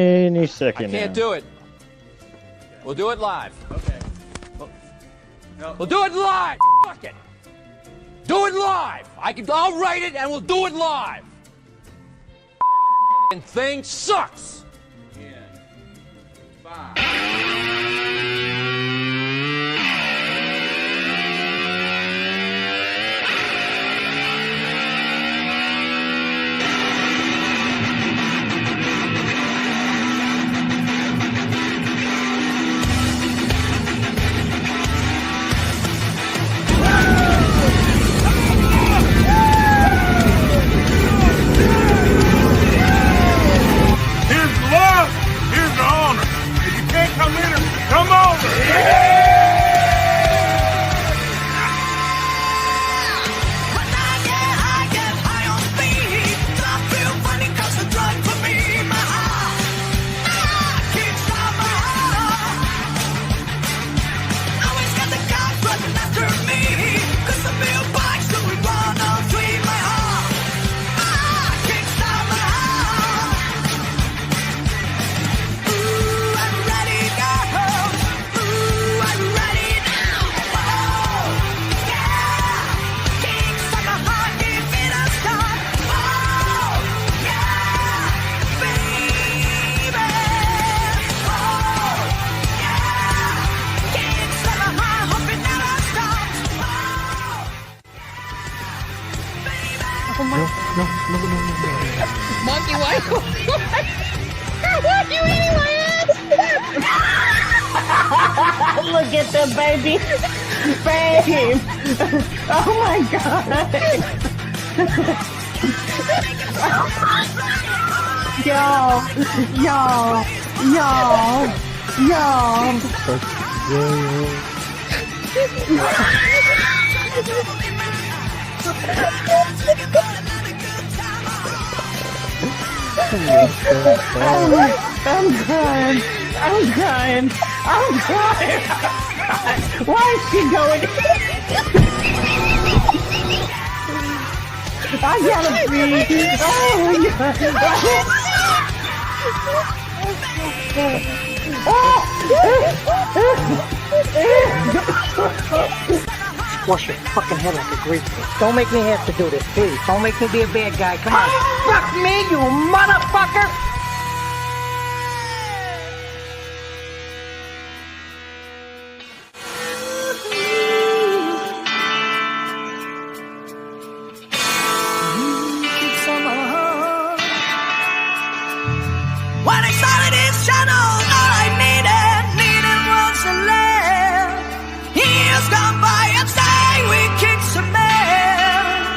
Any second. I can't now. do it. We'll do it live. Okay. We'll do it live. Fuck it. Do it live. I'll write it and we'll do it live. And thing sucks. In 5. Here's the love, here's the honor. If you can't come in, come over. Monkey, why? Why are you eating my ass? Look at the baby. Babe. Oh my god. I'm crying. Why is she going? I gotta pee. Oh Wash your fucking head like a grease pig. Don't make me have to do this, please. Don't make me be a bad guy. Come on. Fuck me, you motherfucker! When I started this channel, all I needed was a laugh. Years gone by and say we kicked some man.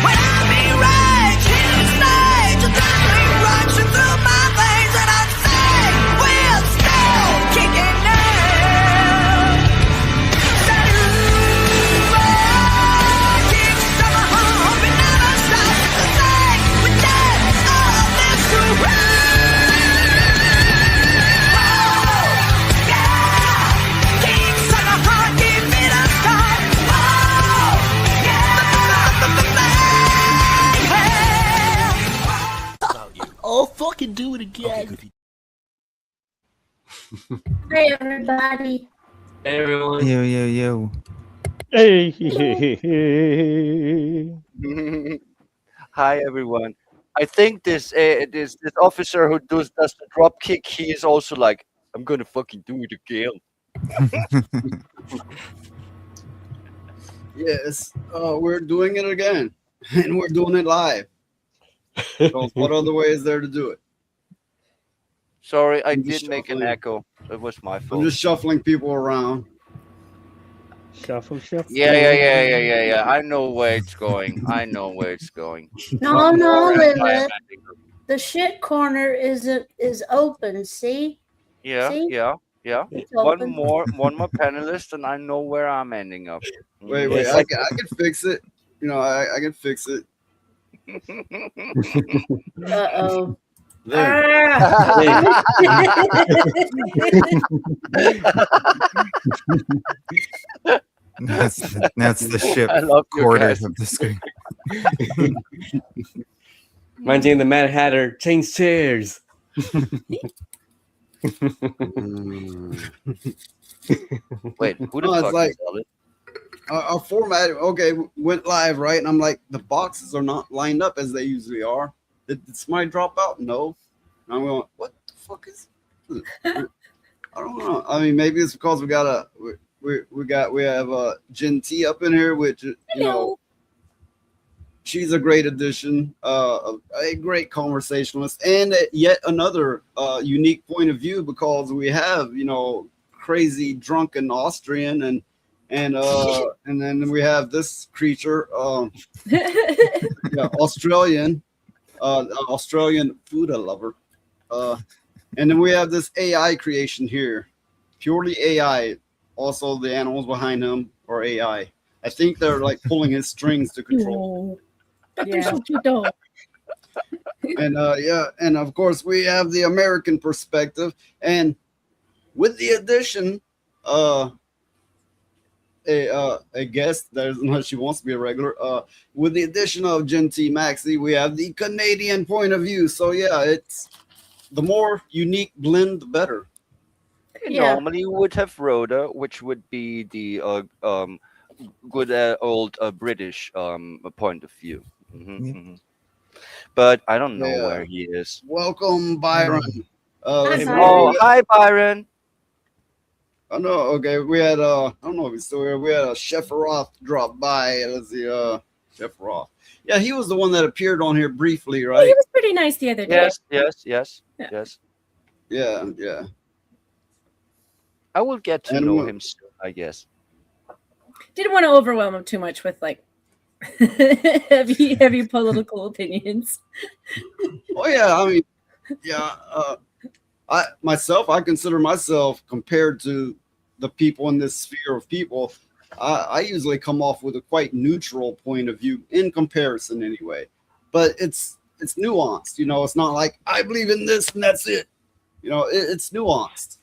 When I'm being rage, hitting stage, adrenaline rushing through my veins, and I say we're still kicking now. Say, kick some hope it never stops. Say we did all this to Oh, fucking do it again. Hi, everybody. Hey, everyone. Yo. Hey. Hi everyone. I think this officer who does the drop kick, he is also like, I'm gonna fucking do it again. Yes, we're doing it again, and we're doing it live. So what other way is there to do it? Sorry, I I'm just did make an shuffling. echo. It was my I'm fault. just shuffling people around. Shuffle. Yeah. I know where it's going. No, Sorry, Lilith. The shit corner is open. See? Yeah. It's One open. more panelist, and I know where I'm ending up. Wait, Yes. I can fix it. You know, I can fix it. Uh-oh. There. That's the ship I love you quarters guys. of the screen. Imagine the Mad Hatter change chairs. Wait, who the No, it's fuck like- is Elliot? Our format, okay, went live, right? And I'm like, the boxes are not lined up as they usually are. Did somebody drop out? No. And I'm going, what the fuck is this? I don't know. I mean, maybe it's because we have Jen T up in here, which she's a great addition, a great conversationalist, and yet another unique point of view, because we have crazy drunken Austrian and then we have this creature, Australian food lover, and then we have this AI creation here, purely AI. Also, the animals behind him are AI. I think they're like pulling his strings to control. Yeah. And and of course we have the American perspective, and with the addition, a guest that unless she wants to be a regular, with the addition of Jen T Maxi, we have the Canadian point of view. So yeah, it's the more unique blend, the better. Normally you would have Rhoda, which would be the good old British point of view. But I don't know where he is. Welcome, Byron. Hi, Byron. Oh no, okay. We had I don't know if he's still here. We had Chef Roth drop by. Let's see, Chef Roth. Yeah, he was the one that appeared on here briefly, right? He was pretty nice the other day. Yes. Yeah. I will get to know him soon, I guess. Didn't want to overwhelm him too much with like heavy political opinions. Oh yeah, I mean, yeah. I consider myself, compared to the people in this sphere of people, I usually come off with a quite neutral point of view in comparison, anyway. But it's nuanced, It's not like I believe in this and that's it. It's nuanced.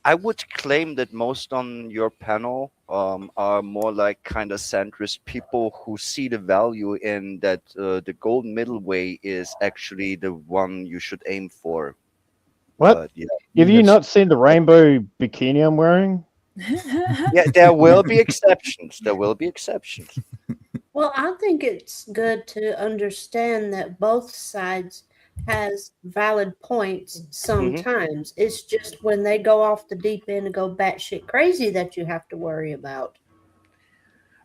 I would claim that most on your panel are more like kind of centrist people who see the value in that the golden middle way is actually the one you should aim for. What? Have you not seen the rainbow bikini I'm wearing? Yeah, there will be exceptions. Well, I think it's good to understand that both sides has valid points sometimes. It's just when they go off the deep end and go batshit crazy that you have to worry about.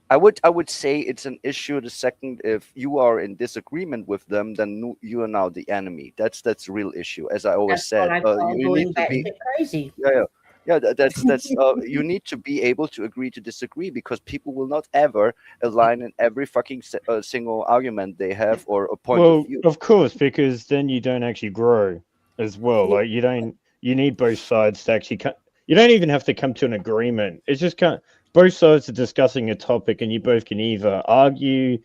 I would say it's an issue the second if you are in disagreement with them, then you are now the enemy. That's the real issue, as I always said. You need to be crazy. Yeah, that's you need to be able to agree to disagree, because people will not ever align in every fucking single argument they have or a point of view. Of course, because then you don't actually grow as well. Like you need both sides to actually you don't even have to come to an agreement. It's just both sides are discussing a topic, and you both can either argue,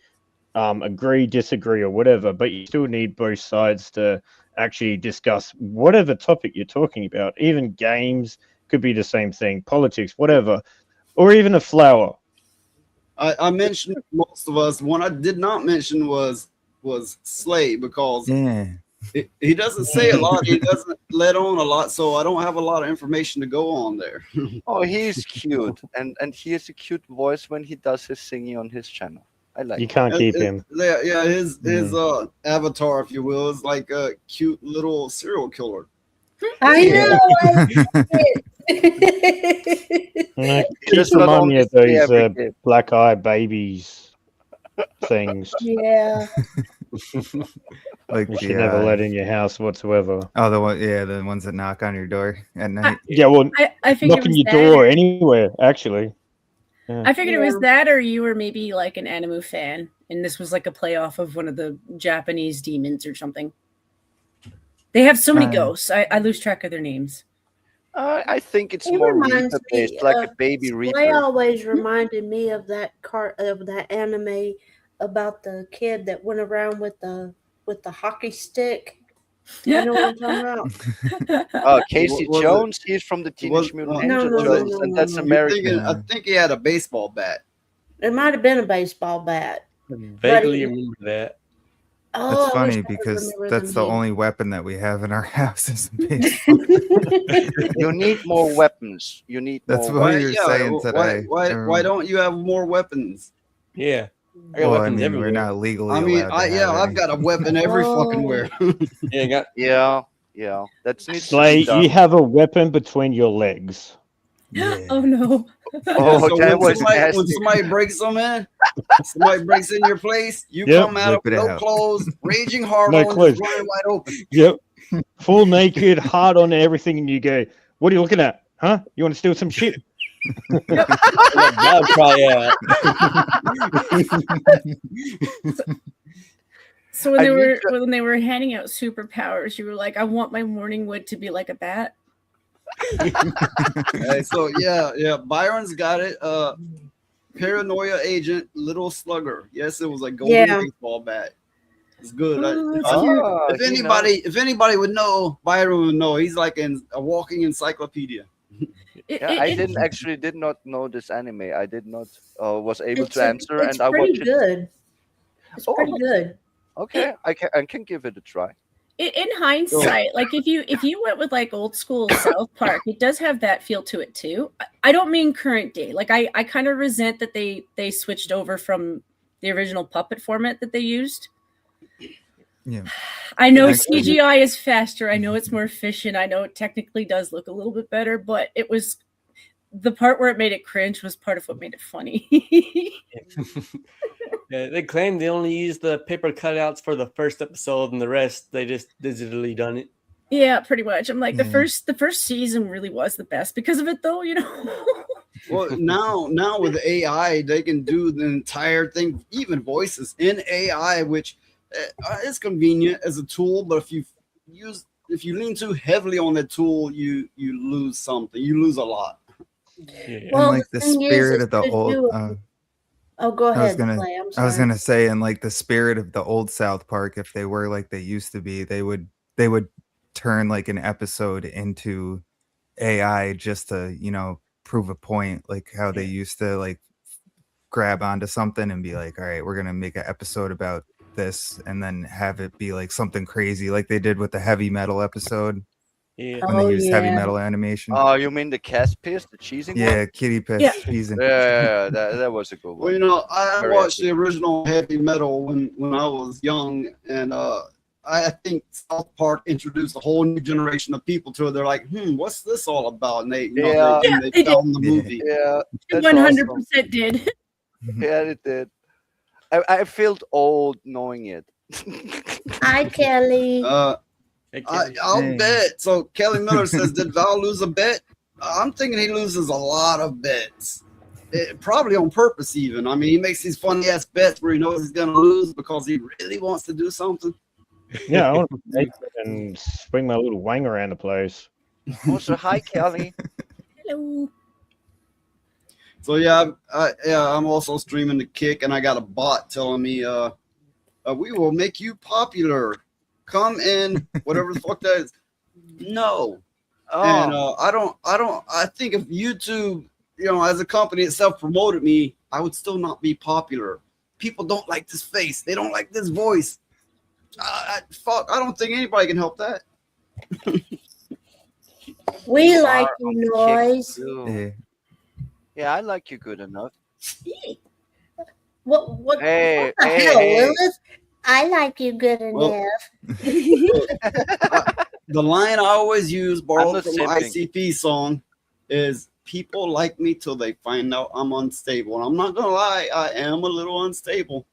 agree, disagree, or whatever, but you still need both sides to actually discuss whatever topic you're talking about. Even games could be the same thing, politics, whatever, or even a flower. I mentioned most of us. One I did not mention was Slay, because he doesn't say a lot. He doesn't let on a lot, so I don't have a lot of information to go on there. Oh, he's cute, and he has a cute voice when he does his singing on his channel. I like. You can't keep him. Yeah, his avatar, if you will, is like a cute little serial killer. I know. Keeps remind me of those black eye babies things. Yeah. Like you should never let in your house whatsoever. Oh, the ones that knock on your door at night. Yeah, well, I figured knocking your door anywhere, actually. Yeah. I figured it was that, or you were maybe like an Animu fan, and this was like a play off of one of the Japanese demons or something. They have so many ghosts. I lose track of their names. I think it's more Reaper based, like a baby Reaper. They always reminded me of that that anime about the kid that went around with the hockey stick. You know what I'm talking about? Casey Jones. He's from the Teenage Mutant Ninja Turtles, and that's American. I think he had a baseball bat. It might have been a baseball bat. I vaguely remember that. Oh, That's I wish funny I could because remember that's them the names. only weapon that we have in our house is a baseball. You need more weapons. You need That's more. what we were saying today. Why don't you have more weapons? Yeah. I got Well, I weapons mean, everywhere. we're not legally I mean, allowed to have I've any. got a weapon every fucking where. Yeah, I got. Yeah. That needs to be Slay, done. you have a weapon between your legs. Yeah. Oh no. Oh, So that was when nasty. somebody breaks somebody breaks in your place, you Yep. come out Whip it no out. clothes, raging hard No on, clothes. just running wide open. Yep. Full naked, hard on everything, and you go, "What are you looking at? Huh? You want to steal some shit?" That'll probably So when I they need were to- when they were handing out superpowers, you were like, "I want my morning wood to be like a bat." Hey, so yeah, Byron's got it. Paranoia agent, little slugger. Yes, it was a golden Yeah. baseball bat. It's good. Oh, that's cute. If anybody would know, Byron would know. He's like a walking encyclopedia. I did not know this anime. I did not was able to answer, It's and I pretty watched it. good. It's pretty good. Okay, I can give it a try. In hindsight, like if you went with like old school South Park, it does have that feel to it too. I don't mean current day. Like I kind of resent that they switched over from the original puppet format that they used. Yeah. I know Actually- CGI is faster. I know it's more efficient. I know it technically does look a little bit better, but it was the part where it made it cringe was part of what made it funny. Yeah, they claim they only used the paper cutouts for the first episode, and the rest they just digitally done it. Yeah, pretty much. I'm like Yeah. the first season really was the best because of it, though. You know. Well, now with AI, they can do the entire thing, even voices in AI, which is convenient as a tool. But if you lean too heavily on that tool, you lose something. You lose a lot. Yeah. Well, and like the thing is, spirit is of the to old. do Oh, go ahead, Clay. I'm I was sorry. gonna say, in like the spirit of the old South Park, if they were like they used to be, they would turn like an episode into AI just to prove a point, like how they used to like grab onto something and be like, all right, we're gonna make an episode about this, and then have it be like something crazy, like they did with the heavy metal episode Yeah. when they used heavy metal animation. Oh, you mean the cat piss, the cheesing Yeah, one? kitty piss. Yeah. cheesing. Yeah, that was a good Well, one. I Very watched epic. the original heavy metal when I was young, and I think South Park introduced a whole new generation of people to it. They're like, what's this all about? And they, Yeah. they found the movie. Yeah, that's 100% awesome. did. Yeah, it did. I felt old knowing it. Hi, Kelly. I'll Hey. bet. So Kelly Miller says, did Val lose a bet? I'm thinking he loses a lot of bets. Probably on purpose, even. I mean, he makes these funny ass bets where he knows he's gonna lose because he really wants to do something. Yeah, I want to take it and swing my little wang around the place. Also, hi, Kelly. Hello. So yeah, I'm also streaming the Kick, and I got a bot telling me, we will make you popular. Come in, whatever the fuck that is. No. And I think if YouTube, as a company itself promoted me, I would still not be popular. People don't like this face. They don't like this voice. I don't think anybody can help that. We You like are you, on Kick Noise. too. Yeah. Yeah, I like you good enough. What Hey, the hey, hell, hey. Lilith? I like you good Well, enough. The line I always use, borrowed not from the simping. ICP song, is people like me till they find out I'm unstable. And I'm not gonna lie, I am a little unstable.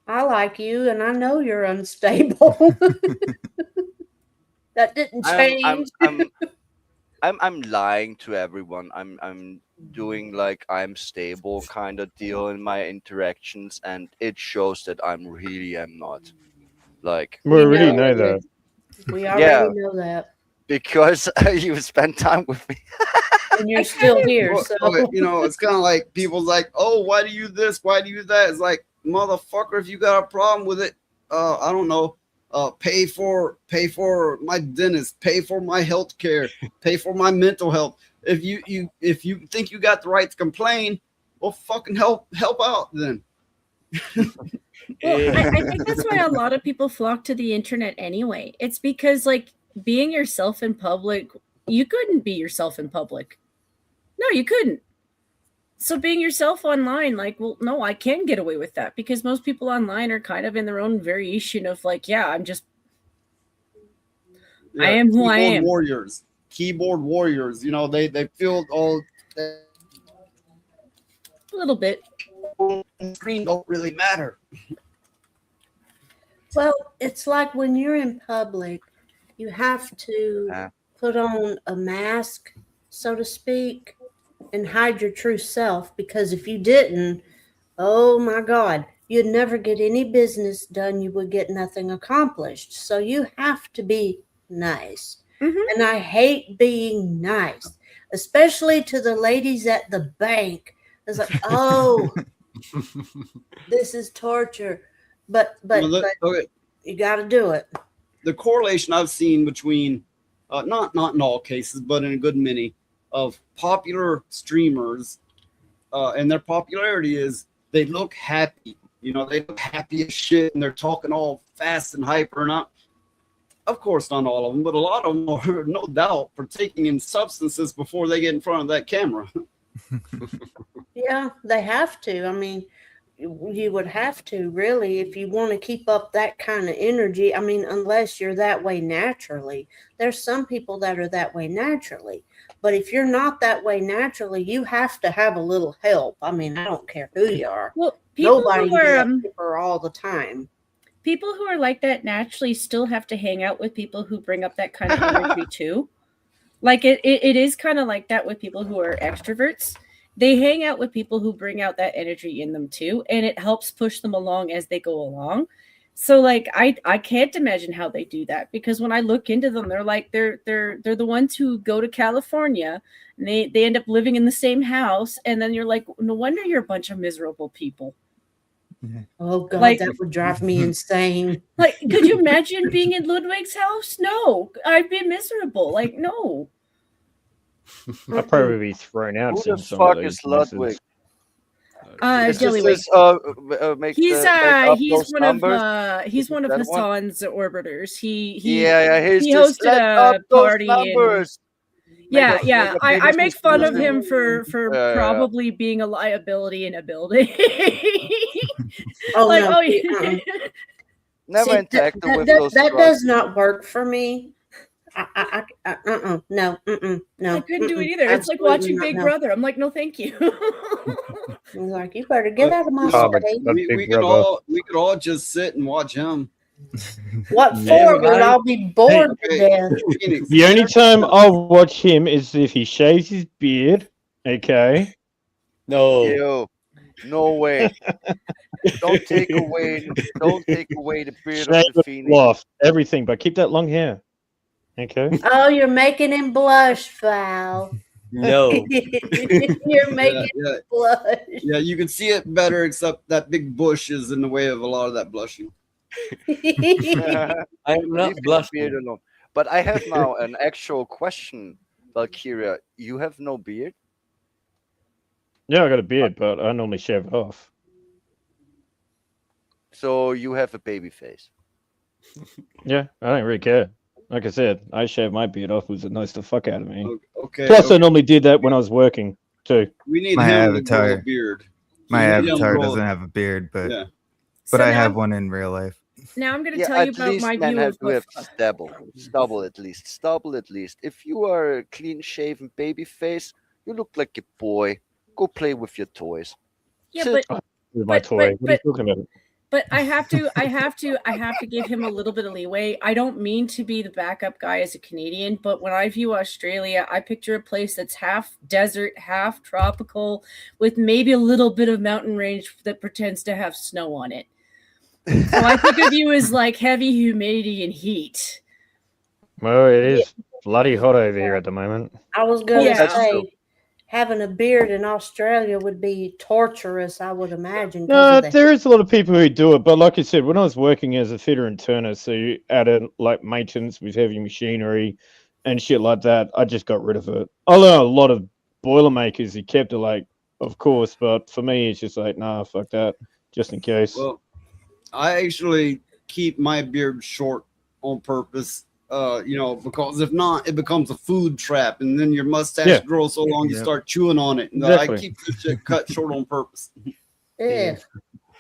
I like you, and I know you're unstable. That didn't change. I'm lying to everyone. I'm doing like I'm stable kind of deal in my interactions, and it shows that I'm really am not. Like, We already know know that. We already Yeah. know that. because you spend time with me. And you're still here. Well, So it's kind of like people's like, oh, why do you this? Why do you that? It's like, motherfucker, if you got a problem with it, I don't know. Pay for my dentist, pay for my health care, pay for my mental health. If you think you got the right to complain, well, fucking help out then. Well, I think that's why a lot of people flock to the internet anyway. It's because, like, being yourself in public, you couldn't be yourself in public. No, you couldn't. So being yourself online, like, well, no, I can get away with that because most people online are kind of in their own variation of like, yeah, I'm just, I am who I am. Keyboard warriors. You know, they feel all a little bit. Screen don't really matter. Well, it's like when you're in public, you have to put on a mask, so to speak, and hide your true self, because if you didn't, oh my God, you'd never get any business done. You would get nothing accomplished. So you have to be nice. And I hate being nice, especially to the ladies at the bank. It's like, oh, this is torture. But you got to do it. The correlation I've seen between, not in all cases, but in a good many, of popular streamers and their popularity is they look happy. You know, they look happy as shit, and they're talking all fast and hyper. Not, of course, not all of them, but a lot of them are, no doubt, partaking in substances before they get in front of that camera. Yeah, they have to. I mean, you would have to, really, if you want to keep up that kind of energy. I mean, unless you're that way naturally. There's some people that are that way naturally. But if you're not that way naturally, you have to have a little help. I mean, I don't care who you are. Well, people nobody who are hyper all the time. People who are like that naturally still have to hang out with people who bring up that kind of energy too. Like it is kind of like that with people who are extroverts. They hang out with people who bring out that energy in them too, and it helps push them along as they go along. So like I can't imagine how they do that, because when I look into them, they're like they're the ones who go to California and they end up living in the same house, and then you're like, no wonder you're a bunch of miserable people. Oh God, Like- that would drive me insane. Like, could you imagine being in Ludwig's house? No, I'd be miserable. Like, no. I'd probably be thrown out. Who the since some of fuck those is Ludwig? messes. Dillywig. Make He's those one numbers? of he's one of that one? Hassan's orbiters. He he's he just hosted let up a those party. numbers. Yeah, Make a- yeah. make a I biggest make fun of him explosion. for Yeah. probably being a liability in a building. Oh, Like, no. oh, yeah. Never See, interacted with that those does drugs. not work for me. No, no. I couldn't do it either. It's like Absolutely watching not, Big no. Brother. I'm like, no, thank you. I'm like, you better get out of my Comic, stage. but we Big could Brother. all just sit and watch him. What Yeah, for? We'll all be bored to death. Phoenix, The only time I'll watch him is if he shaves his beard. Okay. No. Ew. No way. Don't take away the beard of Shave the it Phoenix. off, everything, but keep that long hair. Okay. Oh, you're making him blush, Val. No. You're making yeah, him blush. yeah, you can see it better, except that big bush is in the way of a lot of that blushing. I am not Leave the blushing. beard alone. But I have now an actual question, Valkyria. You have no beard? Yeah, I got a beard, but I normally shave it off. So you have a baby face. Yeah, I don't really care. Like I said, I shaved my beard off. It was nice to fuck out of me. Okay. Plus, okay. I normally did that when I was working too. We need My him to grow a avatar. beard. My We need him to avatar grow- doesn't have a beard, but Yeah. So I now- have one in real life. Now I'm going to Yeah, tell you at about least my men view have of to have stubble at least. Stubble at least. If you are a clean-shaven baby face, you look like a boy. Go play with your toys. Yeah, Sit- but With my But- toy. but- What are you talking about? But I have to give him a little bit of leeway. I don't mean to be the backup guy as a Canadian, but when I view Australia, I picture a place that's half desert, half tropical, with maybe a little bit of mountain range that pretends to have snow on it. So I think of you as like heavy humidity and heat. Well, it is bloody hot over here at the moment. I was going to Yeah. That's say, true. having a beard in Australia would be torturous, I would imagine. 'cause No, of the there is a lot of people who do it, but like I said, when I was working as a fitter and turner, so you added like maintenance with heavy machinery and shit like that, I just got rid of it. I know a lot of boilermakers who kept it, like, of course, but for me, it's just like, nah, fuck that. just in case. Well, I actually keep my beard short on purpose. Because if not, it becomes a food trap, and then your mustache grows so long you start chewing on it. And Exactly. I keep this shit cut short on purpose. Yeah.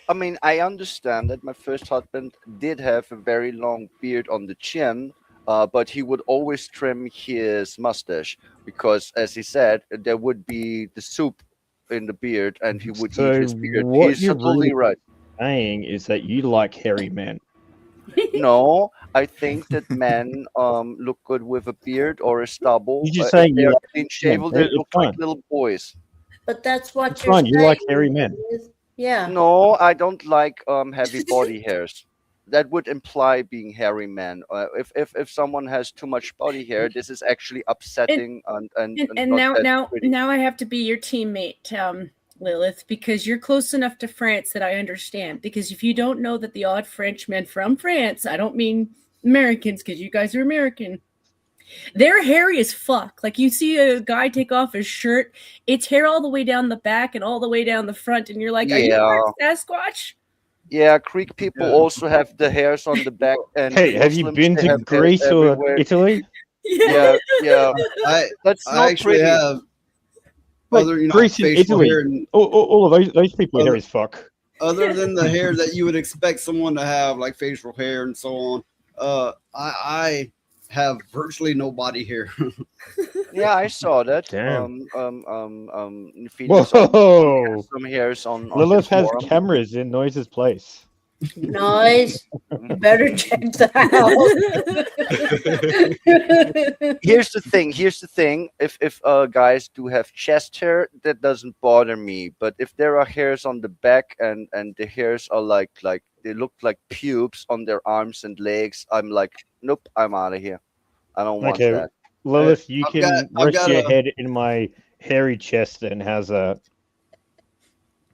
I mean, I understand that my first husband did have a very long beard on the chin, but he would always trim his mustache because, as he said, there would be the soup in the beard, and he would So eat his beard. what He's you're totally really right. saying is that you like hairy men. No, I think that men look good with a beard or a stubble. You're just If saying they you are like clean men. shaven, they It's look like fine. little boys. But that's what It's you're fine. saying. You like hairy men. Yeah. No, I don't like heavy body hairs. That would imply being hairy man. If someone has too much body hair, this is actually upsetting and And not now that pretty. now I have to be your teammate, Lilith, because you're close enough to France that I understand. Because if you don't know that the odd Frenchmen from France, I don't mean Americans, because you guys are American. They're hairy as fuck. Like you see a guy take off his shirt, it's hair all the way down the back and all the way down the front, and you're like, "Are you part Sasquatch?" Yeah, Greek people also have the hairs on the back. And Hey, have you Muslims, been they to have hairs Greece or everywhere. Italy? Yeah, yeah. That's I not actually pretty. have Like, other, Greece and facial Italy. hair and All of those people are Other- hairy as fuck. other than the hair that you would expect someone to have, like facial hair and so on. I have virtually no body hair. Yeah, I saw that. Damn. Phoenix Whoa! has some hairs on Lilith his has forearm. cameras in Noise's place. Noise. You better check the house. Here's the thing. If guys do have chest hair, that doesn't bother me. But if there are hairs on the back and the hairs are like they look like pubes on their arms and legs, I'm like, nope, I'm out of here. I don't want Okay, that. Lilith, you I've can got rest your a- head in my hairy chest and has a.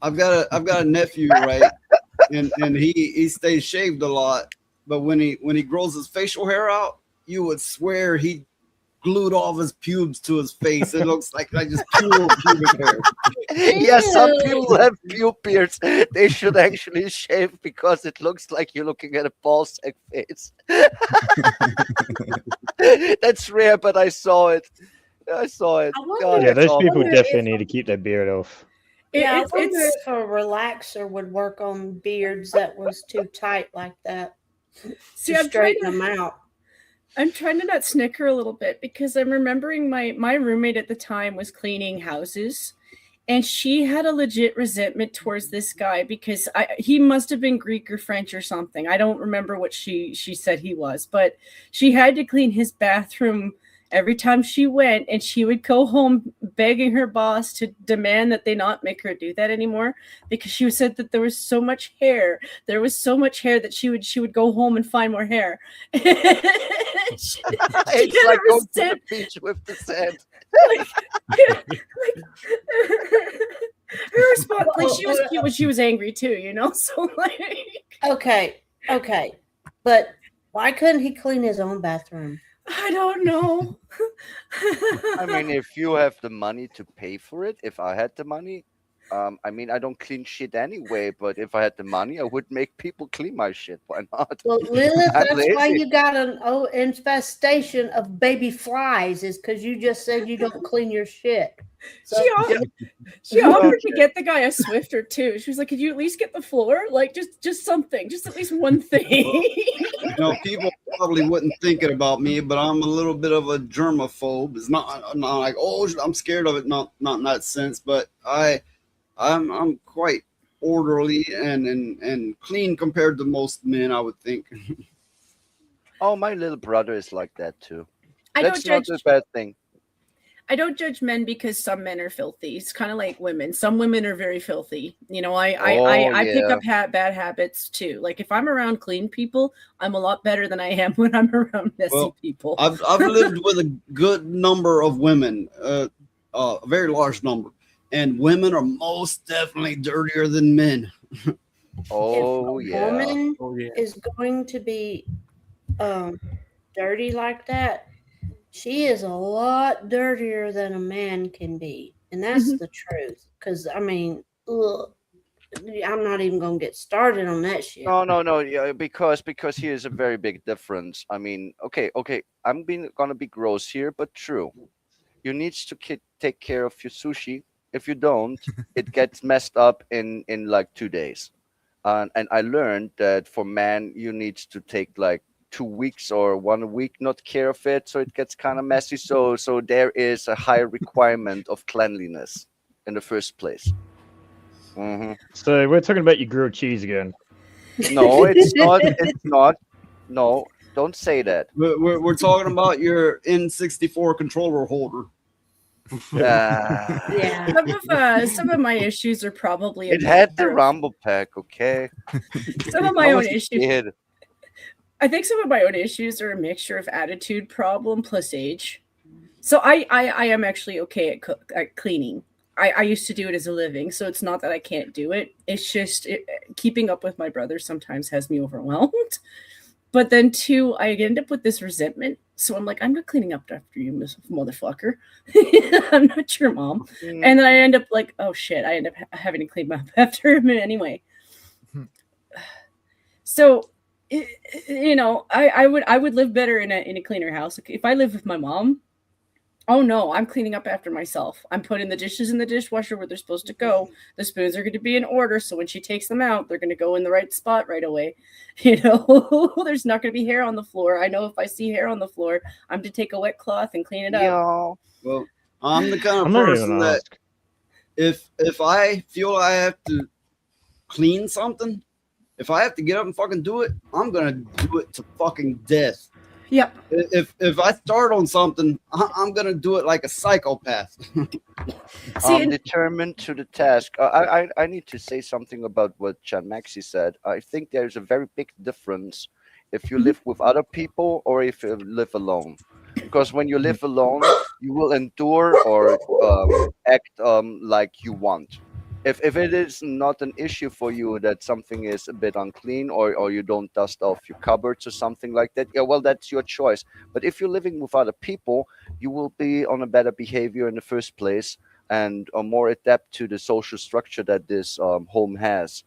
I've got a nephew, right? and he stays shaved a lot, but when he grows his facial hair out, you would swear he glued all of his pubes to his face. It looks like just pure pubic hair. Yeah, some people have pube beards. They should actually shave because it looks like you're looking at a ball sack face. That's rare, but I saw it. God, Yeah, that's those awful. people definitely need to keep their beard off. Yeah, I It's- wonder it's- if a relaxer would work on beards that was too tight like that. See, to I'm trying straighten them out. I'm trying to not snicker a little bit because I'm remembering my roommate at the time was cleaning houses, and she had a legit resentment towards this guy because he must have been Greek or French or something. I don't remember what she said he was, but she had to clean his bathroom every time she went, and she would go home begging her boss to demand that they not make her do that anymore because she said that there was so much hair. There was so much hair that she would go home and find more hair. It's like going to the beach with the sand. Her response, like she was cute, but she was angry too, you know. So like, Okay, but why couldn't he clean his own bathroom? I don't know. I mean, if you have the money to pay for it, if I had the money, I mean, I don't clean shit anyway, but if I had the money, I would make people clean my shit. Why not? Well, Lilith, I'm that's why lazy. you got an infestation of baby flies, is because you just said you don't clean your shit. So, She offered to get the guy a Swifter too. She was like, "Could you at least get the floor? Like, just something, just at least one thing." People probably wouldn't think it about me, but I'm a little bit of a germaphobe. It's not like, oh, I'm scared of it. Not in that sense, but I'm quite orderly and clean compared to most men, I would think. Oh, my little brother is like that too. I That's don't not judge. a bad thing. I don't judge men because some men are filthy. It's kind of like women. Some women are very filthy. You know, I pick up bad habits too. Like if I'm around clean people, I'm a lot better than I am when I'm around messy people. I've lived with a good number of women, a very large number, and women are most definitely dirtier than men. Oh if a woman is going to be dirty like that, she is a lot dirtier than a man can be, and that's the truth. Because I mean, ugh, I'm not even gonna get started on that shit. No. Yeah, because here's a very big difference. I mean, okay. I'm gonna be gross here, but true. You need to take care of your sushi. If you don't, it gets messed up in like 2 days. And I learned that for man, you need to take like 2 weeks or 1 week not care of it, so it gets kind of messy. So there is a higher requirement of cleanliness in the first place. So we're talking about your grilled cheese again. No, it's not. It's not. No, don't say that. We're talking about your N64 controller holder. Yeah. Some of my issues are probably It had the Rumble Pack, okay? Some of my I own was a issues. kid. I think some of my own issues are a mixture of attitude problem plus age. So I am actually okay at cleaning. I used to do it as a living, so it's not that I can't do it. It's just keeping up with my brother sometimes has me overwhelmed. But then too, I end up with this resentment. So I'm like, I'm not cleaning up after you, motherfucker. I'm not your mom. And then I end up like, oh shit, I end up having to clean up after him anyway. So, you know, I would live better in a cleaner house. If I live with my mom, oh no, I'm cleaning up after myself. I'm putting the dishes in the dishwasher where they're supposed to go. The spoons are going to be in order, so when she takes them out, they're going to go in the right spot right away. You know, there's not going to be hair on the floor. I know if I see hair on the floor, I'm to take a wet cloth and clean it up. Well, I'm the kind of I'm not person even that ask. if I feel I have to clean something, if I have to get up and fucking do it, I'm gonna do it to fucking death. Yep. If I start on something, I'm gonna do it like a psychopath. I'm determined to the task. I need to say something about what Chan Maxi said. I think there's a very big difference if you live with other people or if you live alone. Because when you live alone, you will endure or act like you want. If it is not an issue for you that something is a bit unclean or you don't dust off your cupboards or something like that, yeah, well, that's your choice. But if you're living with other people, you will be on a better behavior in the first place and are more adept to the social structure that this home has.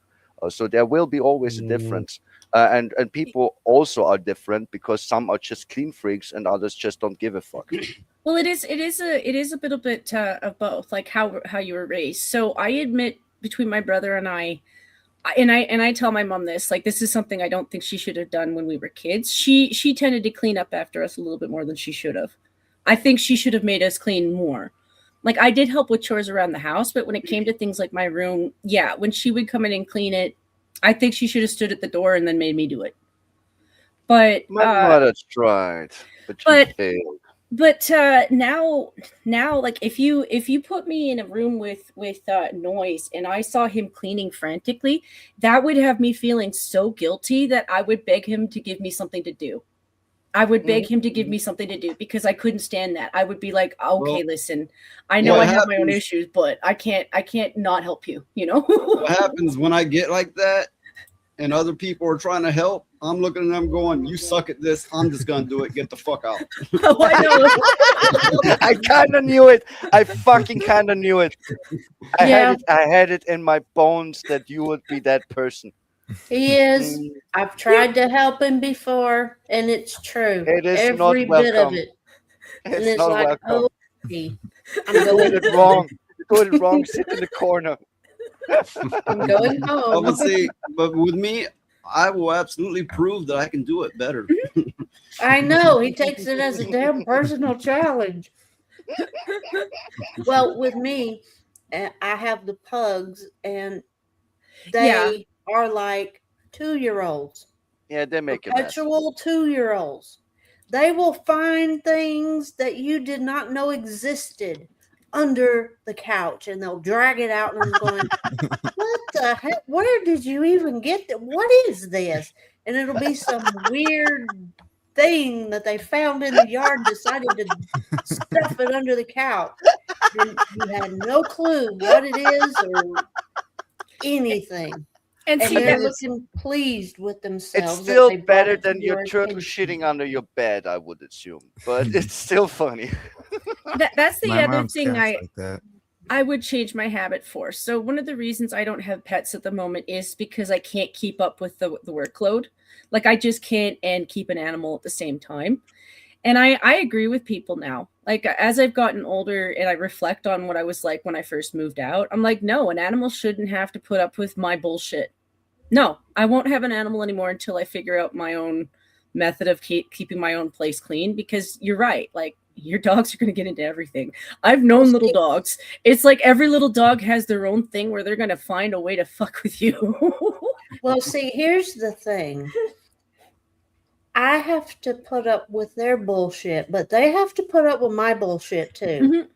So there will be always a difference. And people also are different because some are just clean freaks and others just don't give a fuck. Well, it is a little bit of both, like how you were raised. So I admit, between my brother and I tell my mom this, like, this is something I don't think she should have done when we were kids. She tended to clean up after us a little bit more than she should have. I think she should have made us clean more. Like, I did help with chores around the house, but when it came to things like my room, yeah, when she would come in and clean it, I think she should have stood at the door and then made me do it. But My mother tried, but she failed. But now, like, if you put me in a room with noise and I saw him cleaning frantically, that would have me feeling so guilty that I would beg him to give me something to do. I would beg him to give me something to do because I couldn't stand that. I would be like, okay, well, listen, I know I have my own issues, but I can't not help you, you know? What happens when I get like that and other people are trying to help? I'm looking at them going, you suck at this. I'm just going to do it. Get the fuck out. Oh, I know. I kind of knew it. I fucking kind of knew it. I had it in my bones that you would be that person. He is. I've tried to help him before, and it's true. It is every not bit welcome. of it. It's and it's not like, welcome. okay, I'm You going did it wrong. You did it wrong. Sit in the corner. I'm going home. But see, but with me, I will absolutely prove that I can do it better. I know. He takes it as a damn personal challenge. Well, with me, I have the pugs, and they are like 2-year-olds. Yeah, they make it. Perpetual 2-year-olds. They will find things that you did not know existed under the couch, and they'll drag it out, and I'm going, what the heck? Where did you even get that? What is this? And it'll be some weird thing that they found in the yard, decided to stuff it under the couch. And you had no clue what it is or anything. And see, they're looking pleased with themselves. It's still better than your turtle shitting under your bed, I would assume. But it's still funny. That's the My other mom's thing cat's like that. I would change my habit for. So one of the reasons I don't have pets at the moment is because I can't keep up with the workload. Like I just can't and keep an animal at the same time. And I agree with people now. Like as I've gotten older and I reflect on what I was like when I first moved out, I'm like, no, an animal shouldn't have to put up with my bullshit. No, I won't have an animal anymore until I figure out my own method of keeping my own place clean, because you're right. Like your dogs are going to get into everything. I've known little dogs. It's like every little dog has their own thing where they're going to find a way to fuck with you. Well, see, here's the thing. I have to put up with their bullshit, but they have to put up with my bullshit too.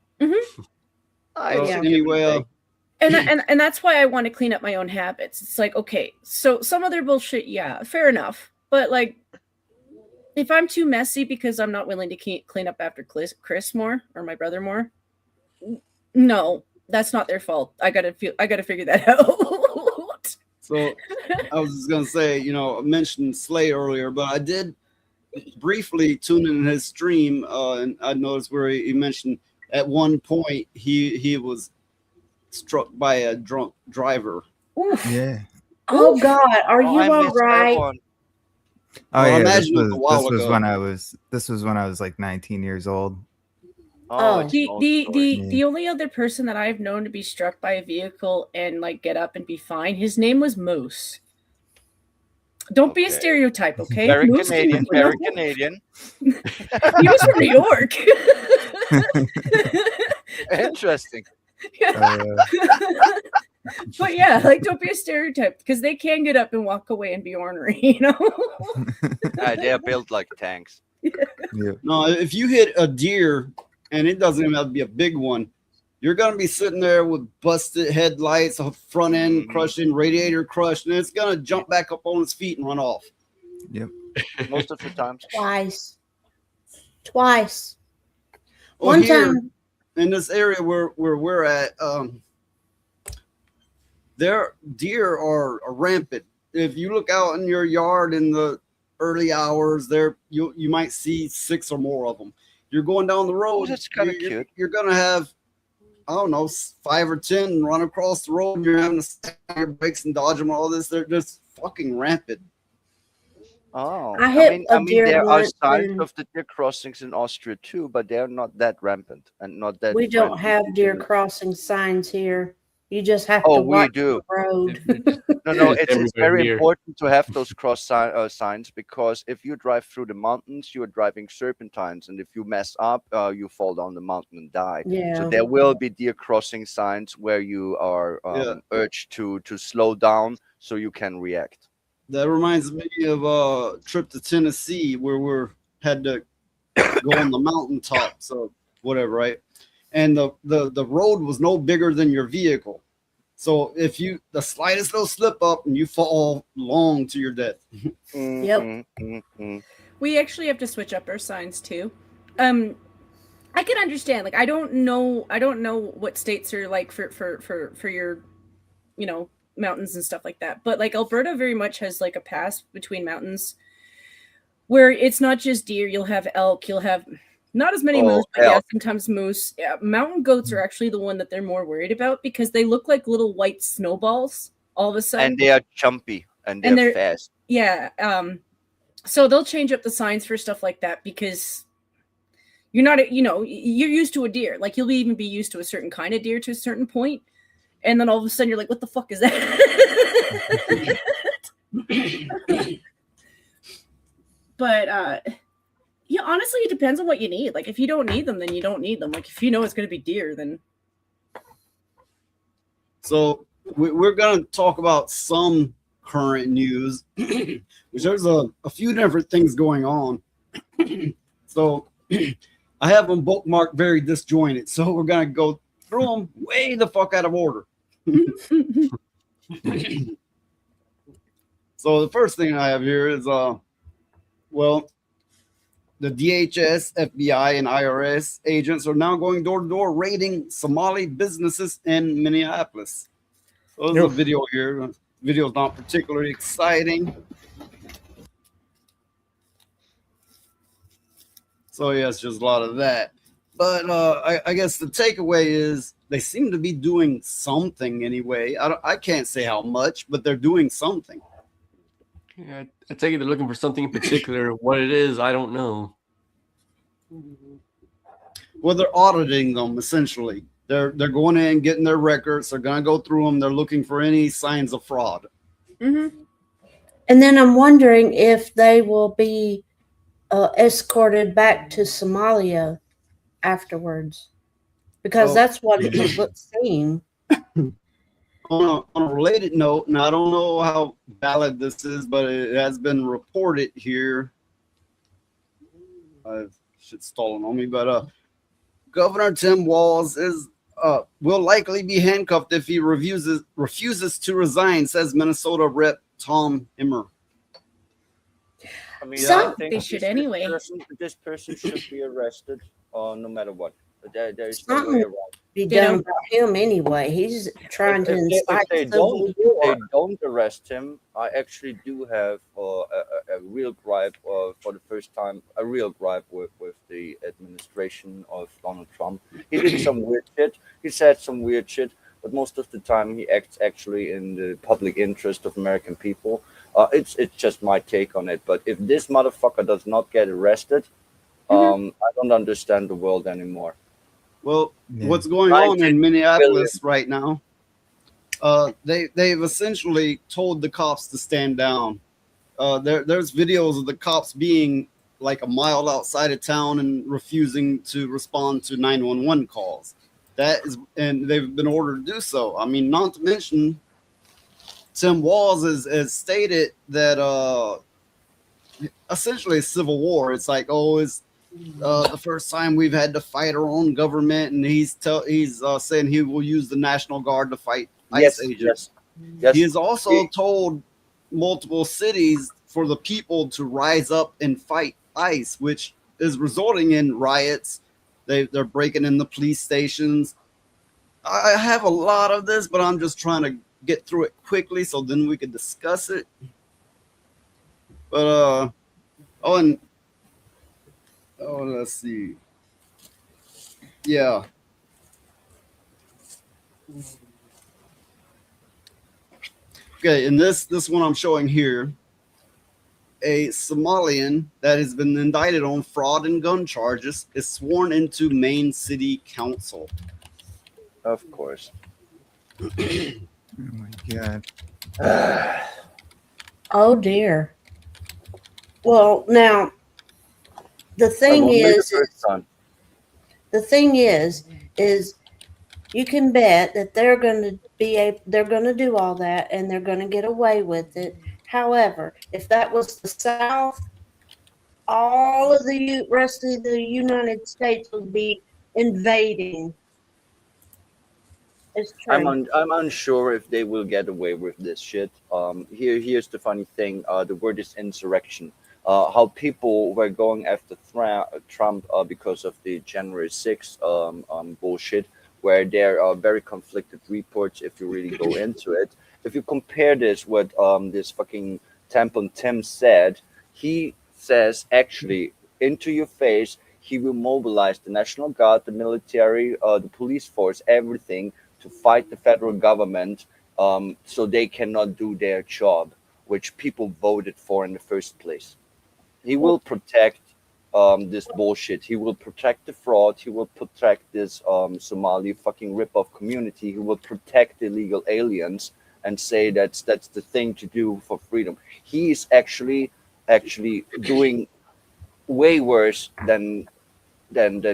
Anyway, and that's why I want to clean up my own habits. It's like, okay, so some of their bullshit, yeah, fair enough. But like, if I'm too messy because I'm not willing to clean up after Chris more or my brother more, no, that's not their fault. I gotta figure that out. So I was just gonna say, I mentioned Slay earlier, but I did briefly tune in his stream, and I noticed where he mentioned at one point he was struck by a drunk driver. Oof. Yeah. Oh God, are you all right? Oh Well, yeah, this imagine it a while was ago. when I was like 19 years old. The only other person that I've known to be struck by a vehicle and like get up and be fine, his name was Moose. Don't be a stereotype, okay? Very Moose Canadian, can- very Canadian. He was from New York. Interesting. But yeah, like don't be a stereotype, because they can get up and walk away and be ornery, They're built like tanks. No, if you hit a deer, and it doesn't even have to be a big one, you're gonna be sitting there with busted headlights, a front end crushing, radiator crushed, and it's gonna jump back up on its feet and run off. Yep. Most of the times. Twice. Well, One here, time. in this area where we're at, their deer are rampant. If you look out in your yard in the early hours, you might see 6 or more of them. You're going down the road. That's kind of cute. You're gonna have, I don't know, 5 or 10 run across the road. And you're having to slam your brakes and dodge them. All this, they're just fucking rampant. Oh, I hit a mean, deer there are once signs and- of the deer crossings in Austria too, but they're not that rampant and not that. We don't friendly. have deer crossing signs here. You just have Oh, to we watch do. the road. No, it's Everywhere very near. important to have those signs, because if you drive through the mountains, you are driving serpentines, and if you mess up, you fall down the mountain and die. Yeah. So there will be deer crossing signs where you are urged to slow down so you can react. That reminds me of a trip to Tennessee where we had to go on the mountaintop, so whatever, right? And the road was no bigger than your vehicle. So if the slightest little slip up and you fall long to your death. Yep. We actually have to switch up our signs too. I can understand. Like I don't know what states are like for your, mountains and stuff like that. But like Alberta very much has like a pass between mountains where it's not just deer. You'll have elk. You'll have not as many moose, but yeah, sometimes moose. Yeah, mountain goats are actually the one that they're more worried about because they look like little white snowballs all of a sudden. And they are jumpy and they're fast. Yeah. So they'll change up the signs for stuff like that because you're not, you're used to a deer. Like you'll even be used to a certain kind of deer to a certain point. And then all of a sudden you're like, what the fuck is that? But yeah, honestly, it depends on what you need. Like if you don't need them, then you don't need them. Like if you know it's going to be deer, then. So we're going to talk about some current news, which there's a few different things going on. So I have them bookmarked very disjointed. So we're going to go through them way the fuck out of order. So the first thing I have here is, the DHS, FBI, and IRS agents are now going door to door raiding Somali businesses in Minneapolis. So there's a video here. The video is not particularly exciting. So yeah, it's just a lot of that. But I guess the takeaway is they seem to be doing something anyway. I can't say how much, but they're doing something. Yeah, I take it they're looking for something in particular. What it is, I don't know. Well, they're auditing them essentially. They're going in, getting their records. They're going to go through them. They're looking for any signs of fraud. Mm-hmm. And then I'm wondering if they will be escorted back to Somalia afterwards, because that's what it would seem. On a related note, and I don't know how valid this is, but it has been reported here. Shit's stolen on me, but Governor Tim Walz will likely be handcuffed if he refuses to resign, says Minnesota Rep Tom Emmer. I mean, So- I think They should anyway. This person should be arrested, no matter what. There's no Something way would around. be They done don't- about him anyway. He's trying to incite If civil war. they don't arrest him, I actually do have a real gripe for the first time, a real gripe with the administration of Donald Trump. He did some weird shit. He said some weird shit, but most of the time he acts actually in the public interest of American people. It's just my take on it. But if this motherfucker does not get arrested, I don't understand the world anymore. Well, Yeah. what's going on in Minneapolis right now? They've essentially told the cops to stand down. There's videos of the cops being like a mile outside of town and refusing to respond to 911 calls. And they've been ordered to do so. I mean, not to mention, Tim Walz has stated that essentially a civil war. It's like, it's the first time we've had to fight our own government, and he's saying he will use the National Guard to fight ICE agents. Yes. He has also told multiple cities for the people to rise up and fight ICE, which is resulting in riots. They're breaking in the police stations. I have a lot of this, but I'm just trying to get through it quickly so then we could discuss it. But let's see. Yeah. Okay, and this one I'm showing here, a Somalian that has been indicted on fraud and gun charges is sworn into Maine City Council. Of course. Oh my god. Oh dear. Well, now the thing is you can bet that they're going to do all that and they're going to get away with it. However, if that was the South, all of the rest of the United States would be invading. It's true. I'm unsure if they will get away with this shit. Here's the funny thing. The word is insurrection. How people were going after Trump because of the January 6th bullshit, where there are very conflicted reports if you really go into it. If you compare this with this fucking Tampon Tim said, he says actually into your face, he will mobilize the National Guard, the military, the police force, everything to fight the federal government so they cannot do their job, which people voted for in the first place. He will protect this bullshit. He will protect the fraud. He will protect this Somali fucking rip-off community. He will protect the illegal aliens and say that's the thing to do for freedom. He is actually doing way worse than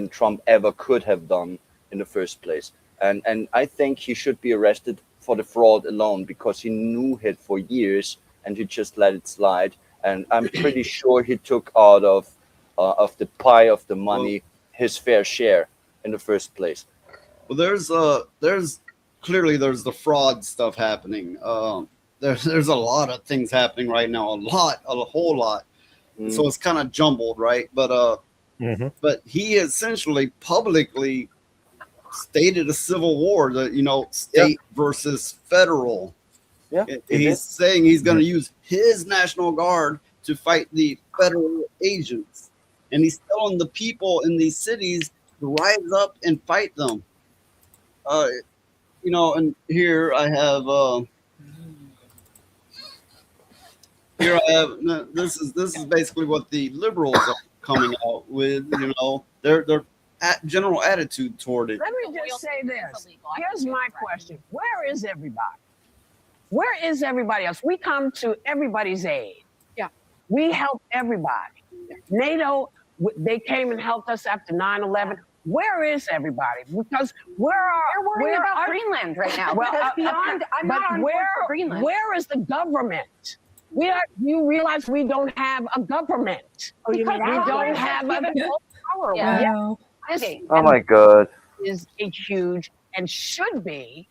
Trump ever could have done in the first place. And I think he should be arrested for the fraud alone because he knew it for years and he just let it slide. And I'm pretty sure he took out of the pie of the money his fair share in the first place. Well, there's clearly the fraud stuff happening. There's a lot of things happening right now, a whole lot. So it's kind of jumbled, right? But but he essentially publicly stated a civil war, state versus federal. Yeah, he's saying he's going to use his National Guard to fight the federal agents, and he's telling the people in these cities to rise up and fight them. you know, and here I have this is basically what the liberals are coming out with. You know, their general attitude toward it. Let me just say this. Here's my question. Where is everybody? Where is everybody else? We come to everybody's aid. Yeah. We help everybody. NATO, they came and helped us after 9/11. Where is everybody? Because they're worried about Greenland right now. Well, beyond, I'm not on board for Greenland. Where is the government? You realize we don't have a government. Oh, you mean we don't have a power. Yeah. Oh my God. Is a huge and should be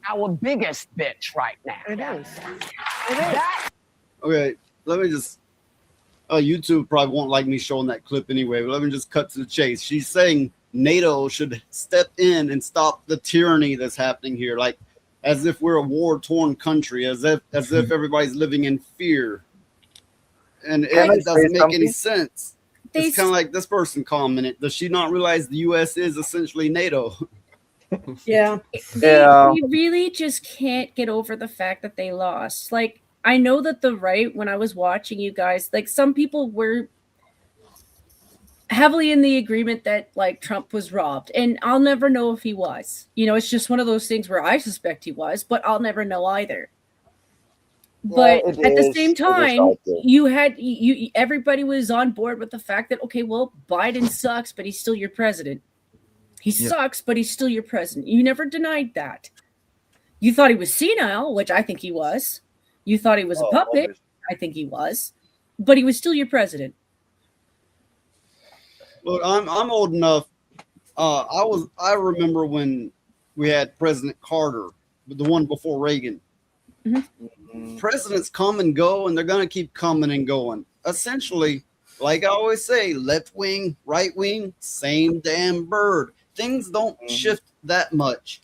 our biggest bitch right now. It is. Okay, let me just. YouTube probably won't like me showing that clip anyway, but let me just cut to the chase. She's saying NATO should step in and stop the tyranny that's happening here, like as if we're a war-torn country, as if everybody's living in fear, and it doesn't make any sense. It's kind of like this person commented. Does she not realize the U.S. is essentially NATO? Yeah. They really just can't get over the fact that they lost. Like, I know that the right, when I was watching you guys, like some people were heavily in the agreement that like Trump was robbed. And I'll never know if he was. You know, it's just one of those things where I suspect he was, but I'll never know either. But at the same time, everybody was on board with the fact that, okay, well, Biden sucks, but he's still your president. He sucks, but he's still your president. You never denied that. You thought he was senile, which I think he was. You thought he was a puppet. I think he was. But he was still your Look, I'm old enough. I remember when we had President Carter, the one before Reagan. Mm-hmm. Presidents come and go, and they're going to keep coming and going. Essentially, like I always say, left wing, right wing, same damn bird. Things don't shift that much.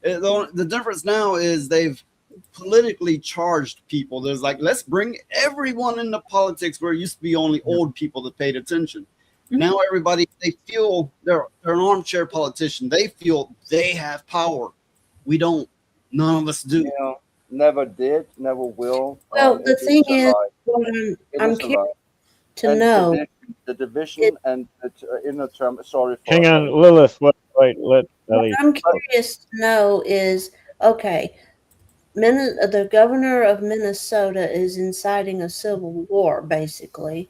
The difference now is they've politically charged people. There's like, let's bring everyone into politics where it used to be only old people that paid attention. Mm-hmm. Now everybody, they feel they're an armchair politician. They feel they have power. We don't. None of us do. Yeah. Never did, never will. Well, the thing is, what I'm curious to know. The division and the inner term. Sorry. Hang on, Lilith. Wait, let Ellie. What I'm curious to know is, okay, the governor of Minnesota is inciting a civil war, basically.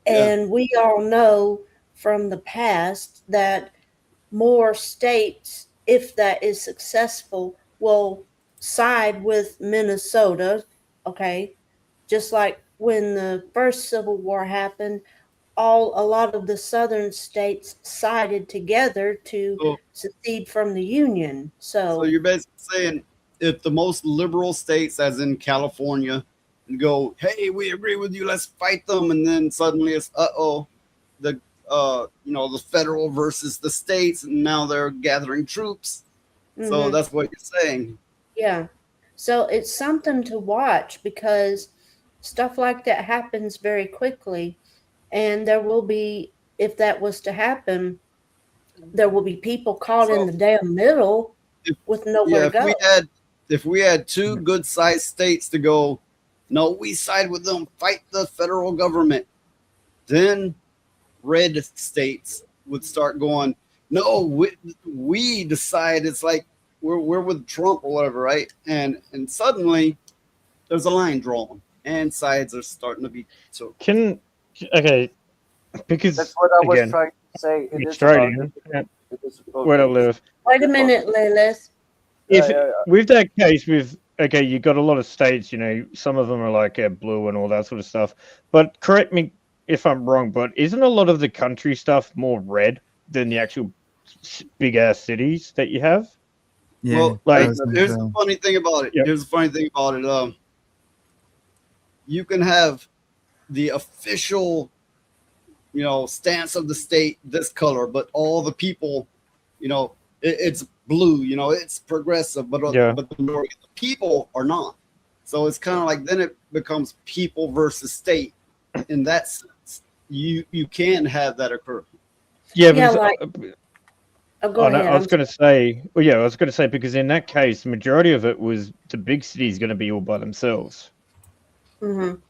And we all know from the past that more states, if that is successful, will side with Minnesota, okay? Just like when the first Civil War happened, a lot of the southern states sided together to secede from the Union. So you're basically saying if the most liberal states, as in California, go, hey, we agree with you, let's fight them, and then suddenly it's the federal versus the states, and now they're gathering troops. So that's what you're saying. Yeah. So it's something to watch because stuff like that happens very quickly. And there will be, if that was to happen, there will be people caught in the damn middle with nowhere to go. If we had two good sized states to go, no, we side with them, fight the federal government, then red states would start going, no, we decide it's like we're with Trump or whatever, right? And suddenly there's a line drawn and sides are starting to be so. Because that's what I was trying to say. Where to live. Wait a minute, Lilith. With that case, you got a lot of states, some of them are like blue and all that sort of stuff. But correct me if I'm wrong, but isn't a lot of the country stuff more red than the actual big ass cities that you have? Yeah. Well, here's the funny thing about it. Here's the funny thing about it. You can have the official, stance of the state this color, but all the people, it's blue. It's progressive, but the majority of the people are not. So it's kind of like then it becomes people versus state. In that sense, you can have that occur. Yeah, but go ahead. I was going to say, well, yeah, I was going to say because in that case, the majority of it was the big cities going to be all by themselves. Mm-hmm.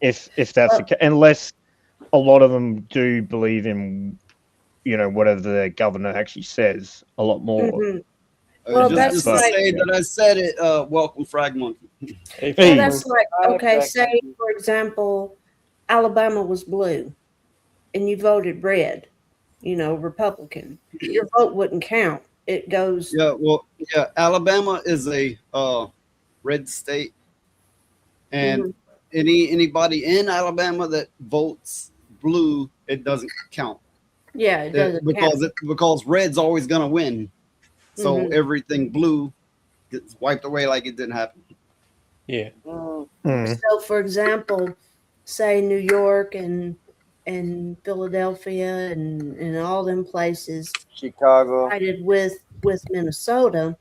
If that's the case, unless a lot of them do believe in, whatever the governor actually says a lot more. Mm-hmm. Well, just to say that I said it. Welcome, Frag Monkey. Well, that's like, okay, say, for example, Alabama was blue and you voted red, Republican. Your vote wouldn't count. It goes. Yeah, well, yeah, Alabama is a red state. And anybody in Alabama that votes blue, it doesn't count. Yeah, it doesn't count. Because red's always going to win. So everything blue gets wiped away like it didn't happen. Yeah. So, for example, say New York and Philadelphia and all them places, Chicago, divided with Minnesota,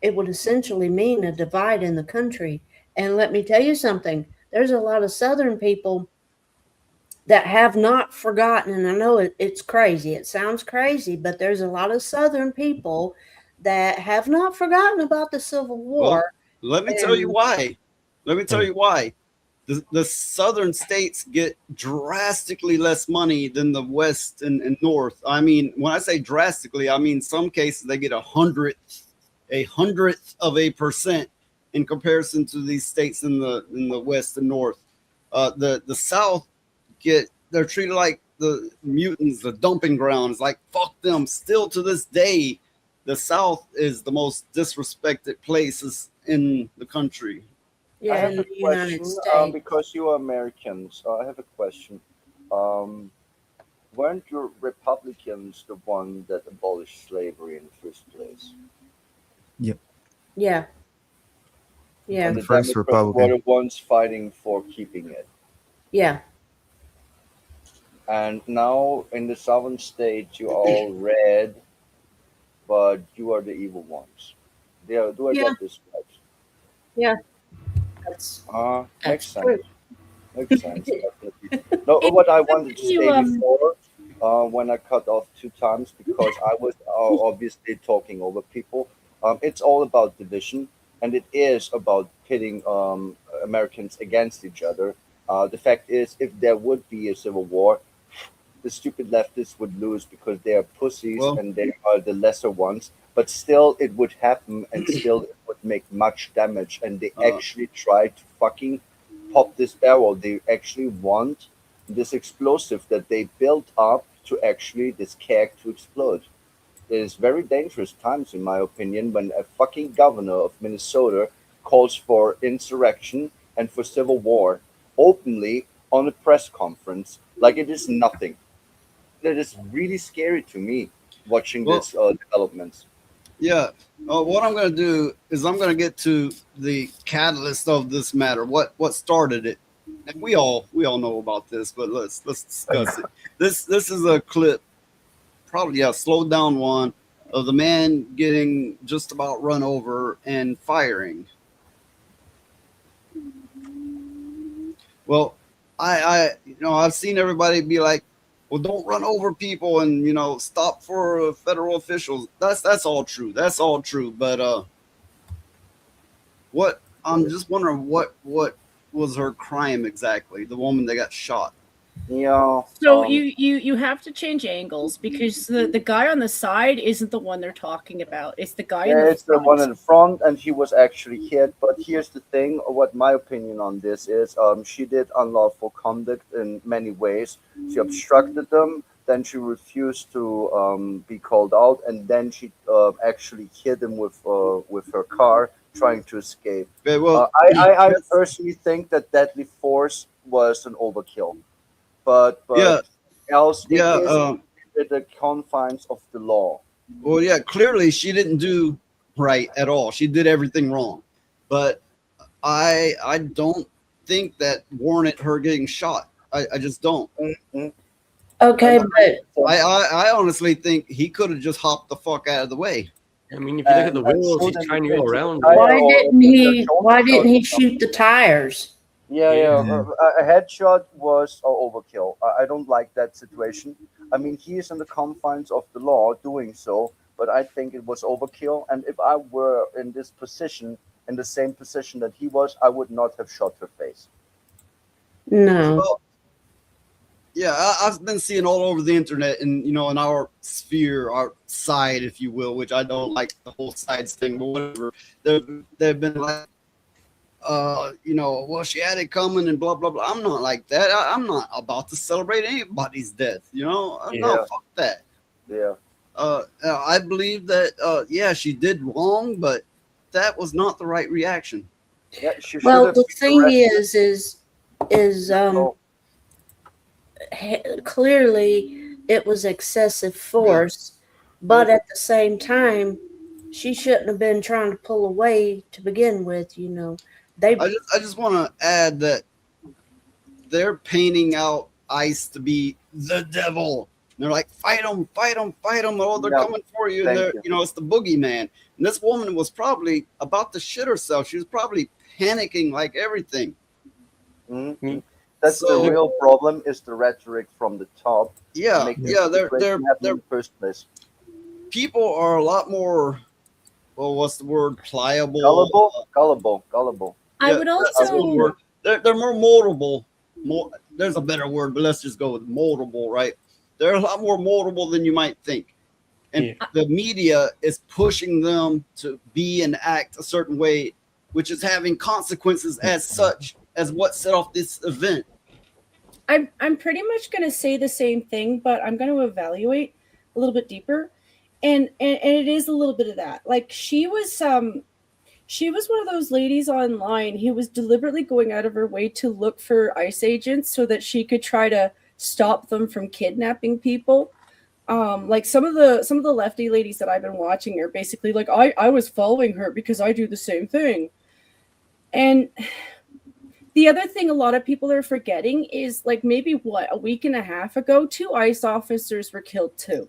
it would essentially mean a divide in the country. And let me tell you something. There's a lot of Southern people that have not forgotten, and I know it's crazy. It sounds crazy, but there's a lot of Southern people that have not forgotten about the Civil War. Well, let me tell you why. The southern states get drastically less money than the West and North. I mean, when I say drastically, I mean some cases they get 100th of a percent in comparison to these states in the West and North. The South they're treated like the mutants, the dumping grounds. Like fuck them. Still to this day, the South is the most disrespected places in the country. I have a question, because you are Americans. I have a question. Weren't your Republicans the one that abolished slavery in the first place? Yep. Yeah. Yeah. And the first Democrats Republican. were the ones fighting for keeping it. Yeah. And now in the southern states, you're all red, but you are the evil ones. Do I get this right? Yeah. That's makes sense. true. Makes sense. Definitely. No, what I wanted to say before, when I cut off 2 times because I was obviously talking over people. It's all about division, and it is about pitting Americans against each other. The fact is, if there would be a civil war, the stupid leftists would lose because they are pussies and they are the lesser ones. But still, it would happen, and still it would make much damage. And they actually try to fucking pop this barrel. They actually want this explosive that they built up to actually this keg to explode. It is very dangerous times, in my opinion, when a fucking governor of Minnesota calls for insurrection and for civil war openly on a press conference like it is nothing. That is really scary to me, watching this developments. Yeah. What I'm going to do is I'm going to get to the catalyst of this matter. What started it? And we all know about this, but let's discuss it. This is a clip, probably a slowed down one, of the man getting just about run over and firing. Well, I've seen everybody be like, well, don't run over people and stop for federal officials. That's all true. That's all true. But what I'm just wondering what was her crime exactly? The woman that got shot. Yeah. So you have to change angles because the guy on the side isn't the one they're talking about. It's the guy in the front. It's the one in front, and he was actually hit. But here's the thing: what my opinion on this is, she did unlawful conduct in many ways. She obstructed them, then she refused to be called out, and then she actually hit him with her car, trying to escape. Okay, well, I personally think that deadly force was an overkill. But else it is within the confines of the law. Well, yeah, clearly she didn't do right at all. She did everything wrong. But I don't think that warranted her getting shot. I just don't. Okay, but I honestly think he could have just hopped the fuck out of the way. I mean, if you look at the wheels, he's trying to go around. Why didn't he shoot the tires? Yeah. A headshot was overkill. I don't like that situation. I mean, he is in the confines of the law doing so, but I think it was overkill. And if I were in this position, in the same position that he was, I would not have shot her face. No. Well, yeah, I've been seeing all over the internet, and in our sphere, our side, if you will, which I don't like the whole sides thing, but whatever. They've been like, well, she had it coming and blah blah blah. I'm not like that. I'm not about to celebrate anybody's death. No, fuck that. Yeah. I believe that she did wrong, but that was not the right reaction. Yeah, she well, the thing is clearly it was excessive force, but at the same time, she shouldn't have been trying to pull away to begin with. I just want to add that they're painting out ICE to be the devil. And they're like, fight them, fight them, fight them. Oh, they're coming for you. And it's the boogeyman. And this woman was probably about to shit herself. She was probably panicking like everything. Mm-hmm. That's the real problem, is the rhetoric from the top. Yeah, they're in the first place. People are a lot more, well, what's the word? Pliable. Gullible. I would also. They're more moldable. There's a better word, but let's just go with moldable, right? They're a lot more moldable than you might think. And the media is pushing them to be and act a certain way, which is having consequences as such as what set off this event. I'm pretty much going to say the same thing, but I'm going to evaluate a little bit deeper. And it is a little bit of that. Like she was one of those ladies online who was deliberately going out of her way to look for ICE agents so that she could try to stop them from kidnapping people. Like some of the lefty ladies that I've been watching are basically like, I was following her because I do the same thing. And the other thing a lot of people are forgetting is, like, maybe a week and a half ago, 2 ICE officers were killed too.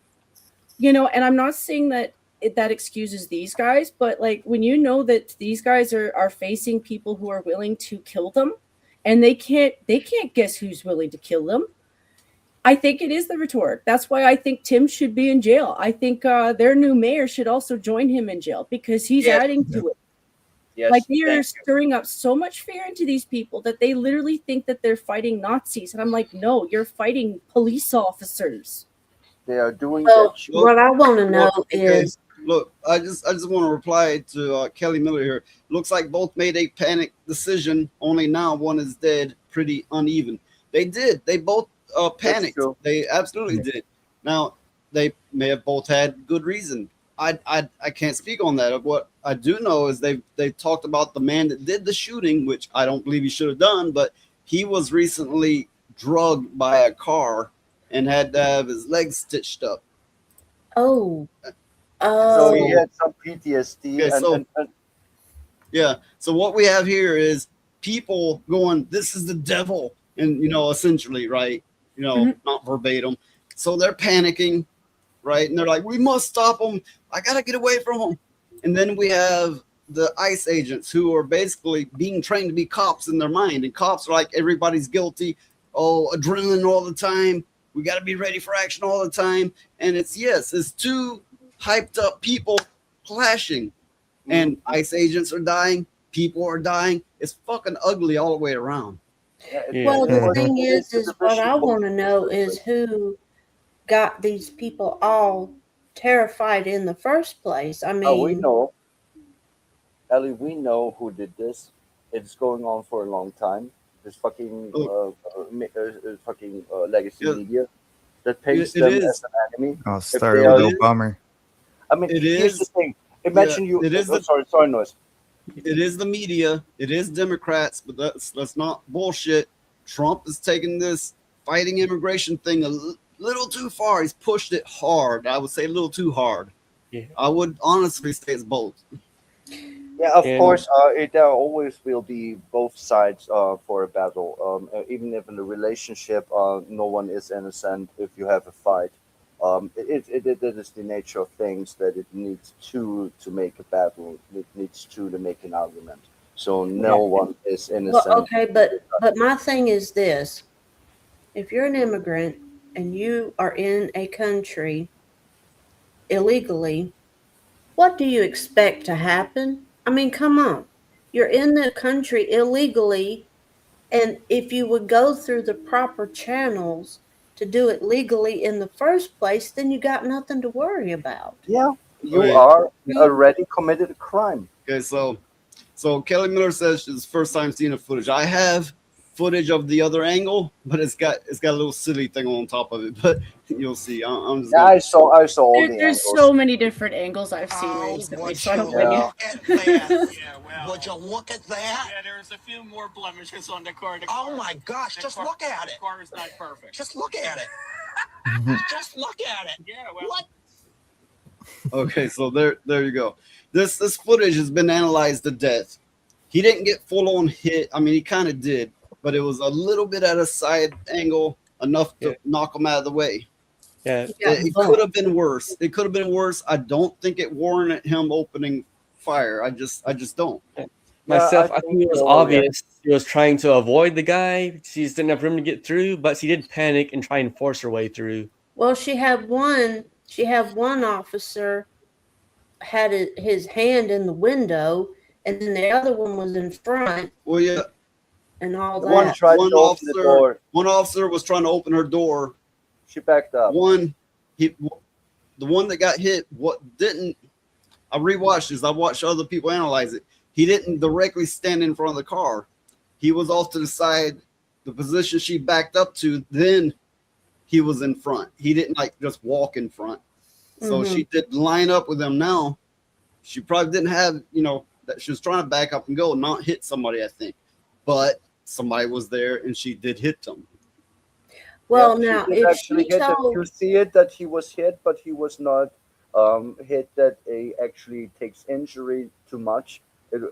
And I'm not saying that that excuses these guys, but like when you know that these guys are facing people who are willing to kill them, and they can't guess who's willing to kill them. I think it is the rhetoric. That's why I think Tim should be in jail. I think their new mayor should also join him in jail because he's adding to it. Yes, like they are stirring up so much fear into these people that they literally think that they're fighting Nazis. And I'm like, no, you're fighting police officers. They are doing that. What I want to know is, look, I just want to reply to Kelly Miller here. Looks like both made a panic decision. Only now one is dead. Pretty uneven. They did. They both panicked. They absolutely did. Now they may have both had good reason. I can't speak on that. What I do know is they talked about the man that did the shooting, which I don't believe he should have done, but he was recently drugged by a car and had to have his legs stitched up. Oh. So he had some PTSD. Okay, yeah. So what we have here is people going, "This is the devil," and essentially, right? Not verbatim. So they're panicking, right? And they're like, "We must stop them. I gotta get away from them." And then we have the ICE agents who are basically being trained to be cops in their mind, and cops are like, everybody's guilty. Oh, adrenaline all the time. We got to be ready for action all the time. And it's 2 hyped up people clashing, and ICE agents are dying. People are dying. It's fucking ugly all the way around. Well, the thing is what I want to know is who got these people all terrified in the first place. I mean, we know, Ellie. We know who did this. It's going on for a long time. This fucking legacy media that paints them as an enemy. Oh, sorry, a little bummer. I mean, here's the thing. Imagine you. It is sorry, noise. It is the media. It is Democrats, but let's not bullshit. Trump is taking this fighting immigration thing a little too far. He's pushed it hard. I would say a little too hard. Yeah. I would honestly say it's both. Yeah, of course. There always will be both sides for a battle. Even if in a relationship, no one is innocent. If you have a fight, it is the nature of things that it needs two to make a battle. It needs two to make an argument. So no one is innocent. Well, okay, but my thing is this: if you're an immigrant and you are in a country illegally, what do you expect to happen? I mean, come on. You're in the country illegally, and if you would go through the proper channels to do it legally in the first place, then you got nothing to worry about. Yeah, you Okay. are already committed a crime. Okay, so Kelly Miller says it's first time seeing the footage. I have footage of the other angle, but it's got a little silly thing on top of it. But you'll see. I'm just Yeah, gonna- I saw all the There's angles. so many different angles I've seen recently, so I don't blame you. Would you look at that? Yeah, there's a few more blemishes on the car. Oh my gosh, just look at it. The car is not perfect. Just look at it. Just look at it. Yeah, well. What? Okay, so there you go. This footage has been analyzed to death. He didn't get full on hit. I mean, he kind of did, but it was a little bit at a side angle enough to knock him out of the way. Yeah, It could have been worse. It could have been worse. I don't think it warranted him opening fire. I just don't. Myself, I think it was obvious she was trying to avoid the guy. She just didn't have room to get through, but she did panic and try and force her way through. Well, she had one officer had his hand in the window, and then the other one was in front. Well, yeah. And all The that. one tried to open the door. One officer was trying to open her door. She backed up. The one that got hit, I rewatched this. I watched other people analyze it. He didn't directly stand in front of the car. He was off to the side, the position she backed up to, then he was in front. He didn't just walk in front. So she did line up with him now. She probably didn't have, that she was trying to back up and go, not hit somebody, I think. But somebody was there and she did hit them. Well, Yeah, now, she did if actually she hit him. told, You see it that he was hit, but he was not hit that he actually takes injury too much.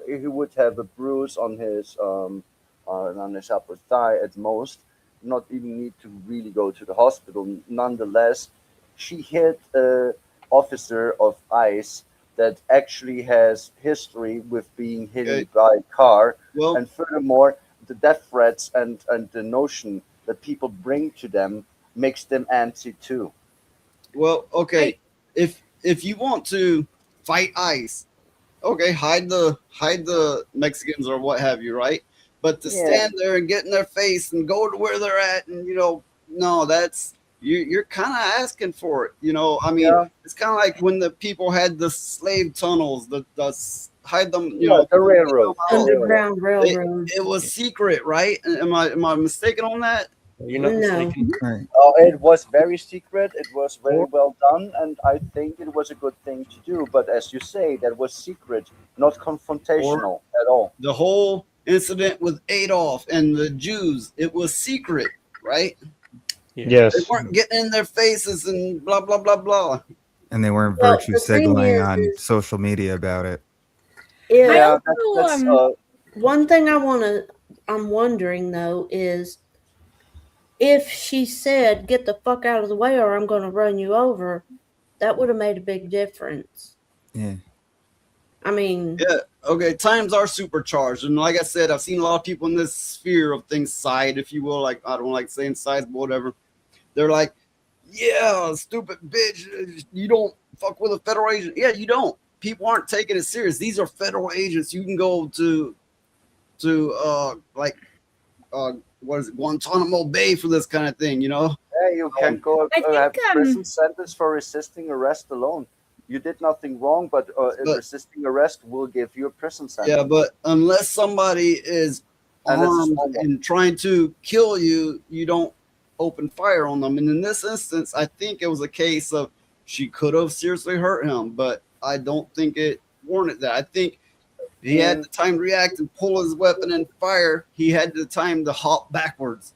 He would have a bruise on his upper thigh at most. Not even need to really go to the hospital. Nonetheless, she hit an officer of ICE that actually has history with being hit by a car. Well, and furthermore, the death threats and the notion that people bring to them makes them antsy too. Well, okay. If you want to fight ICE, okay, hide the Mexicans or what have you, right? But to stand there and get in their face and go to where they're at, and no, that's you're kind of asking for it. I mean, it's kind of like when the people had the slave tunnels, the hide them, the railroad, Underground Railroad. It was secret, right? Am I mistaken on that? You're not mistaken. Oh, it was very secret. It was very well done, and I think it was a good thing to do. But as you say, that was secret, not confrontational at all. The whole incident with Adolf and the Jews, it was secret, right? Yes. They weren't getting in their faces and blah blah blah blah. And they weren't Well, virtue the thing signaling is- on social media about it. Yeah, also, one thing I'm wondering though is if she said, "Get the fuck out of the way, or I'm going to run you over," that would have made a big difference. Yeah. I mean, Yeah. Okay. Times are supercharged, and like I said, I've seen a lot of people in this sphere of things side, if you will. Like I don't like saying sides, but whatever. They're like, "Yeah, stupid bitch, you don't fuck with a federal agent." Yeah, you don't. People aren't taking it serious. These are federal agents. You can go to what is it, Guantanamo Bay for this kind of thing, Yeah, you can go I think, have a prison sentence for resisting arrest alone. You did nothing wrong, but resisting arrest will give you a prison sentence. Yeah, but unless somebody is And it's armed small. and trying to kill you, you don't open fire on them. And in this instance, I think it was a case of she could have seriously hurt him, but I don't think it warranted that. I think he had the time to react and pull his weapon and fire. He had the time to hop backwards.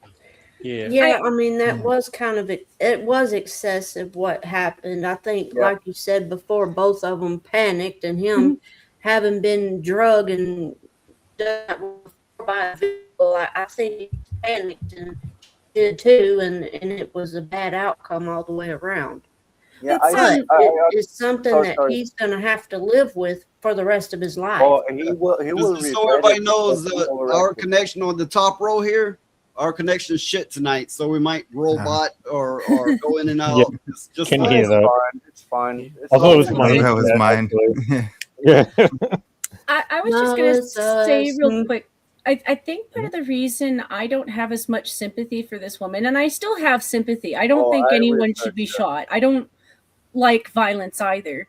Yeah, I mean that was kind of it was excessive what happened. I think, like you said before, both of them panicked, and him having been drugged and done by a vehicle, I think he panicked and did too, and it was a bad outcome all the way around. Yeah, It's something that he's going to have to live with for the rest of his life. Oh, he will. He will. Just so everybody knows, our connection on the top row here, our connection shit tonight, so we might robot or go in and out. Yeah, Just can fine. hear that. It's fine. It's I thought it was fine. mine. That was mine. Yeah. I was just No, gonna it's say us. real quick. I think part of the reason I don't have as much sympathy for this woman, and I still have sympathy. I don't think anyone should be shot. I don't like violence either.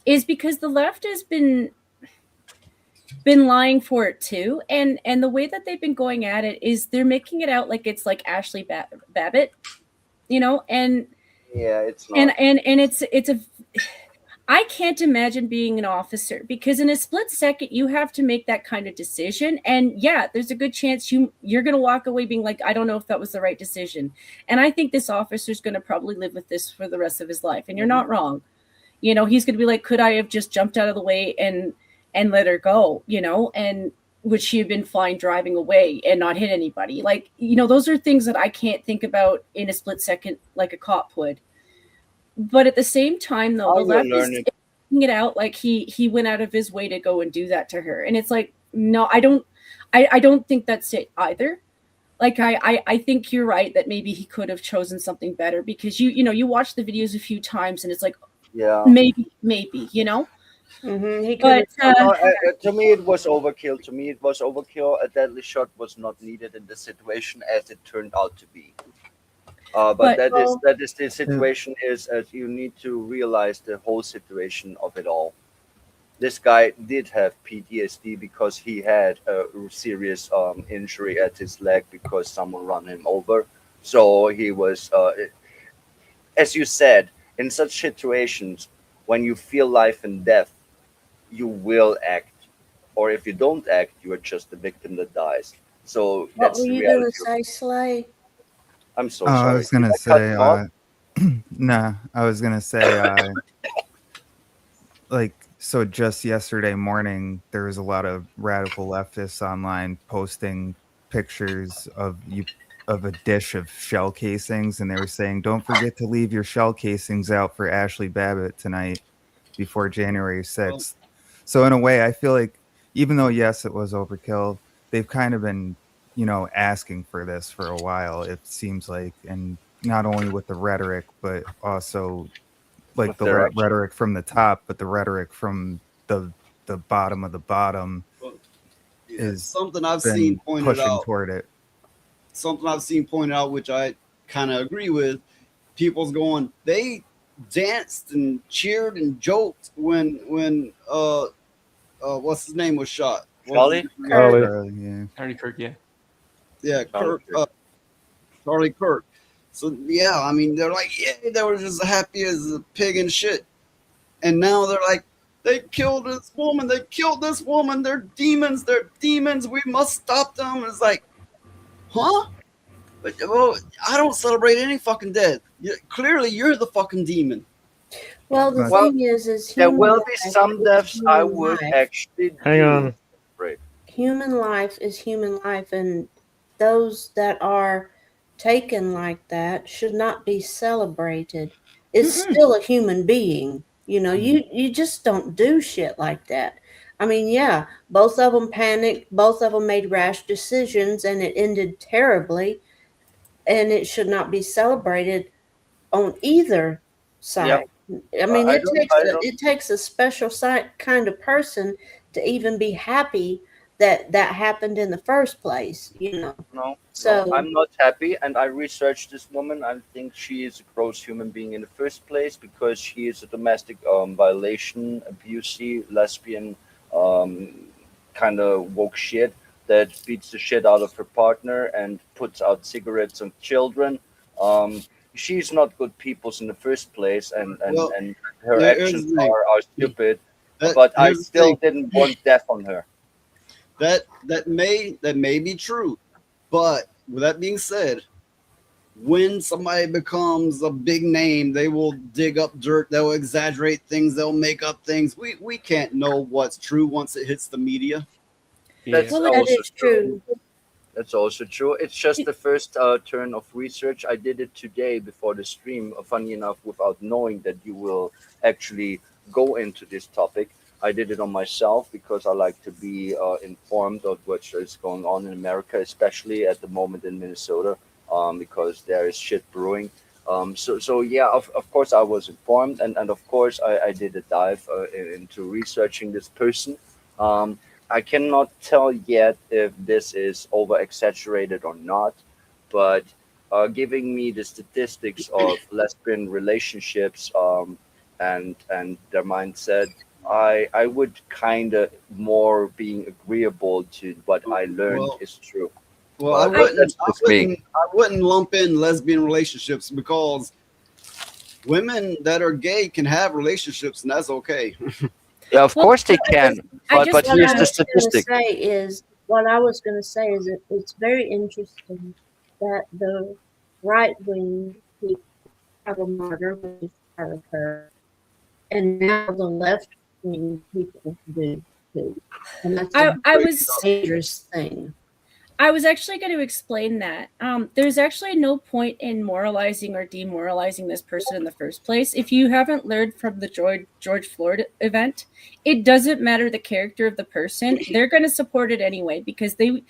Is because the left has been lying for it too, and the way that they've been going at it is they're making it out like it's like Ashley Babbitt, you know, and Yeah, it's not. and it's a I can't imagine being an officer because in a split second you have to make that kind of decision, and yeah, there's a good chance you're going to walk away being like, I don't know if that was the right decision. And I think this officer's going to probably live with this for the rest of his life, and you're not wrong. You know, he's going to be like, could I have just jumped out of the way and let her go, you know, and would she have been fine driving away and not hit anybody? Like, you know, those are things that I can't think about in a split second like a cop would. But at the same time, though, the left is taking it out like he went out of his way to go and do that to her. And it's like, no, I don't think that's it either. Like, I think you're right that maybe he could have chosen something better because you know, you watch the videos a few times and it's like, yeah, maybe, you know? Mm-hmm. But to me, it was overkill. A deadly shot was not needed in this situation, as it turned out to be. But that is the situation. Is as you need to realize the whole situation of it all. This guy did have PTSD because he had a serious injury at his leg because someone ran him over. So he was, as you said, in such situations when you feel life and death, you will act, or if you don't act, you are just the victim that dies. So What that's were the you reality. going to say, Slay? I'm so Oh, sorry. I was gonna Did I cut say, you off? nah, I was gonna say, like, so just yesterday morning, there was a lot of radical leftists online posting pictures of a dish of shell casings, and they were saying, "Don't forget to leave your shell casings out for Ashley Babbitt tonight before January 6th." So in a way, I feel like even though yes, it was overkill, they've kind of been, you know, asking for this for a while, it seems like, and not only with the rhetoric, but also like With the their rhetoric from the top, but the rhetoric from the bottom of the bottom is something I've been seen pointed pushing out. toward it. Something I've seen pointed out, which I kind of agree with. People's going, they danced and cheered and joked when what's his name was shot. Charlie? Charlie Kirk, yeah. Yeah, Charlie Kirk. Charlie Kirk. So yeah, I mean, they're like, yeah, they were just happy as a pig and shit. And now they're like, they killed this woman. They killed this woman. They're demons. They're demons. We must stop them. It's like, huh? But well, I don't celebrate any fucking dead. Clearly, you're the fucking demon. Well, the thing is there human will be life some is deaths I human would life. actually Hang do. on. Right. Human life is human life, and those that are taken like that should not be celebrated. It's still a human being. You know, you just don't do shit like that. I mean, yeah, both of them panicked, both of them made rash decisions, and it ended terribly, and it should not be celebrated on either side. I mean, it takes a special kind of person to even be happy that happened in the first place, you know. No, So I'm not happy, and I researched this woman. I think she is a gross human being in the first place because she is a domestic violation, abusey, lesbian, kind of woke shit that beats the shit out of her partner and puts out cigarettes on children. She's not good peoples in the first place, and her actions are stupid. But I still didn't want death on her. That may be true, but with that being said, when somebody becomes a big name, they will dig up dirt, they'll exaggerate things, they'll make up things. We can't know what's true once it hits the media. That's well, also that is true. That's also true. It's just the first turn of research. I did it today before the stream, funny enough, without knowing that you will actually go into this topic. I did it on myself because I like to be informed of what is going on in America, especially at the moment in Minnesota, because there is shit brewing. So yeah, of course I was informed, and of course I did a dive into researching this person. I cannot tell yet if this is over exaggerated or not, but giving me the statistics of lesbian relationships and their mindset, I would kind of more being agreeable to what I learned is true. Well, I wouldn't lump in lesbian relationships because women that are gay can have relationships, and that's okay. Yeah, of course they can. But here's the statistic. What I was going to say is that it's very interesting that the right wing people have a martyr, which is Charlie Kirk, and now the left wing people do too. And that's a dangerous thing. I was actually going to explain that. There's actually no point in moralizing or demoralizing this person in the first place. If you haven't learned from the George Floyd event, it doesn't matter the character of the person. They're going to support it anyway because they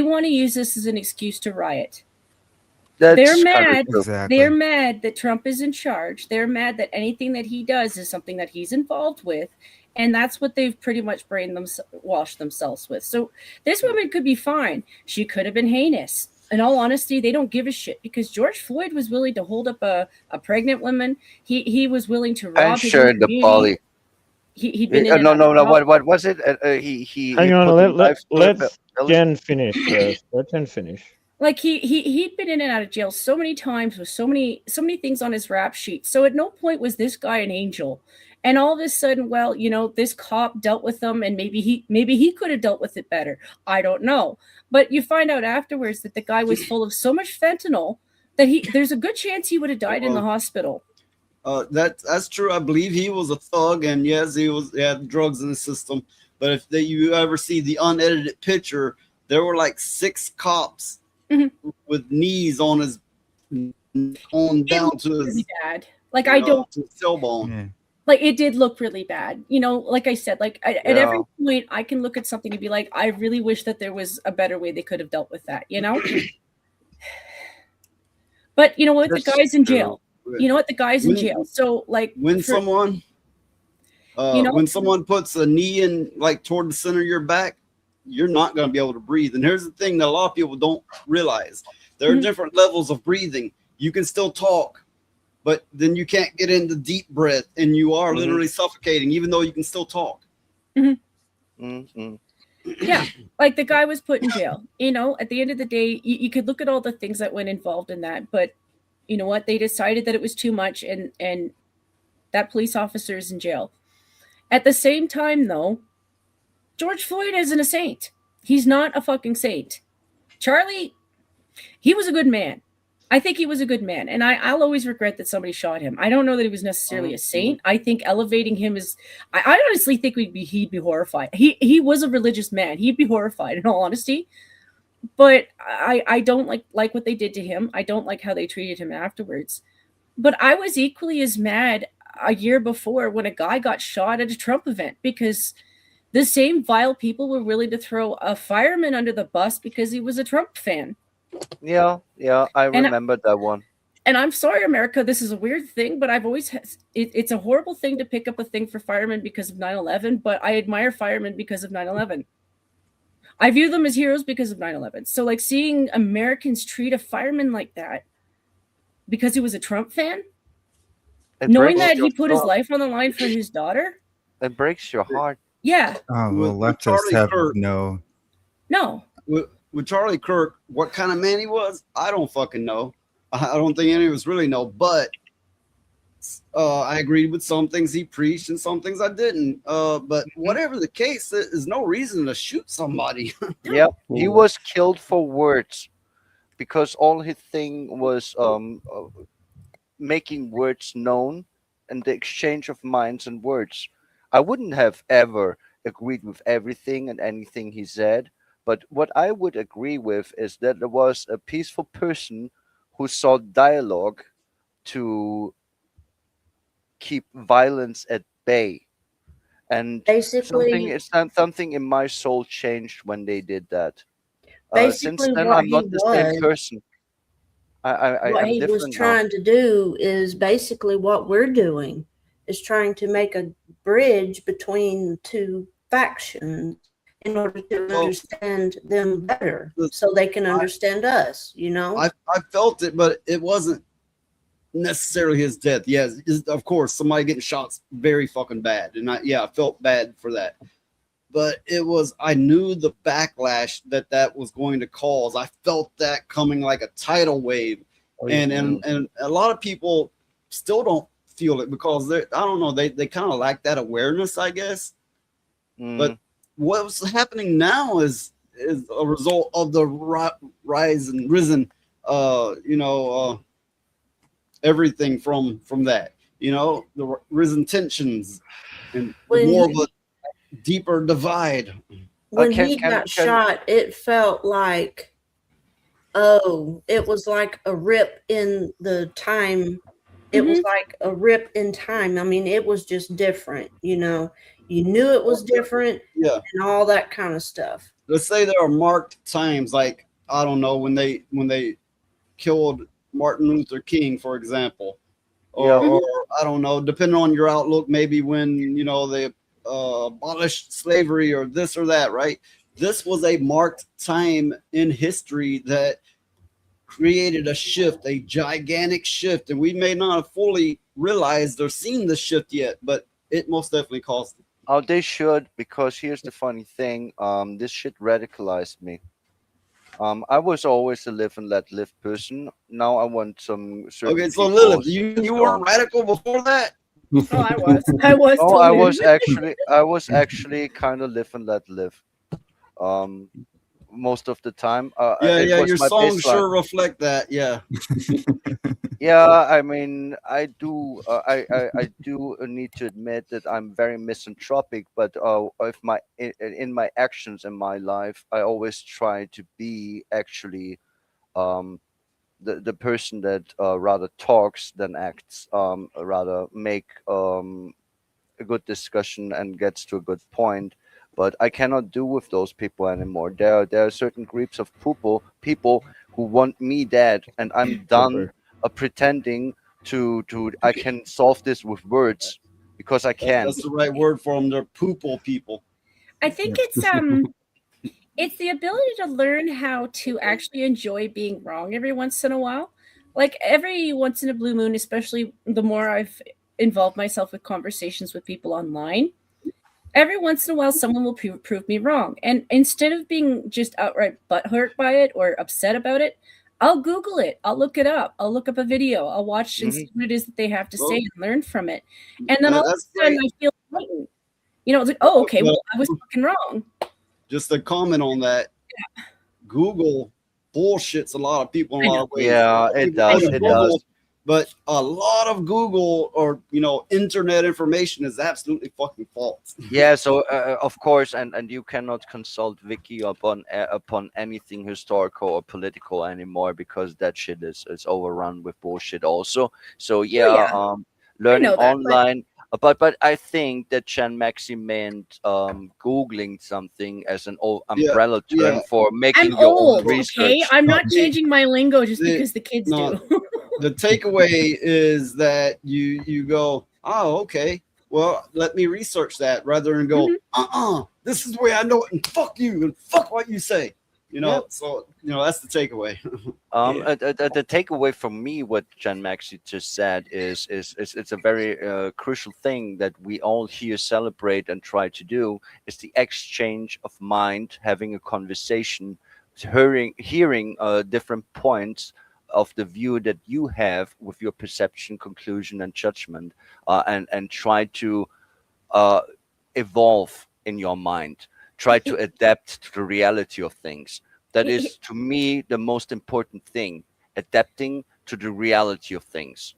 want to use this as an excuse to riot. They're mad. Exactly. They're mad that Trump is in charge. They're mad that anything that he does is something that he's involved with. And that's what they've pretty much washed themselves with. So this woman could be fine. She could have been heinous. In all honesty, they don't give a shit because George Floyd was willing to hold up a pregnant woman. He was willing to rob. And sure, the Polly. He'd been no. What was it? He. Hang on. Let's Jen finish first. Let Jen finish. Like he'd been in and out of jail so many times with so many things on his rap sheet. So at no point was this guy an angel. And all of a sudden, well, this cop dealt with them, and maybe he could have dealt with it better. I don't know. But you find out afterwards that the guy was full of so much fentanyl that there's a good chance he would have died in the hospital. That's true. I believe he was a thug, and yes, he had drugs in the system. But if you ever see the unedited picture, there were like 6 cops with knees on his down to his really bad. Like I don't to his tailbone. Yeah. Like it did look really bad, like I said, like at every point I can look at something and be like, I really wish that there was a better way they could have dealt with that, But you know what? The guy's in jail. You know what? The guy's in jail. So like when someone puts a knee in like toward the center of your back, you're not going to be able to breathe. And here's the thing that a lot of people don't realize. There are different levels of breathing. You can still talk, but then you can't get into deep breath, and you are literally suffocating, even though you can still talk. Yeah, like the guy was put in jail. At the end of the day, you could look at all the things that went involved in that, but you know what? They decided that it was too much, and that police officer is in jail. At the same time, though, George Floyd isn't a saint. He's not a fucking saint. Charlie, he was a good man. I think he was a good man, and I'll always regret that somebody shot him. I don't know that he was necessarily a saint. I think elevating him is. I honestly think he'd be horrified. He was a religious man. He'd be horrified, in all honesty. But I don't like what they did to him. I don't like how they treated him afterwards. But I was equally as mad a year before when a guy got shot at a Trump event because the same vile people were willing to throw a fireman under the bus because he was a Trump fan. Yeah, I remember that one. And I'm sorry, America, this is a weird thing, but I've always it's a horrible thing to pick up a thing for firemen because of 9/11, but I admire firemen because of 9/11. I view them as heroes because of 9/11. So like seeing Americans treat a fireman like that because he was a Trump fan, knowing that he put his life on the line for his daughter, it breaks your heart. Yeah. Oh, well, leftists have no. With Charlie Kirk, what kind of man he was, I don't fucking know. I don't think any of us really know, but I agreed with some things he preached and some things I didn't. But whatever the case, there's no reason to shoot somebody. Yeah, he was killed for words because all his thing was making words known and the exchange of minds and words. I wouldn't have ever agreed with everything and anything he said. But what I would agree with is that there was a peaceful person who sought dialogue to keep violence at bay. And Basically, something in my soul changed when they did that. Since basically then, what I'm he not the same was, person. what I'm he was different now. trying to do is basically what we're doing, is trying to make a bridge between two factions in order to understand them better, so they can understand us. You know, I felt it, but it wasn't necessarily his death. Yes, of course, somebody getting shot's very fucking bad, and I felt bad for that. But it was, I knew the backlash that was going to cause. I felt that coming like a tidal wave, and a lot of people still don't feel it because I don't know, they kind of lack that awareness, I guess. But what's happening now is a result of the rise and risen, everything from that, the risen tensions and more of a deeper divide. when he got shot, it felt like, it was like a rip in the time. It was like a rip in time. I mean, it was just different, you knew it was different, and all that kind of stuff. Let's say there are marked times, like, I don't know, when they killed Martin Luther King, for example, or I don't know, depending on your outlook, maybe when they abolished slavery or this or that, right? This was a marked time in history that created a shift, a gigantic shift, and we may not have fully realized or seen the shift yet, but it most definitely caused it. Oh, they should, because here's the funny thing. This shit radicalized me. I was always a live and let live person. Now I want some certain Okay, so people Lilith, you weren't radical before that? Oh, I was. Oh, I was actually kind of live and let live. Most of the time. Your songs sure reflect that. Yeah. Yeah, I mean, I do. I do need to admit that I'm very misanthropic. But in my actions in my life, I always try to be actually the person that rather talks than acts. Rather make a good discussion and gets to a good point. But I cannot do with those people anymore. There are certain groups of people who want me dead, and I'm done pretending to I can solve this with words, because I can't. That's the right word for them. They're poople people. I think it's the ability to learn how to actually enjoy being wrong every once in a while. Like every once in a blue moon, especially the more I've involved myself with conversations with people online, every once in a while someone will prove me wrong. And instead of being just outright butthurt by it or upset about it, I'll Google it. I'll look it up. I'll look up a video. I'll watch and see what it is that they have to say and learn from it. And then all of a sudden I feel enlightened. It's like, oh, okay, well, I was fucking wrong. Just a comment on that. Google bullshits a lot of people in a lot of ways. Yeah, it does. It does. But a lot of Google or internet information is absolutely fucking false. Yeah, so of course, and you cannot consult Wiki upon anything historical or political anymore, because that shit is overrun with bullshit also. So learning online. But I think that Jan Maxi meant Googling something as an umbrella term for making I'm your old, own research. okay? I'm not changing my lingo just because the kids do. The takeaway is that you go, oh, okay, well, let me research that, rather than go, this is the way I know it, and fuck you, and fuck what you say. So that's the takeaway. The takeaway from me, what Jan Maxi just said, is it's a very crucial thing that we all here celebrate and try to do, is the exchange of mind, having a conversation, hearing different points of the view that you have with your perception, conclusion, and judgment, and try to evolve in your mind. Try to adapt to the reality of things. That is, to me, the most important thing, adapting to the reality of things.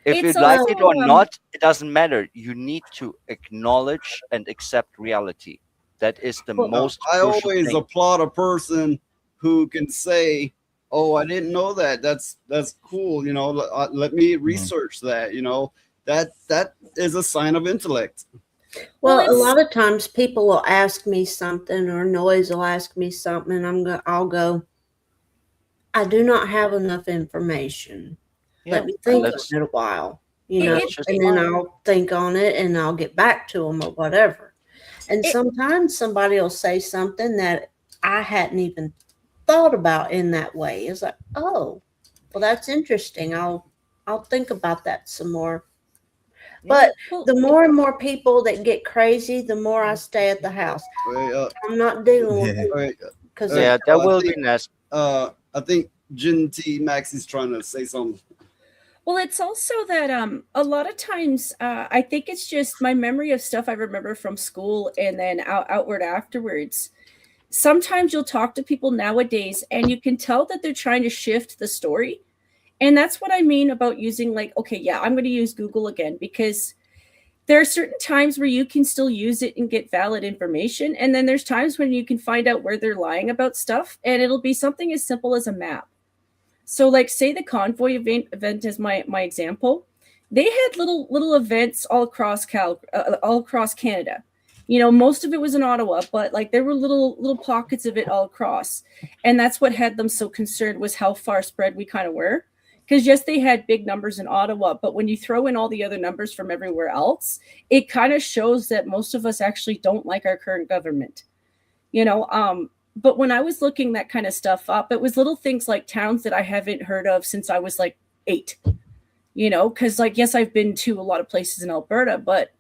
If you like it or not, it doesn't matter. You need to acknowledge and accept reality. That is the most I crucial always thing. applaud a person who can say, oh, I didn't know that. That's cool. Let me research that. That is a sign of intellect. Well, a lot of times people will ask me something, or Noise will ask me something, and I'll go, I do not have enough information. Let me think on it a while, you know, and then I'll think on it and I'll get back to them or whatever. And sometimes somebody will say something that I hadn't even thought about in that way. It's like, oh, well, that's interesting. I'll think about that some more. But the more and more people that get crazy, the more I stay at the house. I'm not dealing with it. Because that will be nice. I think Jen T. Maxie's trying to say something. Well, it's also that a lot of times I think it's just my memory of stuff I remember from school and then outward afterwards. Sometimes you'll talk to people nowadays and you can tell that they're trying to shift the story. And that's what I mean about using I'm going to use Google again, because there are certain times where you can still use it and get valid information. And then there's times when you can find out where they're lying about stuff, and it'll be something as simple as a map. So say the convoy event is my example. They had little events all across Canada. You know, most of it was in Ottawa, but there were little pockets of it all across. And that's what had them so concerned, was how far spread we kind of were. Because yes, they had big numbers in Ottawa, but when you throw in all the other numbers from everywhere else, it kind of shows that most of us actually don't like our current government. You know, but when I was looking that kind of stuff up, it was little things like towns that I haven't heard of since I was 8. You know, because yes, I've been to a lot of places in Alberta, but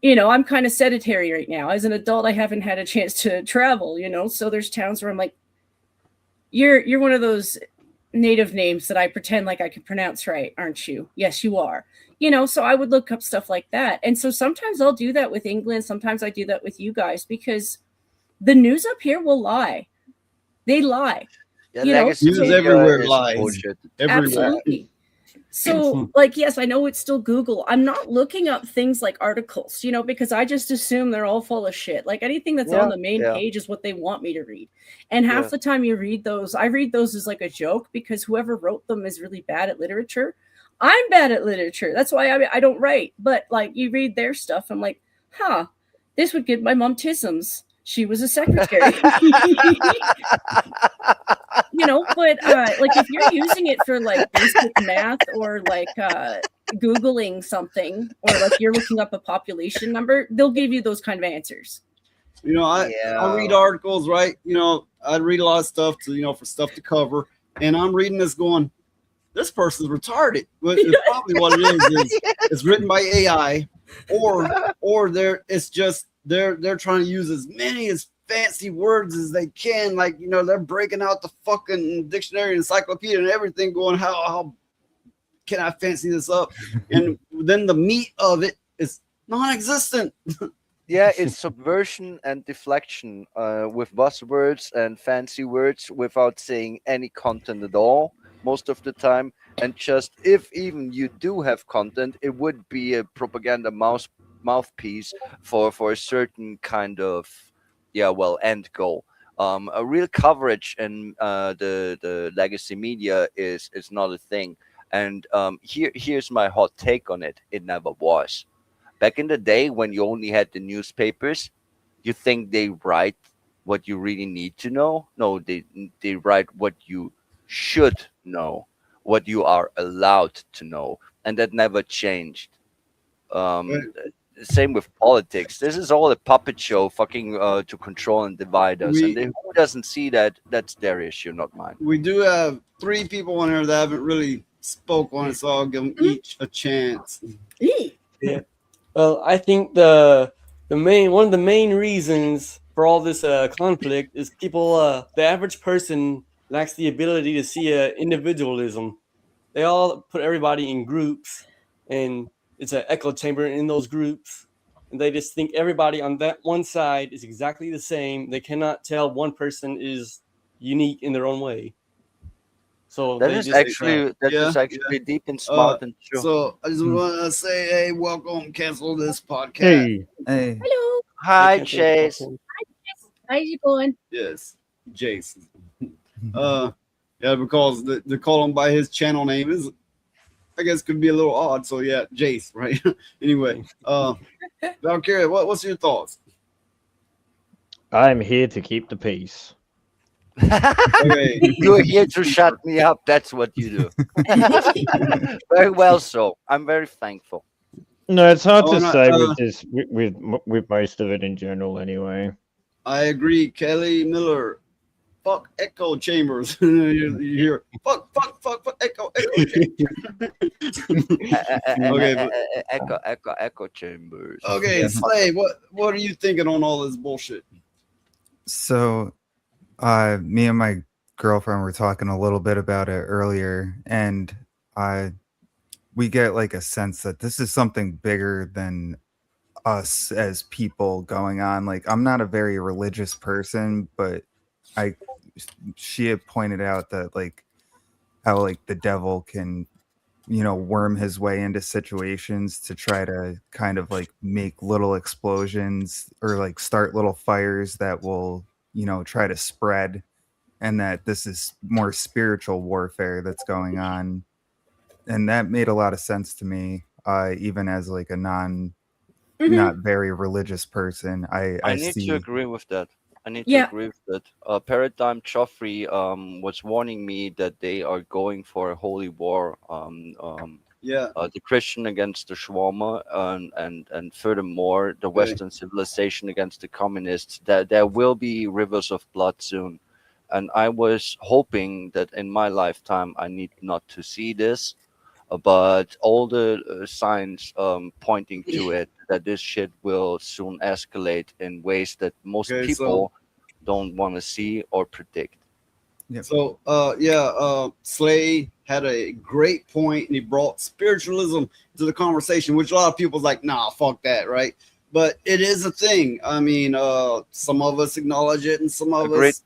you know, I'm kind of sedentary right now. As an adult, I haven't had a chance to travel, you know, so there's towns where I'm like, you're one of those native names that I pretend like I can pronounce right, aren't you? Yes, you are. You know, so I would look up stuff like that. And so sometimes I'll do that with England. Sometimes I do that with you guys, because the news up here will lie. They lie. Yeah, you know, news everywhere lies. Everywhere. Absolutely. So, yes, I know it's still Google. I'm not looking up things like articles, you know, because I just assume they're all full of shit. Anything that's on the main page is what they want me to read. And half the time you read those, I read those as a joke, because whoever wrote them is really bad at literature. I'm bad at literature. That's why I don't write. But you read their stuff, I'm like, this would give my mom tisms. She was a secretary. You know, but if you're using it for basic math or Googling something, or you're looking up a population number, they'll give you those kind of answers. You know, I read articles, right? You know, I read a lot of stuff for stuff to cover, and I'm reading this going, this person's retarded. But it's probably what it is it's written by AI, or they're trying to use as many fancy words as they can, they're breaking out the fucking dictionary, encyclopedia, and everything, going, how can I fancy this up? And then the meat of it is non-existent. Yeah, it's subversion and deflection with buzzwords and fancy words without saying any content at all most of the time. And just, if even you do have content, it would be a propaganda mouthpiece for a certain kind of end goal. A real coverage in the legacy media is not a thing. And here's my hot take on it. It never was. Back in the day, when you only had the newspapers, you think they write what you really need to know? No, they write what you should know, what you are allowed to know, and that never changed. Same with politics. This is all a puppet show, fucking to control and divide us. And who doesn't see that? That's their issue, not mine. We do have 3 people on here that haven't really spoke on it, so I'll give them each a chance. Yeah. Well, I think one of the main reasons for all this conflict is people, the average person lacks the ability to see individualism. They all put everybody in groups, and it's an echo chamber in those groups, and they just think everybody on that one side is exactly the same. They cannot tell one person is unique in their own way. So that is actually deep and smart and true. So I just want to say, hey, welcome, cancel this podcast. Hey. Hello. Hi, Chase. How's it going? Yes, Jason. Yeah, because they call him by his channel name is I guess could be a little odd. So yeah, Jace, right? Anyway, Valkyria, what's your thoughts? I'm here to keep the peace. Okay. You're here to shut me up. That's what you do. Very well. So I'm very thankful. No, it's hard to no, say with this with most of it in general, anyway. I agree, Kelly Miller. Fuck echo chambers. you hear fuck echo okay, Echo chambers. okay, Slay, what are you thinking on all this bullshit? So, me and my girlfriend were talking a little bit about it earlier, and we get like a sense that this is something bigger than us as people going on. Like, I'm not a very religious person, but she had pointed out that like how like the devil can, you know, worm his way into situations to try to kind of like make little explosions or like start little fires that will, you know, try to spread, and that this is more spiritual warfare that's going on. And that made a lot of sense to me, even as like a not very religious person. I need see... to agree with that. I need to agree with that. Paradigm Joffrey was warning me that they are going for a holy war. The Christian against the Shawarma, and furthermore, the Western civilization against the communists. That there will be rivers of blood soon. And I was hoping that in my lifetime I need not to see this, but all the signs pointing to it that this shit will soon escalate in ways that most people don't want to see or predict. So Slay had a great point, and he brought spiritualism to the conversation, which a lot of people's like, nah, fuck that, right? But it is a thing. I mean, some of us acknowledge it and some of us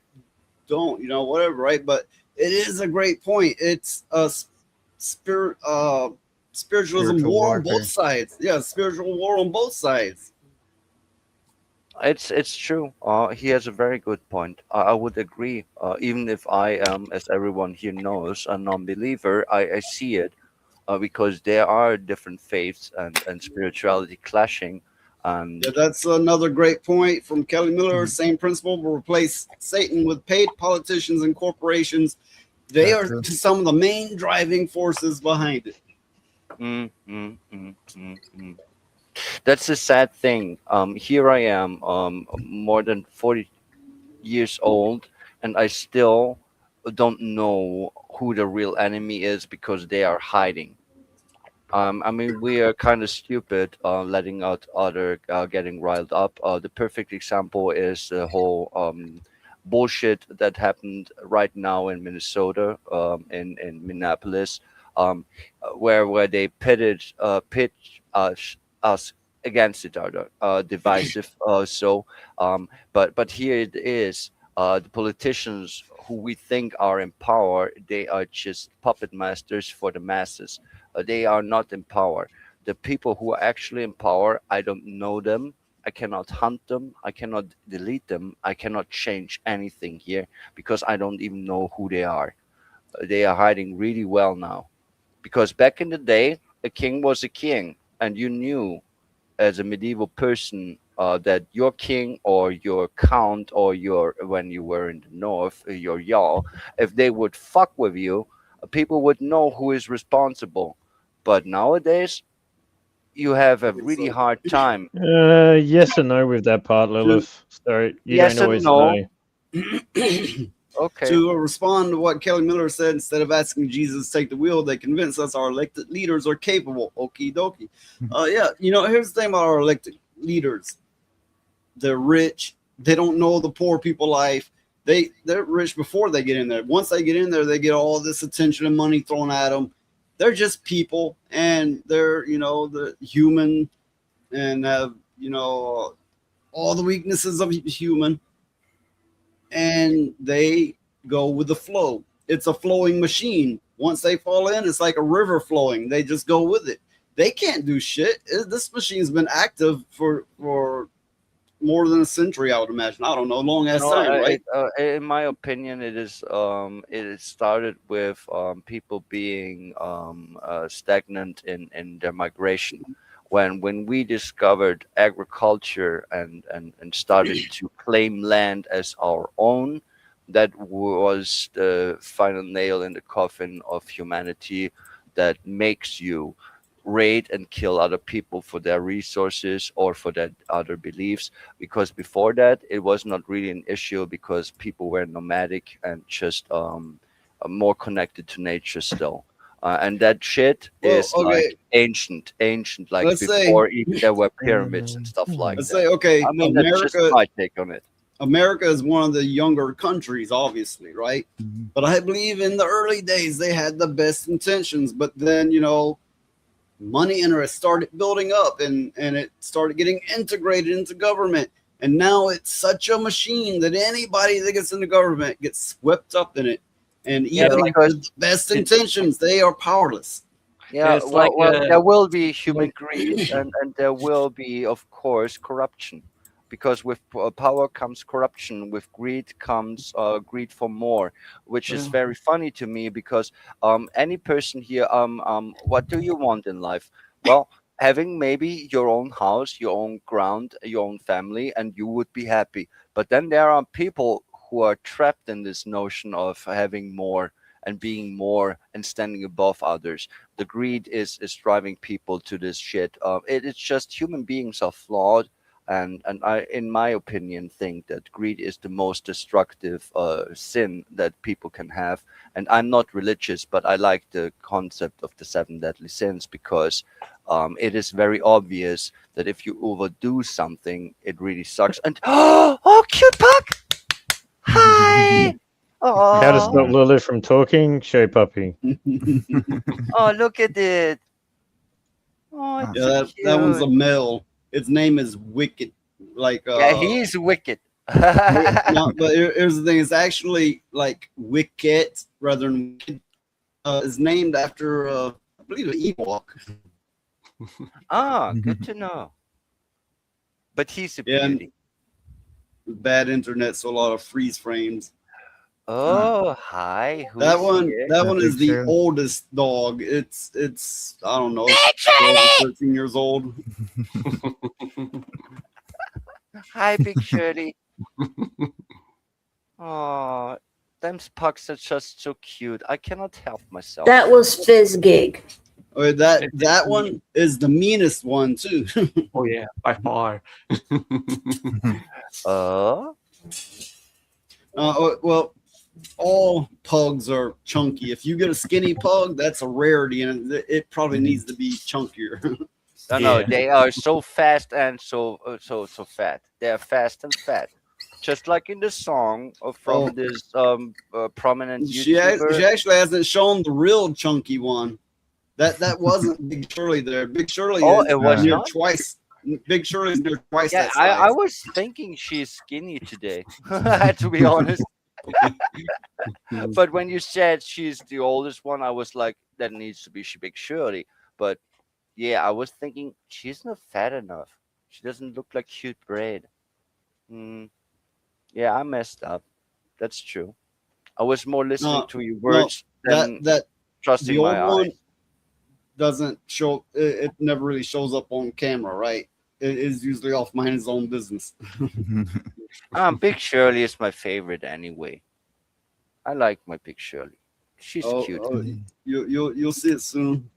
don't, you know, whatever, right? But it is a great point. It's a spiritualism war on both sides. Yeah, spiritual war on both sides. It's true. He has a very good point. I would agree. Even if I am, as everyone here knows, a non-believer, I see it because there are different faiths and spirituality clashing. And that's another great point from Kelly Miller. Same principle will replace Satan with paid politicians and corporations. They are some of the main driving forces behind it. That's the sad thing. Here I am, more than 40 years old, and I still don't know who the real enemy is because they are hiding. I mean, we are kind of stupid letting out other getting riled up. The perfect example is the whole bullshit that happened right now in Minnesota, in Minneapolis, where they pitched us against each other, divisive. But here it is. The politicians who we think are in power, they are just puppet masters for the masses. They are not in power. The people who are actually in power, I don't know them. I cannot hunt them. I cannot delete them. I cannot change anything here because I don't even know who they are. They are hiding really well now. Because back in the day, a king was a king, and you knew as a medieval person that your king or your count or when you were in the north, your jarl, if they would fuck with you, people would know who is responsible. But nowadays, you have a really hard time. Yes and no with that part, Lilith. So you don't always know. Okay. To respond to what Kelly Miller said, instead of asking Jesus to take the wheel, they convince us our elected leaders are capable. Okie dokie. Here's the thing about our elected leaders. They're rich. They don't know the poor people life. They're rich before they get in there. Once they get in there, they get all this attention and money thrown at them. They're just people, and they're, the human and have, all the weaknesses of human. And they go with the flow. It's a flowing machine. Once they fall in, it's like a river flowing. They just go with it. They can't do shit. This machine's been active for more than a century, I would imagine. I don't know, long ass No, time, right? in my opinion, it started with people being stagnant in their migration. When we discovered agriculture and started to claim land as our own, that was the final nail in the coffin of humanity that makes you raid and kill other people for their resources or for their other beliefs. Because before that, it was not really an issue because people were nomadic and just more connected to nature still. And that shit is like ancient, like Let's say- before even there were pyramids and stuff like Let's that. say, okay, I mean, that's just America- my take on it. America is one of the younger countries, obviously, right? But I believe in the early days they had the best intentions, but then, you know, money interest started building up and it started getting integrated into government. And now it's such a machine that anybody that gets into government gets swept up in it. And even with the best intentions, they are powerless. Yeah, It's well, like, there will be human greed and there will be, of course, corruption. Because with power comes corruption, with greed comes greed for more, which is Yeah. very funny to me because any person here, what do you want in life? Well, having maybe your own house, your own ground, your own family, and you would be happy. But then there are people who are trapped in this notion of having more and being more and standing above others. The greed is driving people to this shit. It's just human beings are flawed. And I, in my opinion, think that greed is the most destructive sin that people can have. And I'm not religious, but I like the concept of the 7 deadly sins because it is very obvious that if you overdo something, it really sucks. And oh, cute puck! Hi. How to Oh, stop Lulu from talking? Show puppy. oh, look at it. Oh, it's Yeah, so that one's a cute. male. Its name is Wicked. Like Yeah, he's wicked. no, but here's the thing: it's actually like Wicket rather than Wicked. Is named after I believe an Ewok. Ah, good to know. But he's a Yeah, and beauty. bad internet, so a lot of freeze frames. Oh, hi. Who's That one, here? that one is the Sure. oldest dog. It's I don't know, 12 or 13 years old. Hi, Big Shirley. Oh, them pucks are just so cute. I cannot help myself. That was Fizzgig. Okay, that one is the meanest one too. Oh yeah, by far. Well, all pugs are chunky. If you get a skinny pug, that's a rarity, and it probably needs to be chunkier. No, they are so fast and so fat. They are fast and fat, just like in the song from this prominent She YouTuber. actually hasn't shown the real chunky one. That wasn't Big Shirley there. Big Shirley Oh, is it was near not? twice. Big Shirley's near twice Yeah, that size. I was thinking she's skinny today, to be honest. But when you said she's the oldest one, I was like, that needs to be Big Shirley. But yeah, I was thinking she's not fat enough. She doesn't look like cute braid. Yeah, I messed up. That's true. I was more listening to your words than that trusting the old my one eyes. doesn't show. It never really shows up on camera, right? It is usually off mind his own business. Big Shirley is my favorite anyway. I like my Big Shirley. She's cute. You'll see it soon.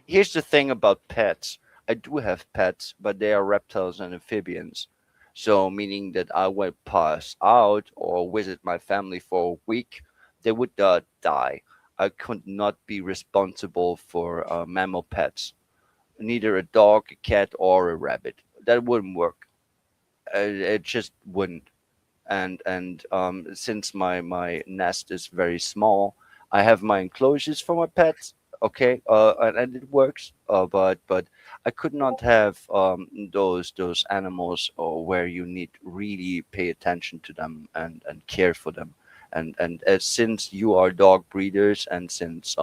Here's the thing about pets. I do have pets, but they are reptiles and amphibians. So meaning that I would pass out or visit my family for a week, they would die. I could not be responsible for mammal pets, neither a dog, a cat, or a rabbit. That wouldn't work. It just wouldn't. And since my nest is very small, I have my enclosures for my pets. Okay, and it works. But I could not have those animals or where you need really pay attention to them and care for them. And since you are dog breeders and since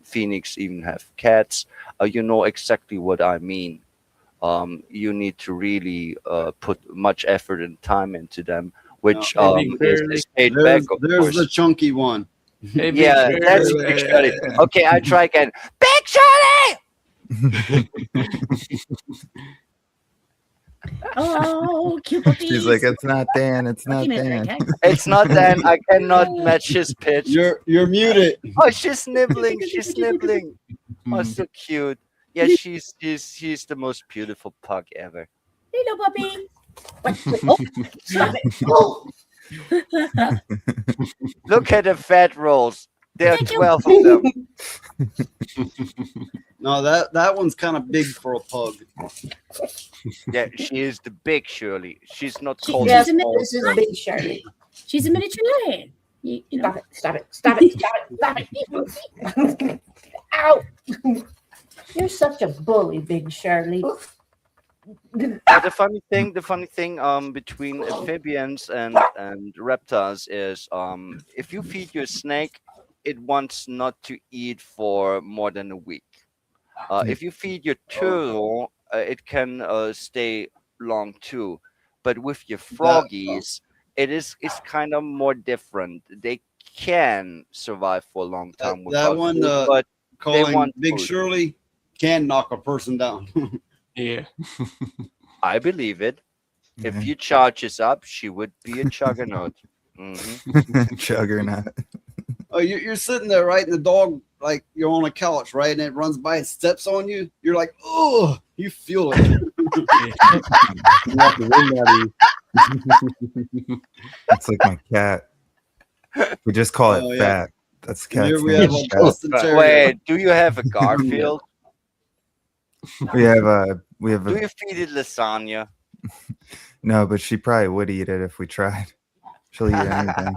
Phoenix even have cats, you know exactly what I mean. you need to really put much effort and time into them, which Hey, is paid back, of there's course. the chunky one. Yeah, that's Big Shirley. Okay, I try again. Big Shirley! Oh, cute puppies. She's like, it's not Dan. It's not Looking at Dan. Greg, It's not Dan. I cannot match his pitch. You're muted. Oh, she's nibbling. She's nibbling. Oh, so cute. Yeah, she's the most beautiful pug ever. Hello, puppy. Oh, stop it. Oh. Look at the fat rolls. There are 12 of them. No, that one's kind of big for a pug. Yeah, she is the big Shirley. She's not called Yes, the small. this is Big Shirley. She's a miniature lion. You know. Stop it. Stop it. Stop it. Stop it. Stop it. Ow. You're such a bully, Big Shirley. The funny thing between amphibians and reptiles is if you feed your snake, it wants not to eat for more than a week. If you feed your turtle, it can stay long too. But with your froggies, it's kind of more different. They can survive for a long time without That one, food, but they calling want Big food. Shirley can knock a person down. Yeah. I believe it. If you charge us up, she would be a juggernaut. Juggernaut. Oh, you're sitting there, right? And the dog, like, you're on a couch, right? And it runs by and steps on you. You're like, oh, you feel it. That's like my cat. We just call it Oh, yeah. Fat. That's the cat's Here we name. have a Fat. Boston Terrier. Wait, do you have a Garfield? We have a Do you feed it lasagna? no, but she probably would eat it if we tried. She'll eat anything.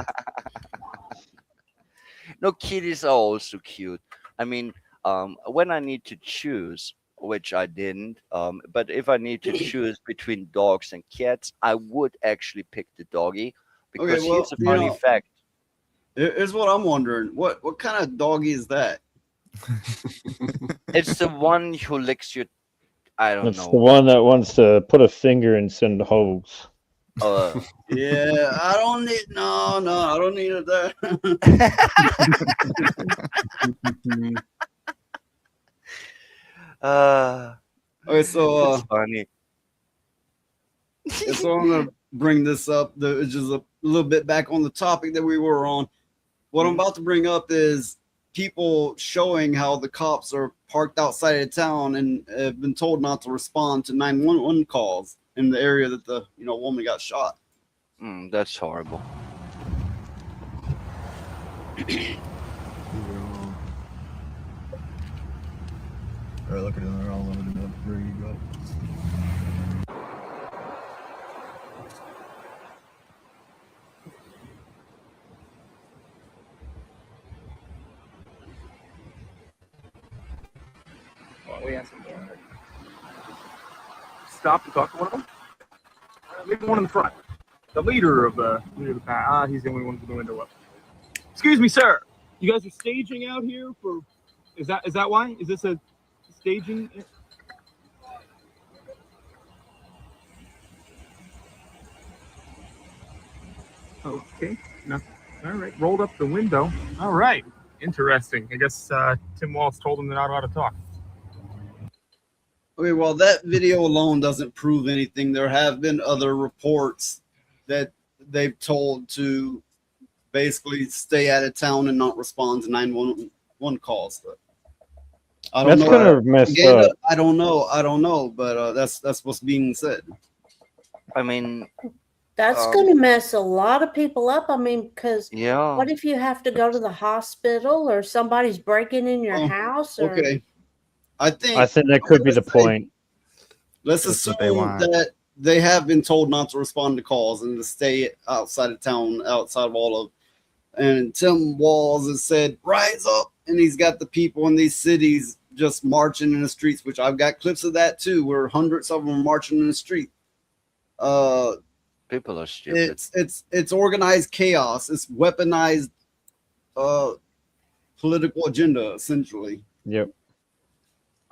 No, kitties are also cute. I mean, when I need to choose, which I didn't, but if I need to choose between dogs and cats, I would actually pick the doggy because Okay, well, here's a funny fact. Here's what I'm wondering. What kind of doggy is that? It's the one who licks your. I don't It's know. the one that wants to put a finger in send holes. Yeah, I don't need I don't need it there. Okay, so That's funny. so I'm gonna bring this up. It's just a little bit back on the topic that we were on. What I'm about to bring up is people showing how the cops are parked outside of town and have been told not to respond to 911 calls in the area that the woman got shot. That's horrible. All right, look at it. They're all loaded up. There you go. We asked him stop and talk to one of them. Maybe one in the front. The leader of the pack. He's the only one with the window up. Excuse me, sir. You guys are staging out here for? Is that why? Is this a staging? Okay. No. All right. Rolled up the window. All right. Interesting. I guess Tim Walz told him they're not allowed to talk. Okay, well, that video alone doesn't prove anything. There have been other reports that they've told to basically stay out of town and not respond to 911 calls. But I don't That's know. kind of messed Again, up. I don't know, but that's what's being said. I mean, That's going to mess a lot of people up. I mean, because yeah. what if you have to go to the hospital or somebody's breaking in your house? Or... Okay. I think that could be the point. Let's That's assume what they want. that they have been told not to respond to calls and to stay outside of town, outside of all of. And Tim Walz has said, "Rise up!" And he's got the people in these cities just marching in the streets, which I've got clips of that too, where hundreds of them are marching in the street. People are stupid. It's organized chaos. It's weaponized political agenda, essentially. Yep.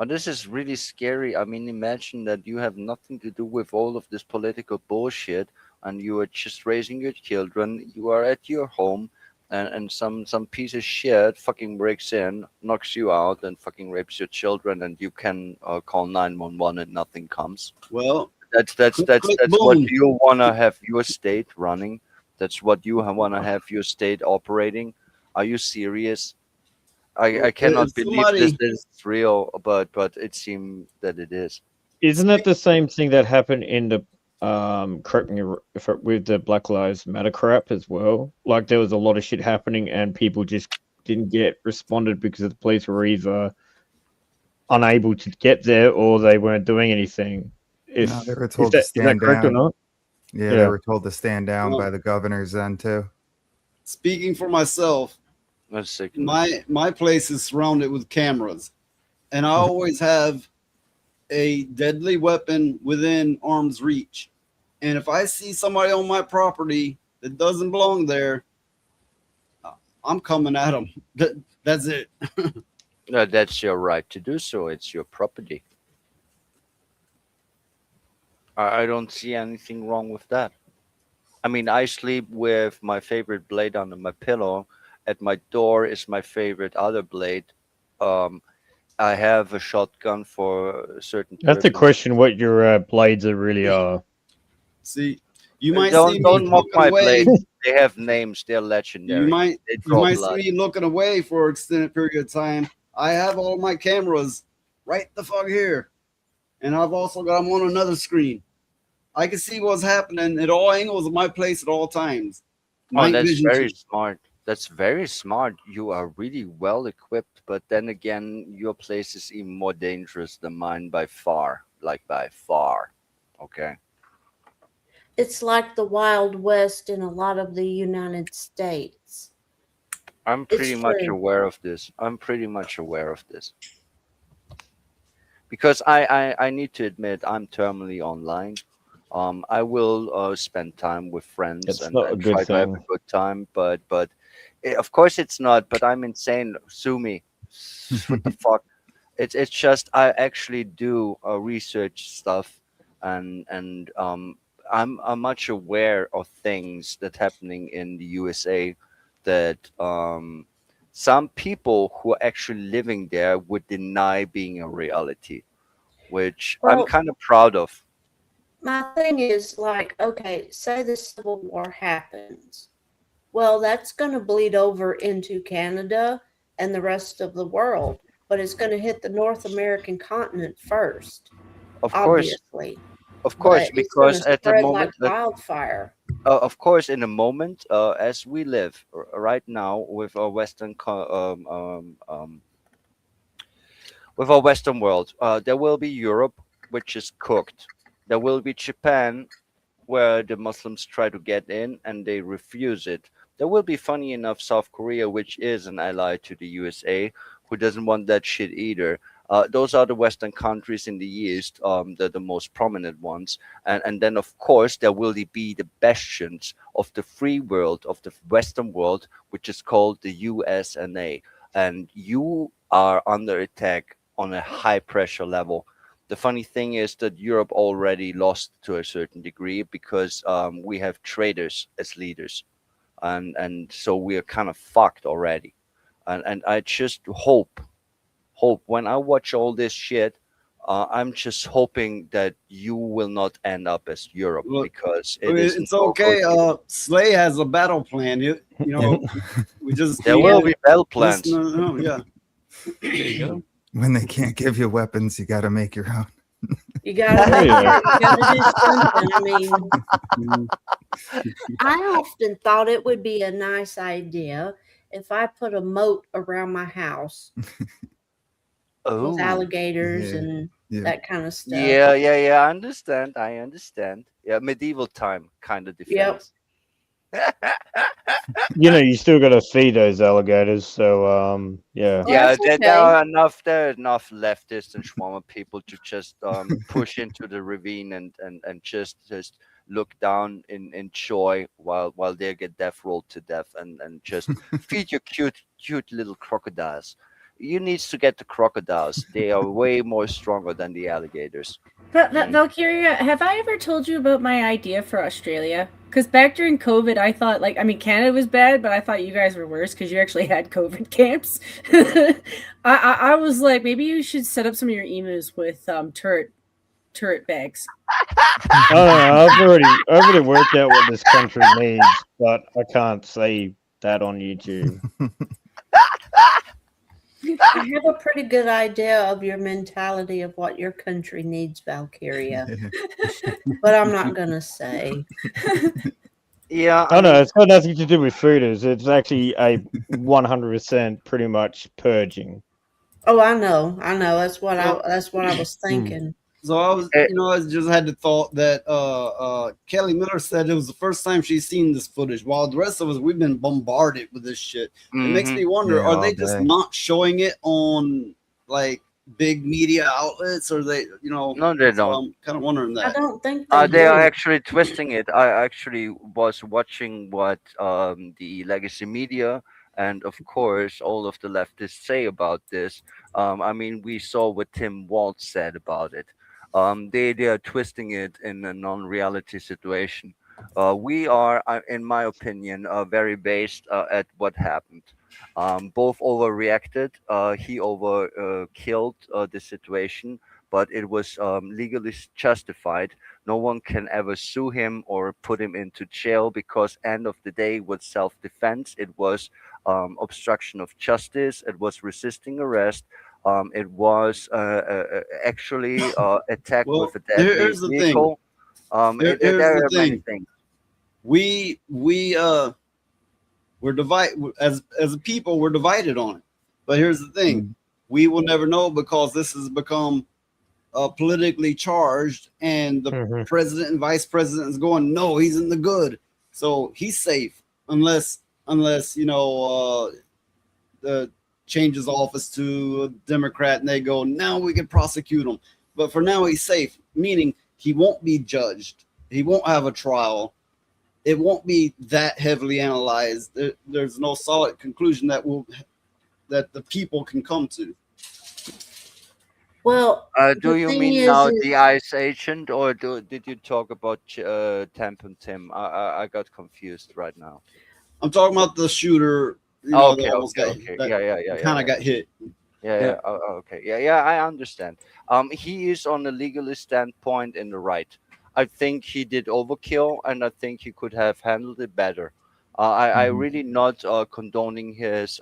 This is really scary. I mean, imagine that you have nothing to do with all of this political bullshit, and you are just raising your children. You are at your home, and some piece of shit fucking breaks in, knocks you out, and fucking rapes your children, and you can call 911 and nothing comes. Well, That's what boom. you wanna have your state running. That's what you wanna have your state operating. Are you serious? I cannot If believe this somebody, is real, but it seems that it is. Isn't that the same thing that happened in the correct me with the Black Lives Matter crap as well? Like there was a lot of shit happening and people just didn't get responded because the police were either unable to get there or they weren't doing anything. If, No, they were is told to that stand correct or down. not? Yeah, Yeah. they were told to stand down Well- by the governors then too. speaking for myself, That's sick. my place is surrounded with cameras, and I always have a deadly weapon within arm's reach. And if I see somebody on my property that doesn't belong there, I'm coming at them. That's it. No, that's your right to do so. It's your property. I don't see anything wrong with that. I mean, I sleep with my favorite blade under my pillow. At my door is my favorite other blade. Um, I have a shotgun for a certain. That's the purpose. question. What your blades are really are. See, you might don't see me don't mock looking my away. blades. They have names. They're legendary. You might They you draw might blood. see me looking away for an extended period of time. I have all my cameras right the fuck here, and I've also got them on another screen. I can see what's happening at all angles of my place at all times. Oh, Night that's vision very too. smart. That's very smart. You are really well equipped, but then again, your place is even more dangerous than mine by far. Like by far. Okay. It's like the Wild West in a lot of the United States. I'm It's pretty much true. aware of this. I'm pretty much aware of this. Because I need to admit I'm terminally online. I will spend time with friends It's and, not a and good try to have a thing. good time, but of course it's not. But I'm insane. Sue me. What the fuck? It's just I actually do research stuff, and I'm much aware of things that happening in the USA that some people who are actually living there would deny being a reality, which I'm Well- kind of proud of. My thing is like, okay, say the Civil War happens. Well, that's going to bleed over into Canada and the rest of the world, but it's going to hit the North American continent first. Of course, obviously. of course, But it's gonna because at the spread moment, like wildfire. of course, in a moment, as we live right now with our with our Western world, there will be Europe, which is cooked. There will be Japan, where the Muslims try to get in and they refuse it. There will be, funny enough, South Korea, which is an ally to the USA, who doesn't want that shit either. Those are the Western countries in the East, the most prominent ones. And then, of course, there will be the bastions of the free world, of the Western world, which is called the USNA. And you are under attack on a high pressure level. The funny thing is that Europe already lost to a certain degree because we have traitors as leaders. And so we are kind of fucked already. And I just hope when I watch all this shit, I'm just hoping that you will not end up as Europe because it is It's okay. Slay has a battle plan. You know, we just there will be battle plans. Yeah. There you go. When they can't give you weapons, you got to make your own. You gotta, Oh, yeah. you gotta do something. I mean, I often thought it would be a nice idea if I put a moat around my house Oh, with alligators Yeah, and yeah. that kind of stuff. yeah. I understand. Yeah, medieval time kind of defense. You know, you still got to feed those alligators. So, yeah. Well, Yeah, that's there okay. are enough. There are enough leftists and Schwammer people to just push into the ravine and just look down in joy while they get death rolled to death and just feed your cute little crocodiles. you need to get the crocodiles. They are way more stronger than the alligators. But Valkyria, have I ever told you about my idea for Australia? Because back during COVID, I thought, like, I mean, Canada was bad, but I thought you guys were worse because you actually had COVID camps. I was like, maybe you should set up some of your emus with turret bags. I don't know. I've already worked out what this country needs, but I can't say that on YouTube. I have a pretty good idea of your mentality of what your country needs, Valkyria. But I'm not gonna say. Yeah. I know it's got nothing to do with fooders. It's actually a 100% pretty much purging. Oh, I know. That's what I was thinking. So I was, I just had the thought that Kelly Miller said it was the first time she's seen this footage, while the rest of us, we've been bombarded with this shit. It makes me wonder, are they just not showing it on like big media outlets, or they, No, they don't. I'm kind of wondering that. I don't think they are actually twisting it. I actually was watching what the legacy media and of course all of the leftists say about this. I mean, we saw what Tim Walz said about it. They are twisting it in a non-reality situation. We are, in my opinion, very based at what happened. Both overreacted. He over killed the situation, but it was legally justified. No one can ever sue him or put him into jail because end of the day, it was self-defense. It was obstruction of justice. It was resisting arrest. It was actually attack with a deadly vehicle. Here's there are the many thing. things. We're divided as a people. We're divided on it. But here's the thing: we will never know because this has become politically charged, and the president and vice president is going, no, he's in the good, so he's safe unless the changes office to a Democrat and they go, now we can prosecute him. But for now, he's safe, meaning he won't be judged. He won't have a trial. It won't be that heavily analyzed. There's no solid conclusion that the people can come to. Well, do you mean now the ICE agent, or did you talk about Temp and Tim? I got confused right now. I'm talking about the shooter. Okay. Yeah. Kind of got hit. Yeah. Okay. Yeah. I understand. He is on a legalist standpoint in the right. I think he did overkill, and I think he could have handled it better. I really not condoning his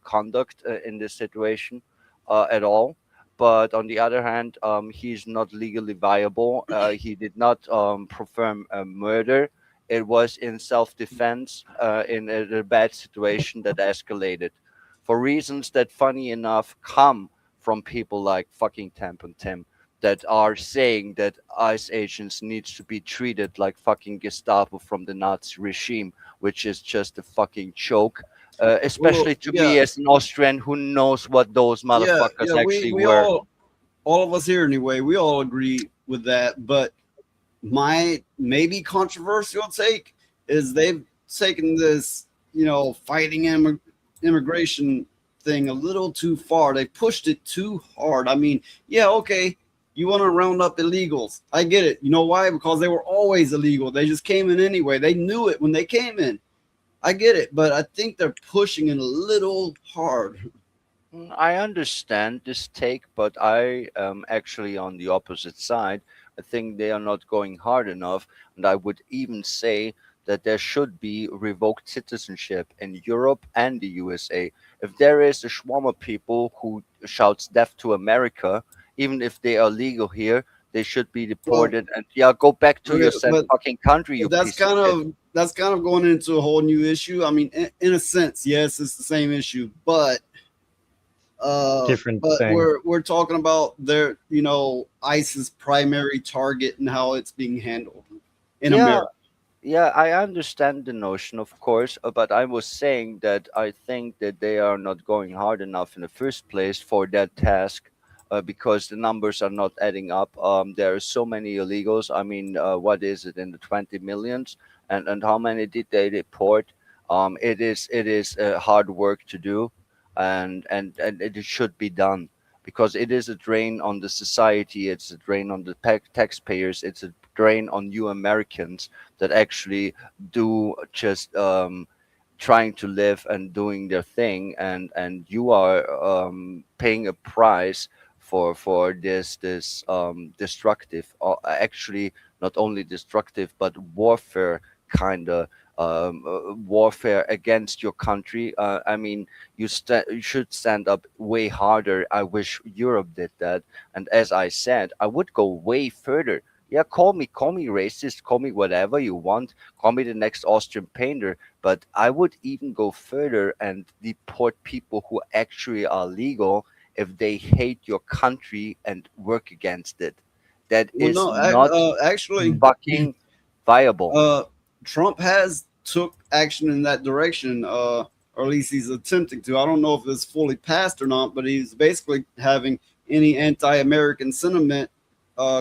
conduct in this situation at all. But on the other hand, he's not legally viable. He did not perform a murder. It was in self-defense in a bad situation that escalated for reasons that, funny enough, come from people like fucking Temp and Tim that are saying that ICE agents needs to be treated like fucking Gestapo from the Nazi regime, which is just a fucking joke. Especially to me as an Austrian who knows what those motherfuckers actually were. All of us here anyway, we all agree with that. But my maybe controversial take is they've taken this, fighting immigration thing a little too far. They pushed it too hard. I mean, okay, you want to round up illegals. I get it. You know why? Because they were always illegal. They just came in anyway. They knew it when they came in. I get it, but I think they're pushing it a little hard. I understand this take, but I am actually on the opposite side. I think they are not going hard enough, and I would even say that there should be revoked citizenship in Europe and the USA. If there is a swarm of people who shouts death to America, even if they are legal here, they should be deported and go back to your fucking country. That's kind of going into a whole new issue. I mean, in a sense, yes, it's the same issue, but different but thing. We're talking about their ICE's primary target and how it's being handled in America. Yeah, I understand the notion, of course, but I was saying that I think that they are not going hard enough in the first place for that task. Because the numbers are not adding up. There are so many illegals. I mean, what is it in the 20 millions? And how many did they deport? It is hard work to do. and it should be done because it is a drain on the society. It's a drain on the taxpayers. It's a drain on you Americans that actually do just trying to live and doing their thing, and you are paying a price for this destructive, actually not only destructive but warfare kind of warfare against your country. I mean, you should stand up way harder. I wish Europe did that. And as I said, I would go way further. Yeah, call me racist, call me whatever you want, call me the next Austrian painter, but I would even go further and deport people who actually are legal if they hate your country and work against it. That is not actually fucking viable. Trump has took action in that direction, or at least he's attempting to. I don't know if it's fully passed or not, but he's basically having any anti-American sentiment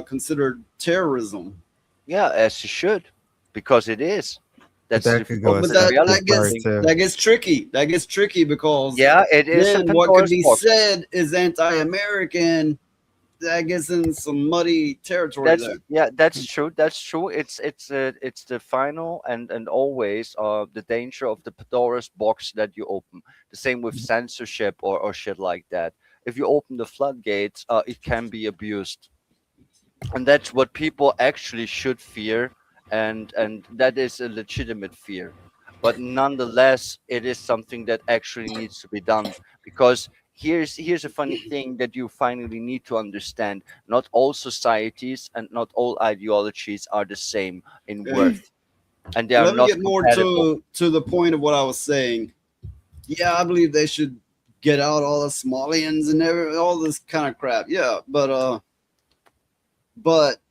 considered terrorism. Yeah, as you should, because it is. That's that could go but a that gets tricky. That gets tricky because yeah, it is. Then what could be said is anti-American. That gets in some muddy territory. That's true. That's true. It's the final and always the danger of the Pandora's box that you open. The same with censorship or shit like that. If you open the floodgates, it can be abused, and that's what people actually should fear, and that is a legitimate fear. But nonetheless, it is something that actually needs to be done because. Here's a funny thing that you finally need to understand. Not all societies and not all ideologies are the same in worth. And they are Let not me get more to the point of what I was saying. Yeah, I believe they should get out all the Somalians and all this kind of crap. Yeah, but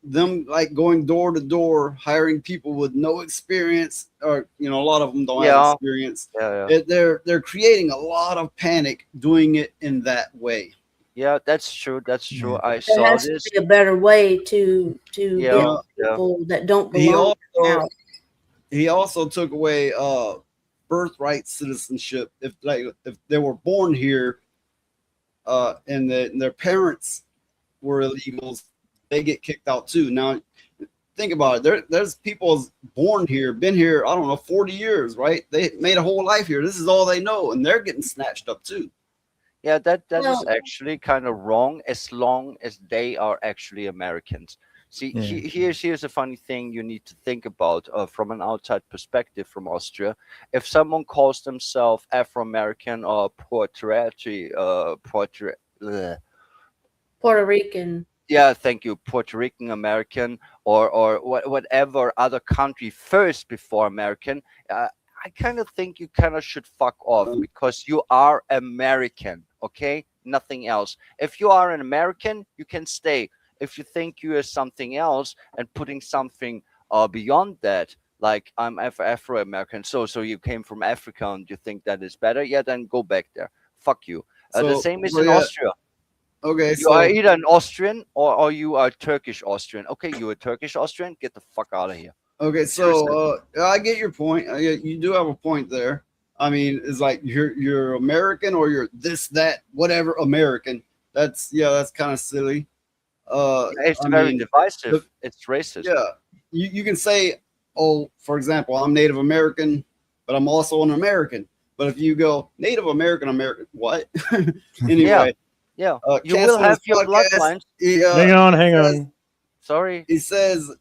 them like going door to door, hiring people with no experience, or a lot of them don't have experience. They're creating a lot of panic doing it in that way. Yeah, that's true. That's true. I There saw has this. to be a better way to get people that don't belong out. He also took away birthright citizenship. If they were born here, and their parents were illegals, they get kicked out too. Now, think about it. There's people born here, been here, I don't know, 40 years, right? They made a whole life here. This is all they know, and they're getting snatched up too. Yeah, that is actually kind of wrong as long as they are actually Americans. See, here's a funny thing you need to think about from an outside perspective from Austria. If someone calls themselves Afro-American or Puerto Rican. Yeah, thank you. Puerto Rican American or whatever other country first before American. I kind of think you kind of should fuck off because you are American, okay? Nothing else. If you are an American, you can stay. If you think you are something else and putting something beyond that, like I'm Afro-American, so you came from Africa and you think that is better, yeah, then go back there. Fuck you. The same is in Austria. Okay, you are either an Austrian or you are Turkish Austrian. Okay, you are Turkish Austrian. Get the fuck out of here. Okay, so I get your point. You do have a point there. I mean, it's like you're American or you're this, that, whatever American. That's kind of silly. It's very divisive. It's racist. Yeah, you can say, oh, for example, I'm Native American, but I'm also an American. But if you go Native American, what? Anyway. Yeah, you will have your bloodlines. Hang on. Sorry. He says,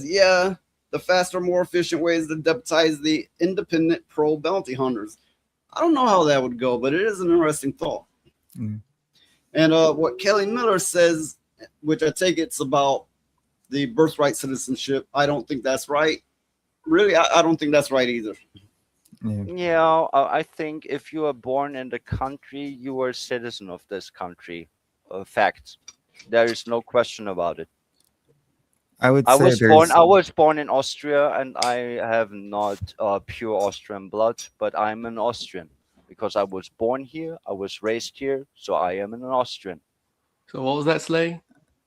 yeah, the faster, more efficient way is to deputize the independent pro-bounty hunters. I don't know how that would go, but it is an interesting thought. Mm. And what Kelly Miller says, which I take it's about the birthright citizenship, I don't think that's right. Really, I don't think that's right either. Yeah, I think if you are born in the country, you are a citizen of this country. Fact. There is no question about it. I was born in Austria, and I have not pure Austrian blood, but I'm an Austrian because I was born here, I was raised here, so I am an Austrian. So what was that, Slay?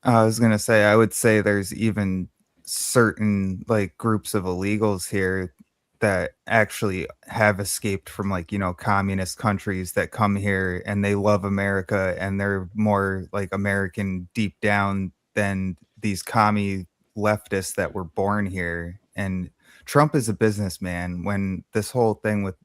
I was gonna say I would say there's even certain like groups of illegals here that actually have escaped from like, you know, communist countries that come here and they love America and they're more like American deep down than these commie leftists that were born here. And Trump is a businessman. When this whole thing with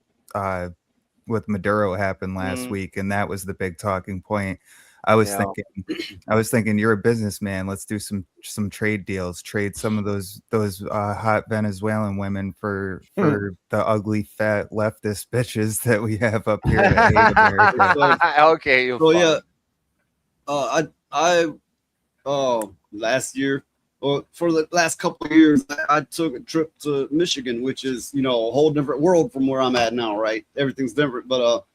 Maduro happened last week, and that was the big talking point. I was thinking, you're a businessman. Let's do some trade deals. Trade some of those hot Venezuelan women for the ugly fat leftist bitches that we have up here that hate America. Okay, you're So yeah, last year, or for the last couple of years, I took a trip to Michigan, which is, you know, a whole different world from where I'm at now, right? Everything's different, but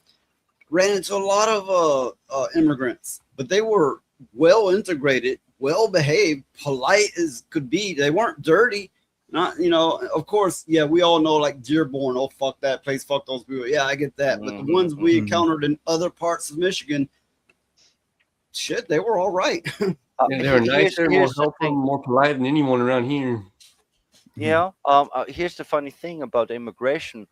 ran into a lot of immigrants, but they were well integrated, well behaved, polite as could be. They weren't dirty. Not, you know, of course, yeah, we all know like Dearborn, oh fuck that place, fuck those people. Yeah, I get that. But the ones we encountered in other parts of Michigan, shit, they were all right. Yeah, they were nicer, more helpful, more polite than anyone around here. Yeah. Here's the funny thing about immigration.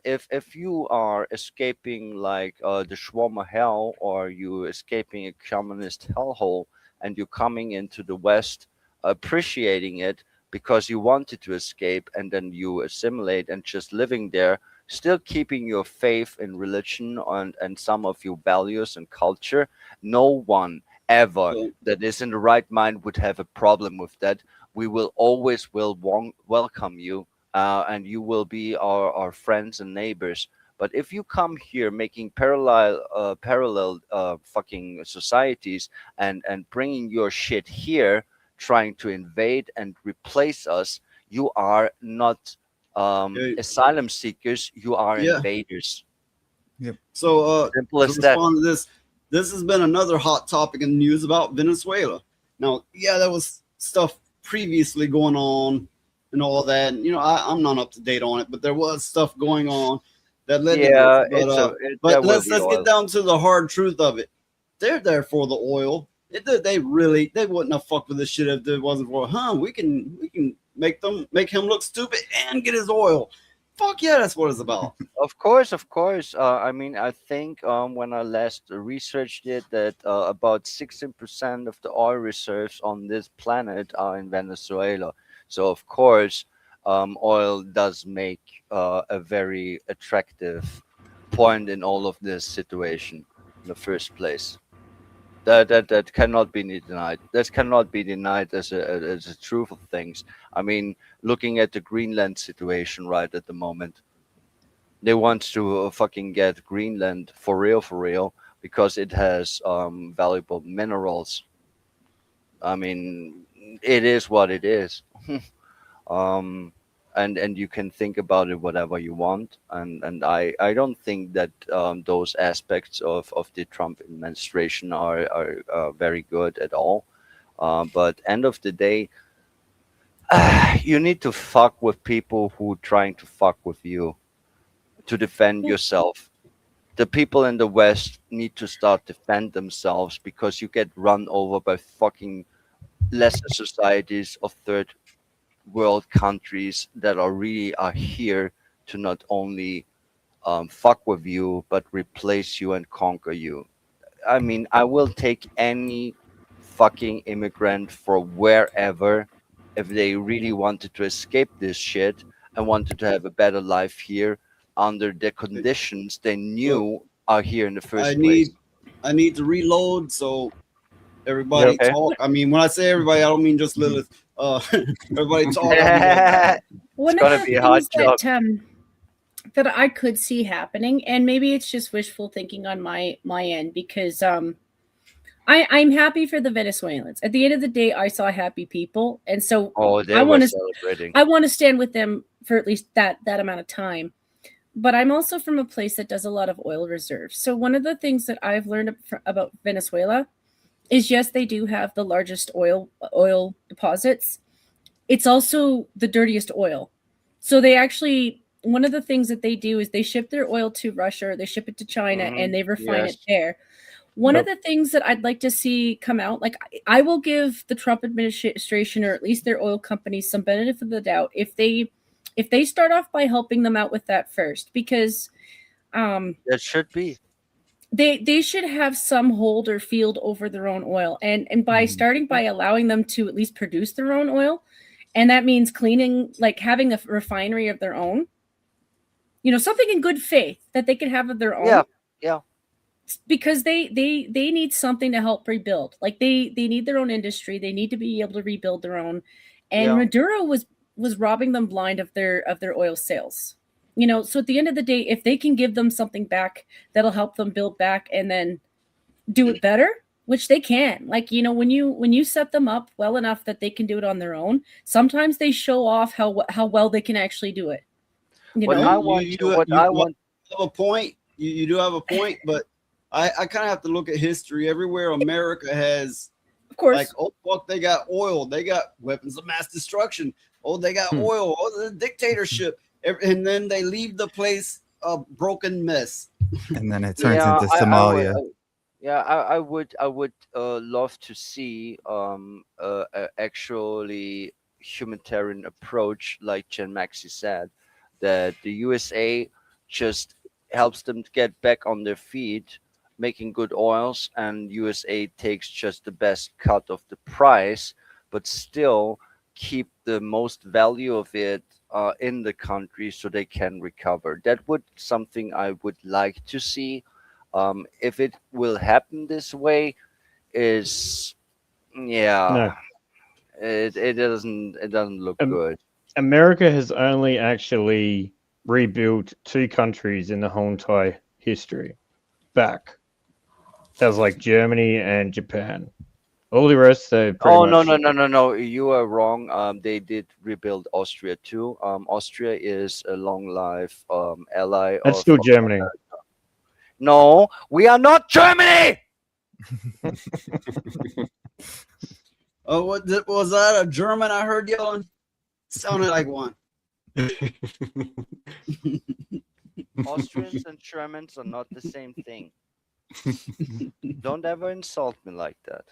If you are escaping like the shawarma hell, or you escaping a communist hellhole, and you're coming into the West, appreciating it because you wanted to escape, and then you assimilate and just living there, still keeping your faith in religion and some of your values and culture, no one ever that is in the right mind would have a problem with that. We will always welcome you. And you will be our friends and neighbors. But if you come here making parallel fucking societies and bringing your shit here, trying to invade and replace us, you are not asylum seekers. You are invaders. Yep. So simple as to that. respond to this has been another hot topic in the news about Venezuela. Now, yeah, there was stuff previously going on and all that. And, you know, I'm not up to date on it, but there was stuff going on that led to this. But let's get down to the hard truth of it. They're there for the oil. They wouldn't have fucked with this shit if it wasn't for we can make him look stupid and get his oil. Fuck yeah, that's what it's about. Of course. I mean, I think when I last researched it, that about 16% of the oil reserves on this planet are in Venezuela. So of course, oil does make a very attractive point in all of this situation in the first place. That cannot be denied. That cannot be denied as a truth of things. I mean, looking at the Greenland situation right at the moment, they want to fucking get Greenland for real, because it has valuable minerals. I mean, it is what it is. And you can think about it whatever you want, and I don't think that those aspects of the Trump administration are very good at all, but end of the day, you need to fuck with people who trying to fuck with you to defend yourself. The people in the West need to start defend themselves, because you get run over by fucking lesser societies of third world countries that are here to not only fuck with you but replace you and conquer you. I mean, I will take any fucking immigrant for wherever if they really wanted to escape this shit and wanted to have a better life here under the conditions they knew are here in the first place. I need to reload, so everybody talk. I mean, when I say everybody, I don't mean just Lilith. Everybody talk. One of the things that I could see happening, and maybe it's just wishful thinking on my end, because I'm happy for the Venezuelans. At the end of the day, I saw happy people, and so I want to stand with them for at least that amount of time. But I'm also from a place that does a lot of oil reserves. So one of the things that I've learned about Venezuela is, yes, they do have the largest oil deposits. It's also the dirtiest oil. So they actually, one of the things that they do is they ship their oil to Russia, or they ship it to China, and they refine it there. One of the things that I'd like to see come out, like I will give the Trump administration, or at least their oil companies, some benefit of the doubt if they if they start off by helping them out with that first, because That should be. they should have some hold or field over their own oil, and by starting by allowing them to at least produce their own oil, and that means cleaning, like having a refinery of their own, something in good faith that they could have of their own. Yeah. Because they need something to help rebuild. Like they need their own industry. They need to be able to rebuild their own. And Maduro was robbing them blind of their oil sales. So at the end of the day, if they can give them something back that'll help them build back and then do it better, which they can. Like, when you set them up well enough that they can do it on their own, sometimes they show off how well they can actually do it. You have a point. You do have a point, but I kind of have to look at history. Everywhere America has, of course, like, oh fuck, they got oil, they got weapons of mass destruction. Oh, they got oil. Oh, the dictatorship, and then they leave the place a broken mess. And then it turns into Somalia. I would love to see actually humanitarian approach, like Jen Maxey said, that the USA just helps them to get back on their feet, making good oils, and USA takes just the best cut of the price, but still keep the most value of it in the country so they can recover. That would something I would like to see. If it will happen this way, it doesn't look good. America has only actually rebuilt 2 countries in the whole entire history back. That was like Germany and Japan. All the rest, they pretty much... No, you are wrong. They did rebuild Austria too. Austria is a long life ally. That's still Germany. No, we are not Germany. Oh, was that a German I heard yelling? Sounded like one. Austrians and Germans are not the same thing. Don't ever insult me like that.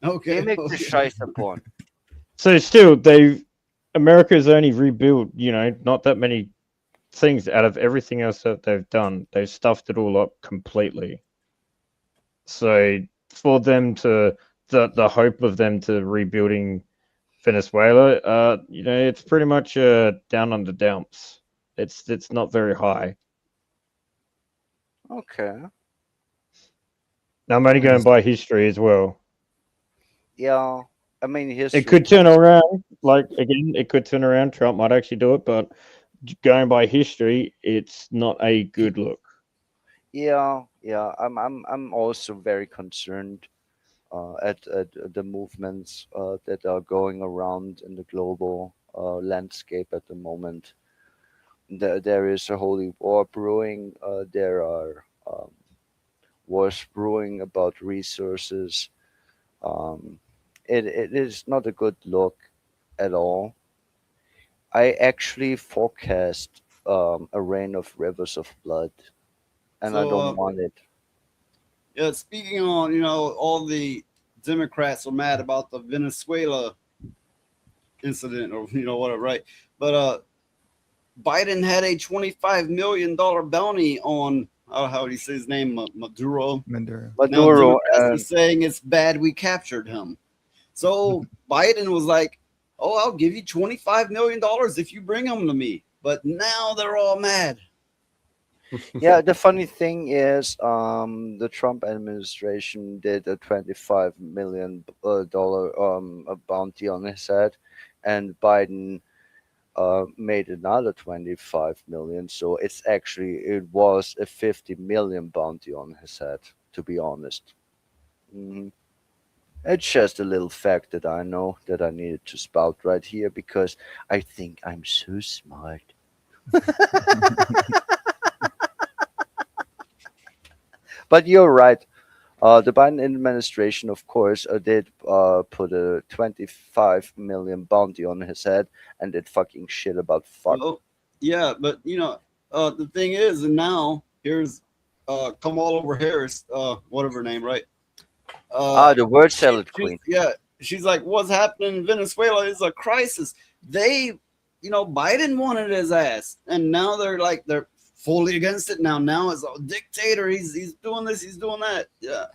Okay. They make the Scheiße porn. So still, America's only rebuilt, not that many things out of everything else that they've done. They've stuffed it all up completely. So for them to, the hope of them to rebuilding Venezuela, it's pretty much down on the dumps. It's not very high. Okay. Now I'm only going by history as well. Yeah, I mean, history. It could turn around. Like, again, it could turn around. Trump might actually do it, but going by history, it's not a good look. Yeah. I'm also very concerned at the movements that are going around in the global landscape at the moment. There is a holy war brewing. There are wars brewing about resources. It is not a good look at all. I actually forecast a rain of rivers of blood, and I don't want it. Yeah, speaking on, all the Democrats are mad about the Venezuela incident, or whatever, right? But Biden had a $25 million bounty on how do you say his name? Maduro. Maduro, saying it's bad we captured him. So Biden was like, "Oh, I'll give you $25 million if you bring him to me." But now they're all mad. Yeah, the funny thing is, the Trump administration did a $25 million bounty on his head, and Biden made another 25 million. So it was a 50 million bounty on his head, to be honest. It's just a little fact that I know that I needed to spout right here because I think I'm so smart. But you're right. The Biden administration, of course, did put a 25 million bounty on his head and did fucking shit about fuck. Well, yeah, but the thing is, and now here's Kamala Harris, whatever her name, right? The word salad queen. Yeah, she's like, what's happening in Venezuela is a crisis. They, Biden wanted his ass, and now they're fully against it. Now it's a dictator. He's doing this, he's doing that. Yeah,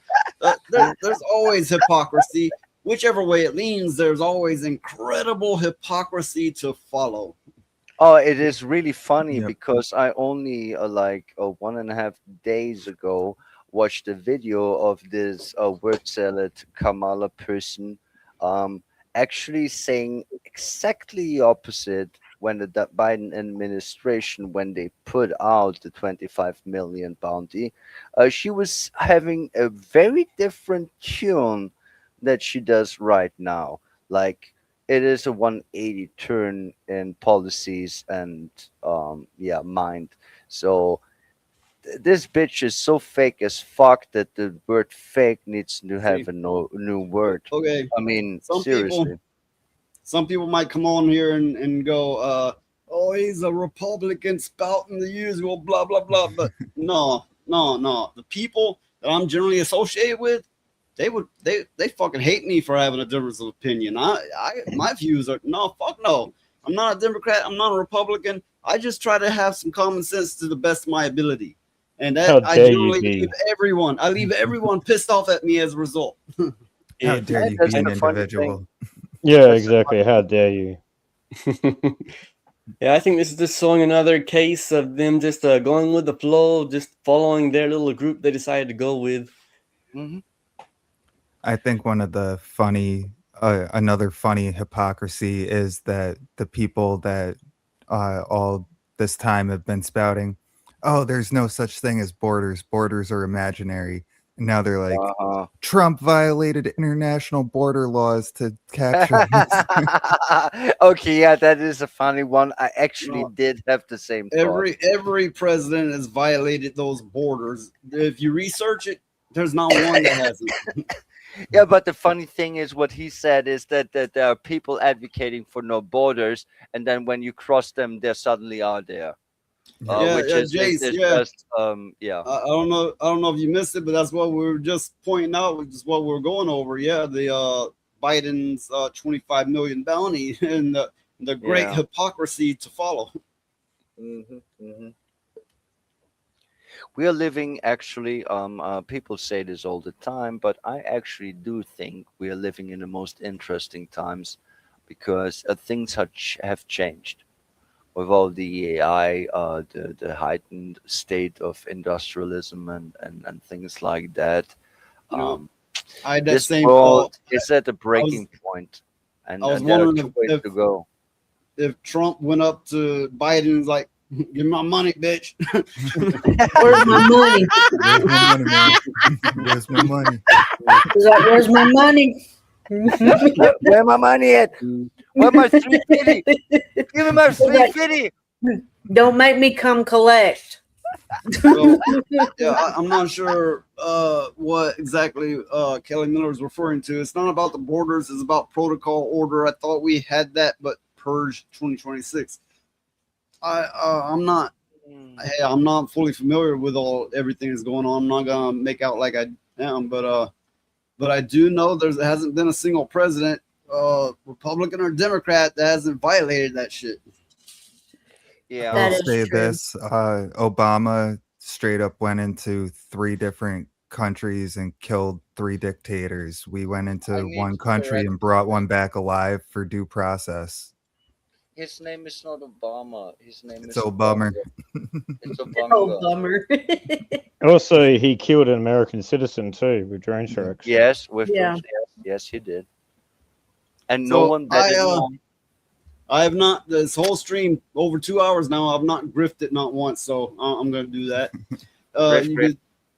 there's always hypocrisy. Whichever way it leans, there's always incredible hypocrisy to follow. Oh, it is really funny because I only 1.5 days ago watched a video of this word salad Kamala person actually saying exactly the opposite when the Biden administration, when they put out the 25 million bounty. She was having a very different tune that she does right now. Like, it is a 180 turn in policies and mind. So this bitch is so fake as fuck that the word fake needs to have a new word. Okay. I mean, Some seriously. Some people might come on here and go, oh, he's a Republican spouting the usual blah blah blah. But no. The people that I'm generally associated with, they fucking hate me for having a difference of opinion. My views are fuck no. I'm not a Democrat. I'm not a Republican. I just try to have some common sense to the best of my ability, and that I generally leave everyone pissed off at me as a result. How dare you be an individual? Yeah, exactly. How dare you? Yeah, I think this is just showing another case of them just going with the flow, just following their little group they decided to go with. Mm-hmm. I think one of the another funny hypocrisy is that the people that all this time have been spouting, oh, there's no such thing as borders. Borders are imaginary. And now they're like, Trump violated international border laws to capture. Okay, yeah, that is a funny one. I actually did have the same thought. Every president has violated those borders. If you research it, there's not one that hasn't. Yeah, but the funny thing is what he said is that there are people advocating for no borders, and then when you cross them, they suddenly are there. Jace, just I don't know if you missed it, but that's what we were just pointing out, which is what we're going over. Yeah, the Biden's 25 million bounty and the great hypocrisy to follow. We are living actually, people say this all the time, but I actually do think we are living in the most interesting times because things have changed with all the AI, the heightened state of industrialism and things like that. I had that this same world thought. is at a breaking point, and I was there are wondering two ways if to go. If Trump went up to Biden and was like, give me my money, bitch. Where's my money? Where's my money, man? Where's my money? He's like, where's my money? Where my money at? Where my 350? Give me my 350. Don't make me come collect. So, I'm not sure what exactly Kelly Miller is referring to. It's not about the borders. It's about protocol order. I thought we had that, but purge 2026. I'm not fully familiar with everything that's going on. I'm not gonna make out like I am, but I do know there hasn't been a single president, Republican or Democrat, that hasn't violated that shit. Yeah, I'll say this: Obama straight up went into 3 different countries and killed 3 dictators. We went into one country and brought one back alive for due process. His name is not Obama. His name It's is Obama. It's Oh, Obama. bummer. Also, he killed an American citizen too with drone strikes. Yes, Yeah. yes, he did. And So no one betted on. I have not, this whole stream over 2 hours now, I've not grifted not once, so I'm going to do that.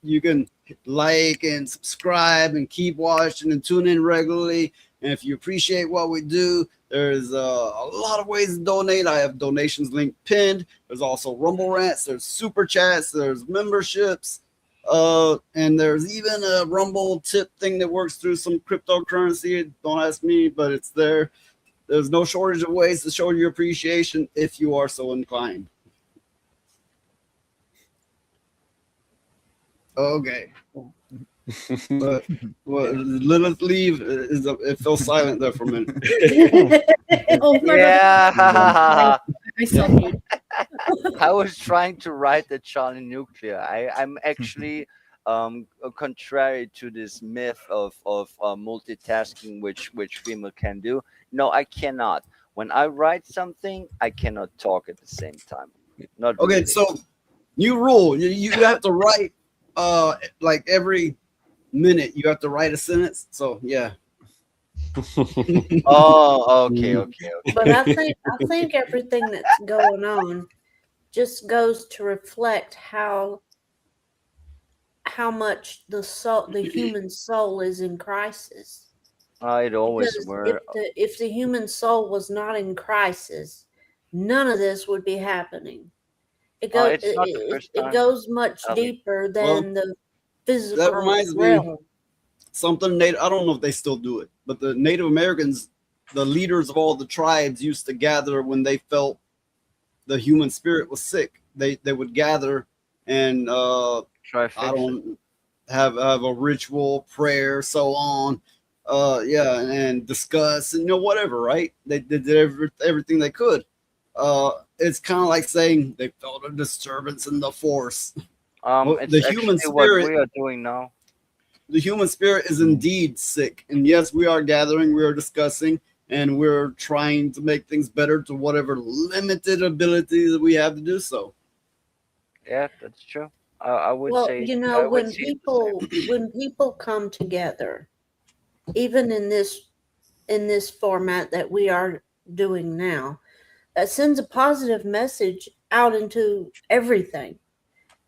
You can like and subscribe and keep watching and tune in regularly. And if you appreciate what we do, there's a lot of ways to donate. I have donations linked pinned. There's also Rumble Rants. There's Super Chats. There's memberships. And there's even a Rumble tip thing that works through some cryptocurrency. Don't ask me, but it's there. There's no shortage of ways to show your appreciation if you are so inclined. Okay. But Lilith leave it fell silent there for a minute. Yeah. I saw you. I was trying to write the Charlie Nuclear. I'm actually contrary to this myth of multitasking, which female can do. No, I cannot. When I write something, I cannot talk at the same time. Not Okay, really. so new rule: you have to write like every minute you have to write a sentence. So yeah. Oh, okay. But I think everything that's going on just goes to reflect how much the human soul is in crisis. It always Because were. if the human soul was not in crisis, none of this would be happening. It goes it's not the first it time. goes much I mean, deeper well, than the physical That reminds me realm. something native. I don't know if they still do it, but the Native Americans, the leaders of all the tribes, used to gather when they felt the human spirit was sick. They would gather and Try I don't have a ritual, prayer, so on. Yeah, and discuss and whatever, right? They did everything they could. It's kind of like saying they felt a disturbance in the force. It's The human actually what spirit, we are doing now. the human spirit is indeed sick, and yes, we are gathering, we are discussing, and we're trying to make things better to whatever limited ability that we have to do so. Yeah, that's true. I would Well, say. you I know, would when say it's the same. people come together, even in this format that we are doing now, that sends a positive message out into everything.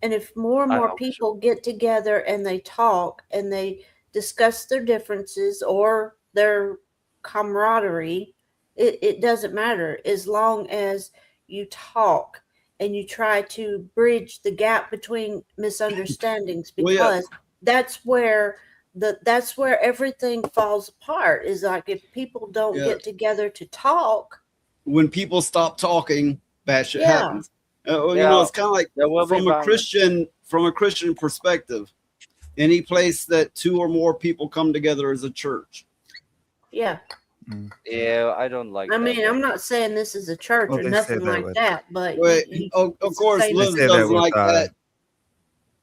And if more and I more hope people get together and they talk and they discuss their differences or their camaraderie, it doesn't matter as long as you talk and you try to bridge the gap between misunderstandings, Well, yeah. because that's where everything falls apart. Is like if people don't Yeah. get together to talk. When people stop talking, bad shit Yeah. happens. It's kind of like There will be from a violence. Christian perspective. Any place that two or more people come together is a church. Yeah. Yeah, I don't like. I that mean, one. I'm not saying this is a church Well, or they nothing say that like with- that, but Wait, of it's course, the same Lilith They say that doesn't with, like that.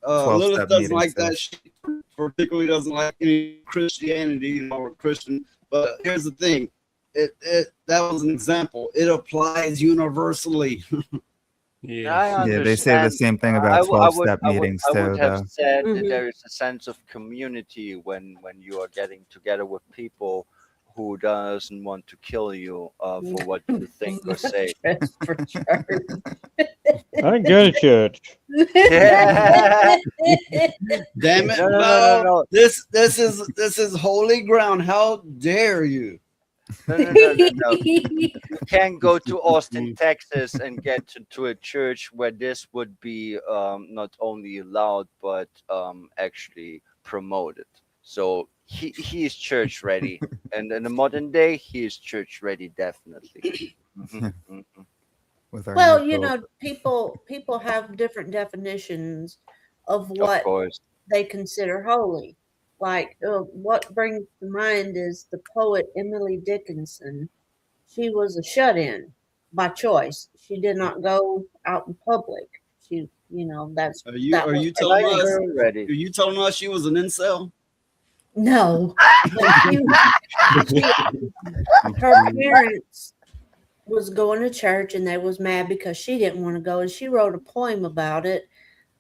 12-step Lilith doesn't meetings, like too. that. She particularly doesn't like any Christianity or Christian. But here's the thing: that was an example. It applies universally. I Yeah, they say the understand. same thing I about w- I would- 12-step I would- meetings, I too, would have though. said that Mhm. there is a sense of community when you are getting together with people who doesn't want to kill you for what you think or say. Dress for church. I don't go to church. Yeah. Damn it! No. This is holy ground. How dare you? No. You can't go to Austin, Texas, and get to a church where this would be not only allowed but actually promoted. So he is church ready, and in the modern day, he is church ready, definitely. Mhm. With our Well, new you pope. know, people have different definitions of Of what course. they consider holy. Like, what brings to mind is the poet Emily Dickinson. She was a shut-in by choice. She did not go out in public. She, that's Are you that was her telling us? culture. Are you telling us she was an incel? No. Her parents was going to church and they was mad because she didn't want to go, and she wrote a poem about it,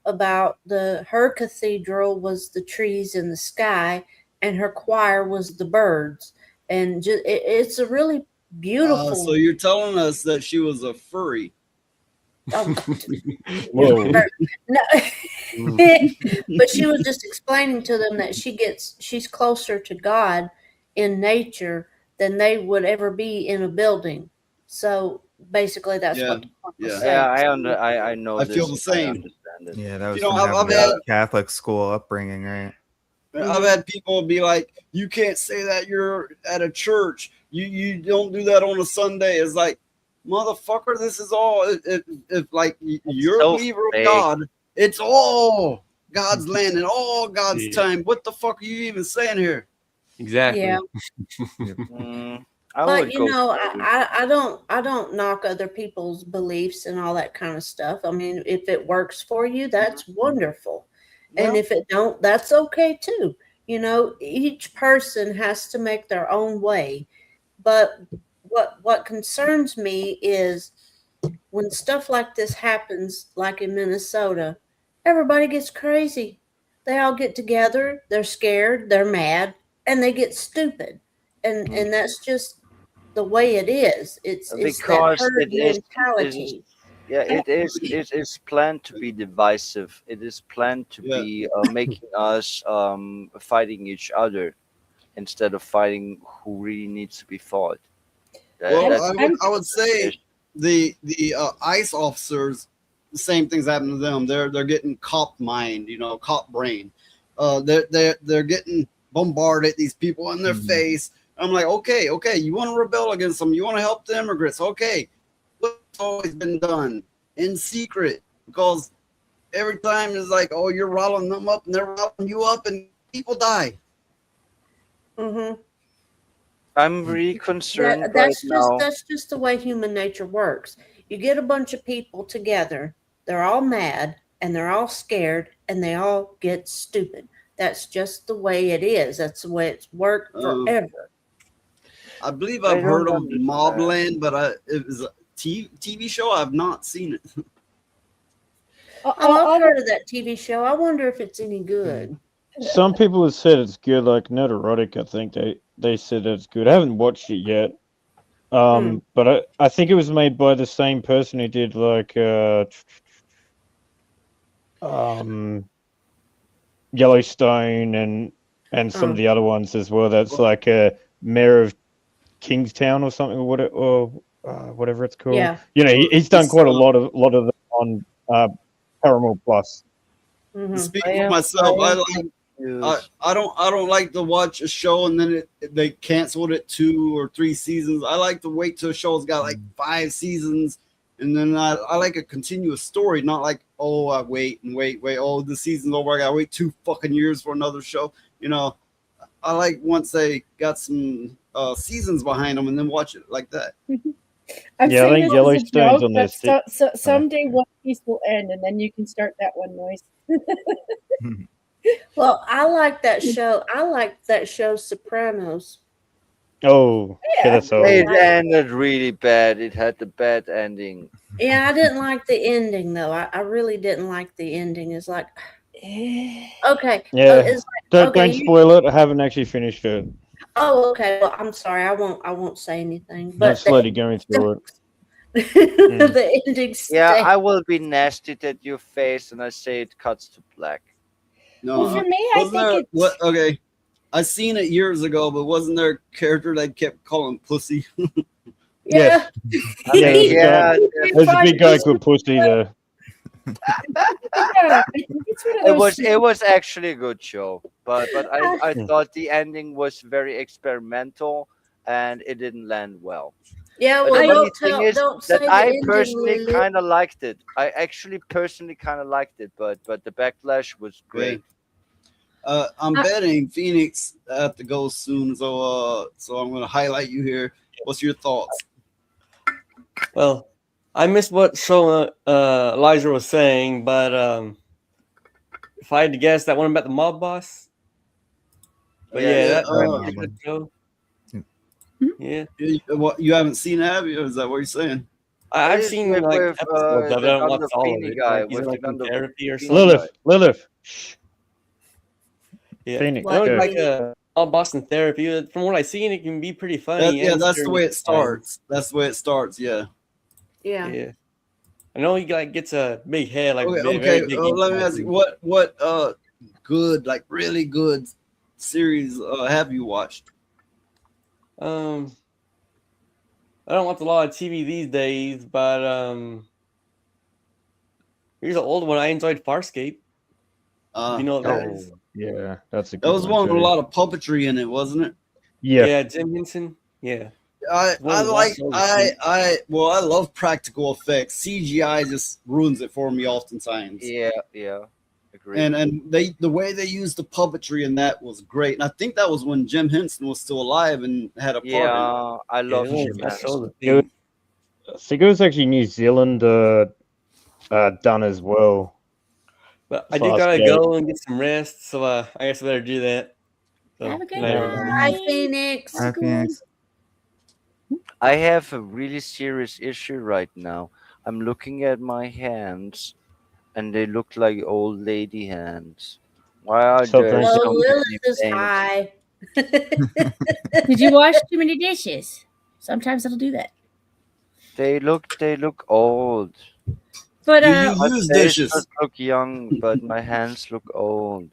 about her cathedral was the trees in the sky and her choir was the birds, and it's a really beautiful. So you're telling us that she was a furry? Whoa. No. But she was just explaining to them that she's closer to God in nature than they would ever be in a building. So basically, that's what the poem was saying. Yeah, I know. I feel the this, I same. understand it. Yeah, that was You know, from I've having had- a Catholic school upbringing, right? I've had people be like, "You can't say that you're at a church. You don't do that on a Sunday." It's like, motherfucker, this is all. If like you're so a believer of fake. God, it's all God's land and all God's time. What the fuck are you even saying here? Exactly. Yeah. I But would you go know, for I don't knock other people's beliefs and all that kind of stuff. I mean, if it works for you, that's wonderful. And Yeah. if it don't, that's okay too. You know, each person has to make their own way. But what concerns me is when stuff like this happens, like in Minnesota, everybody gets crazy. They all get together, they're scared, they're mad, and they get stupid. And that's just the way it is. It's that because herd it is mentality. it is planned to be divisive. It is planned to be making us fighting each other instead of fighting who really needs to be fought. Well, I would say the ICE officers, the same things happen to them. They're getting cop mind, you know, cop brain. They're getting bombarded. These people in their face. I'm like, okay, you want to rebel against them? You want to help the immigrants? Okay, what's always been done in secret, because every time it's like, oh, you're riling them up and they're riling you up, and people die. Mm-hmm. I'm really concerned That's just the way human nature works. You get a bunch of people together, they're all mad and they're all scared and they all get stupid. That's just the way it is. That's the way it's worked forever. I believe I've heard of Mobland, but it was a TV show. I've not seen it. I've heard of that TV show. I wonder if it's any good. Some people have said it's good, like Nerdrotic. I think they said it's good. I haven't watched it yet, but I think it was made by the same person who did like Yellowstone and some of the other ones as well. That's like a Mayor of Kingstown or something, or whatever it's called. Yeah. You know, he's done quite a lot of them on Paramount Plus. Speaking for myself, I don't like to watch a show and then they canceled it 2 or 3 seasons. I like to wait till a show's got like 5 seasons, and then I like a continuous story, not like, oh, I wait. Oh, the season's over. I gotta wait 2 fucking years for another show. You know, I like once they got some seasons behind them and then watch it like that. I think Yellowstone's on this. So someday One Piece will end, and then you can start that one, Noise. Well, I like that show. I like that show, Sopranos. Oh, yeah, that's all. It ended really bad. It had the bad ending. Yeah, I didn't like the ending though. I really didn't like the ending. It's like, okay, Yeah, it's like, don't spoil it. I haven't actually finished it. Oh, okay. Well, I'm sorry. I won't say anything. I'm But slowly going through it. the ending. Yeah, stinks. I will be nasty at your face, and I say it cuts to black. No, Well, for me, I wasn't think there, it's- what? Okay, I seen it years ago, but wasn't there a character that kept calling pussy? Yeah. Yeah, There's a big guy called Pussy there. Yeah, I think it's one of those It was actually a good show, but I thought the ending was very experimental and it didn't land well. Yeah, But well, the don't only thing tell. is Don't say that the I ending, personally Lily. kind of liked it. I actually personally kind of liked it, but the backlash was great. I'm betting Phoenix have to go soon, so I'm gonna highlight you here. What's your thoughts? Well, I missed what show Elijah was saying, but if I had to guess, that one about the mob boss. But that's a good show. Yeah, What, you haven't seen it, have you? Is that what you're saying? I've It is seen with- like with, episodes of it. I the don't watch all of Gandolfini it. guy, Like, he's with like the in Gandolfini therapy or something. Lilith. Shh. Yeah, Phoenix, I know go. like mob boss in therapy. From what I've seen, it can be pretty funny. Yeah, and that's the scary way at it times. starts. That's the way it starts. Yeah. Yeah. Yeah, I know he like gets a big head, like Okay. very Okay. big Let me ego. ask you, what good, like really good series have you watched? I don't watch a lot of TV these days, but here's an old one. I enjoyed Farscape. You know what that is? Yeah, that's a good That was one with a too. lot of puppetry in it, wasn't it? Yeah. Yeah, Jim Henson. Yeah. I One of the like last shows I've seen. I love practical effects. CGI just ruins it for me oftentimes. Yeah, agree. And the way they used the puppetry in that was great. And I think that was when Jim Henson was still alive and had a part in it. Yeah, I love Yeah, Jim I saw Henson. the thing. I think it was actually New Zealand done as well. But I do gotta go and get some rest, so I guess I better do that. So, Have a good good night, everybody. Hi, Phoenix. Hi, Phoenix. I have a really serious issue right now. I'm looking at my hands, and they look like old lady hands. Why are So there thank so Well, many Lilith is veins? high. Did you wash too many dishes? Sometimes it'll do that. They look old. But My use face dishes. does look young, but my hands look old.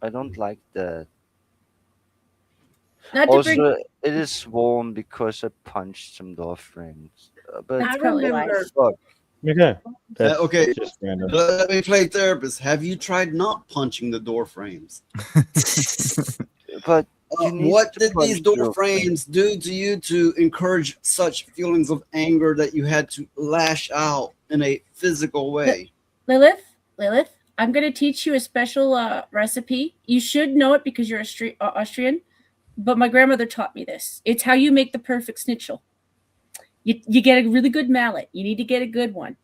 I don't like that. not to Also, bring. it is swollen because I punched some door frames. But That's I probably why. remember. fuck. Okay. That's Okay. just random. Let me play therapist. Have you tried not punching the door frames? But you need What to did these punch door your frames do to you to encourage such feelings of anger that you had to lash out in a physical way? Lilith, I'm going to teach you a special recipe. You should know it because you're Austrian, but my grandmother taught me this. It's how you make the perfect schnitzel. You get a really good mallet. You need to get a good one,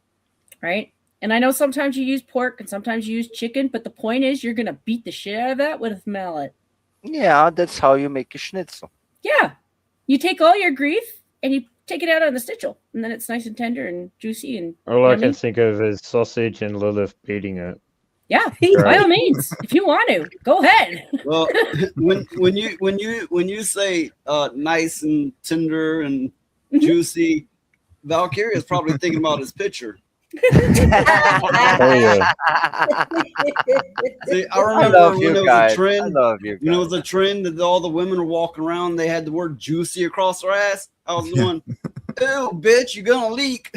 right? And I know sometimes you use pork and sometimes you use chicken, but the point is you're going to beat the shit out of that with a mallet. Yeah, that's how you make a schnitzel. Yeah. You take all your grief and you take it out on the schnitzel, and then it's nice and tender and juicy and All I yummy. can think of is sausage and Lilith beating it. Yeah, Right. by all means, if you want to, go ahead. Well, when you say nice and tender and juicy, Valkyria is probably thinking about his picture. Oh yeah. See, I I remember love when you there was guys. a I trend. love you You know, it guys. was a trend that all the women were walking around. They had the word "juicy" across their ass. I was going, "Ew, bitch, you're gonna leak."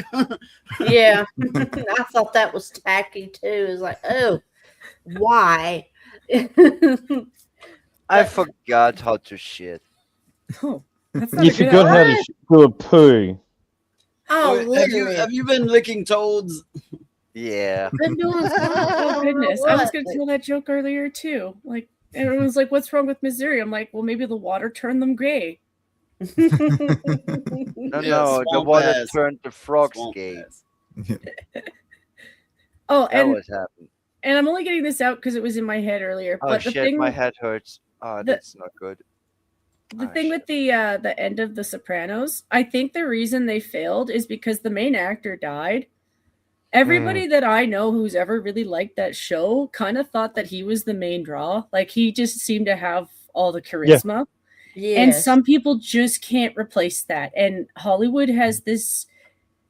Yeah. I thought that was tacky too. It was like, oh, why? I forgot how to shit. Oh, that's not You a good forgot how to idea. do a poo. Oh, Wait, have you been licking toads? Yeah. been doing Oh goodness, I was what? going to tell that joke earlier too. Like everyone's like, "What's wrong with Missouri?" I'm like, "Well, maybe the water turned them gay." No, Yeah, no, the swamp one that ass. turned the frogs Swamp gay. ass. Oh, That and was happening. I'm only getting this out because it was in my head earlier. Oh But the shit, thing, my head hurts. Oh, the- that's not good. the thing with the end of The Sopranos, I think the reason they failed is because the main actor died. Everybody that I know who's ever really liked that show kind of thought that he was the main draw. Like he just seemed to have all the charisma. And Yes. some people just can't replace that. And Hollywood has this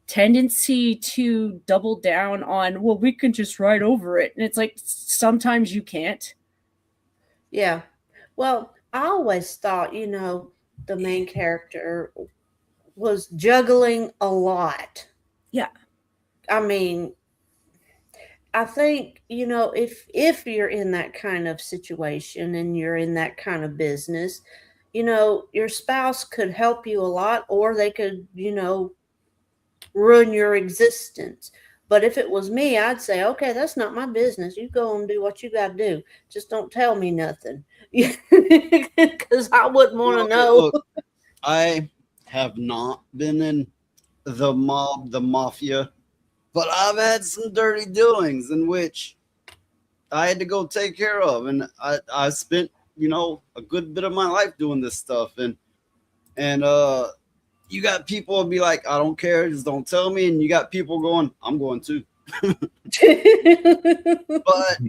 tendency to double down on, well, we can just ride over it. And it's like sometimes you can't. Yeah. Well, I always thought, you know, the main character was juggling a lot. Yeah. I mean, I think, you know, if you're in that kind of situation and you're in that kind of business, you know, your spouse could help you a lot, or they could, you know, ruin your existence. But if it was me, I'd say, okay, that's not my business. You go and do what you got to do. Just don't tell me nothing. Because I wouldn't want to Look, know. look, I have not been in the mob, the mafia, but I've had some dirty dealings in which I had to go take care of, and I spent, you know, a good bit of my life doing this stuff, and you got people be like, I don't care, just don't tell me, and you got people going, I'm going too.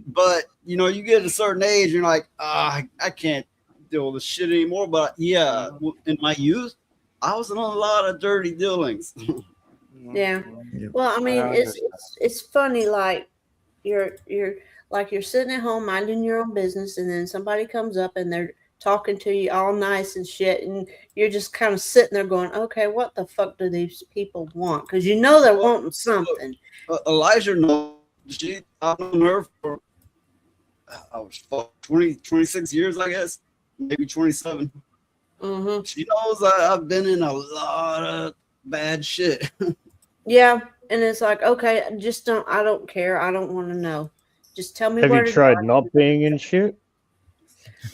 but you know, you get a certain age, you're like, I can't deal with this shit anymore. But yeah, in my youth, I was in a lot of dirty dealings. Yeah. Well, I mean, it's funny. Like you're sitting at home minding your own business, and then somebody comes up and they're talking to you all nice and shit, and you're just kind of sitting there going, okay, what the fuck do these people want? Because you know they're wanting something. Elijah knows. I've known her for 26 years, I guess, maybe 27. Mm-hmm. She knows I've been in a lot of bad shit. Yeah, and it's like, okay, I don't care. I don't want to know. Just tell me Have where you to tried drive. not being in shit?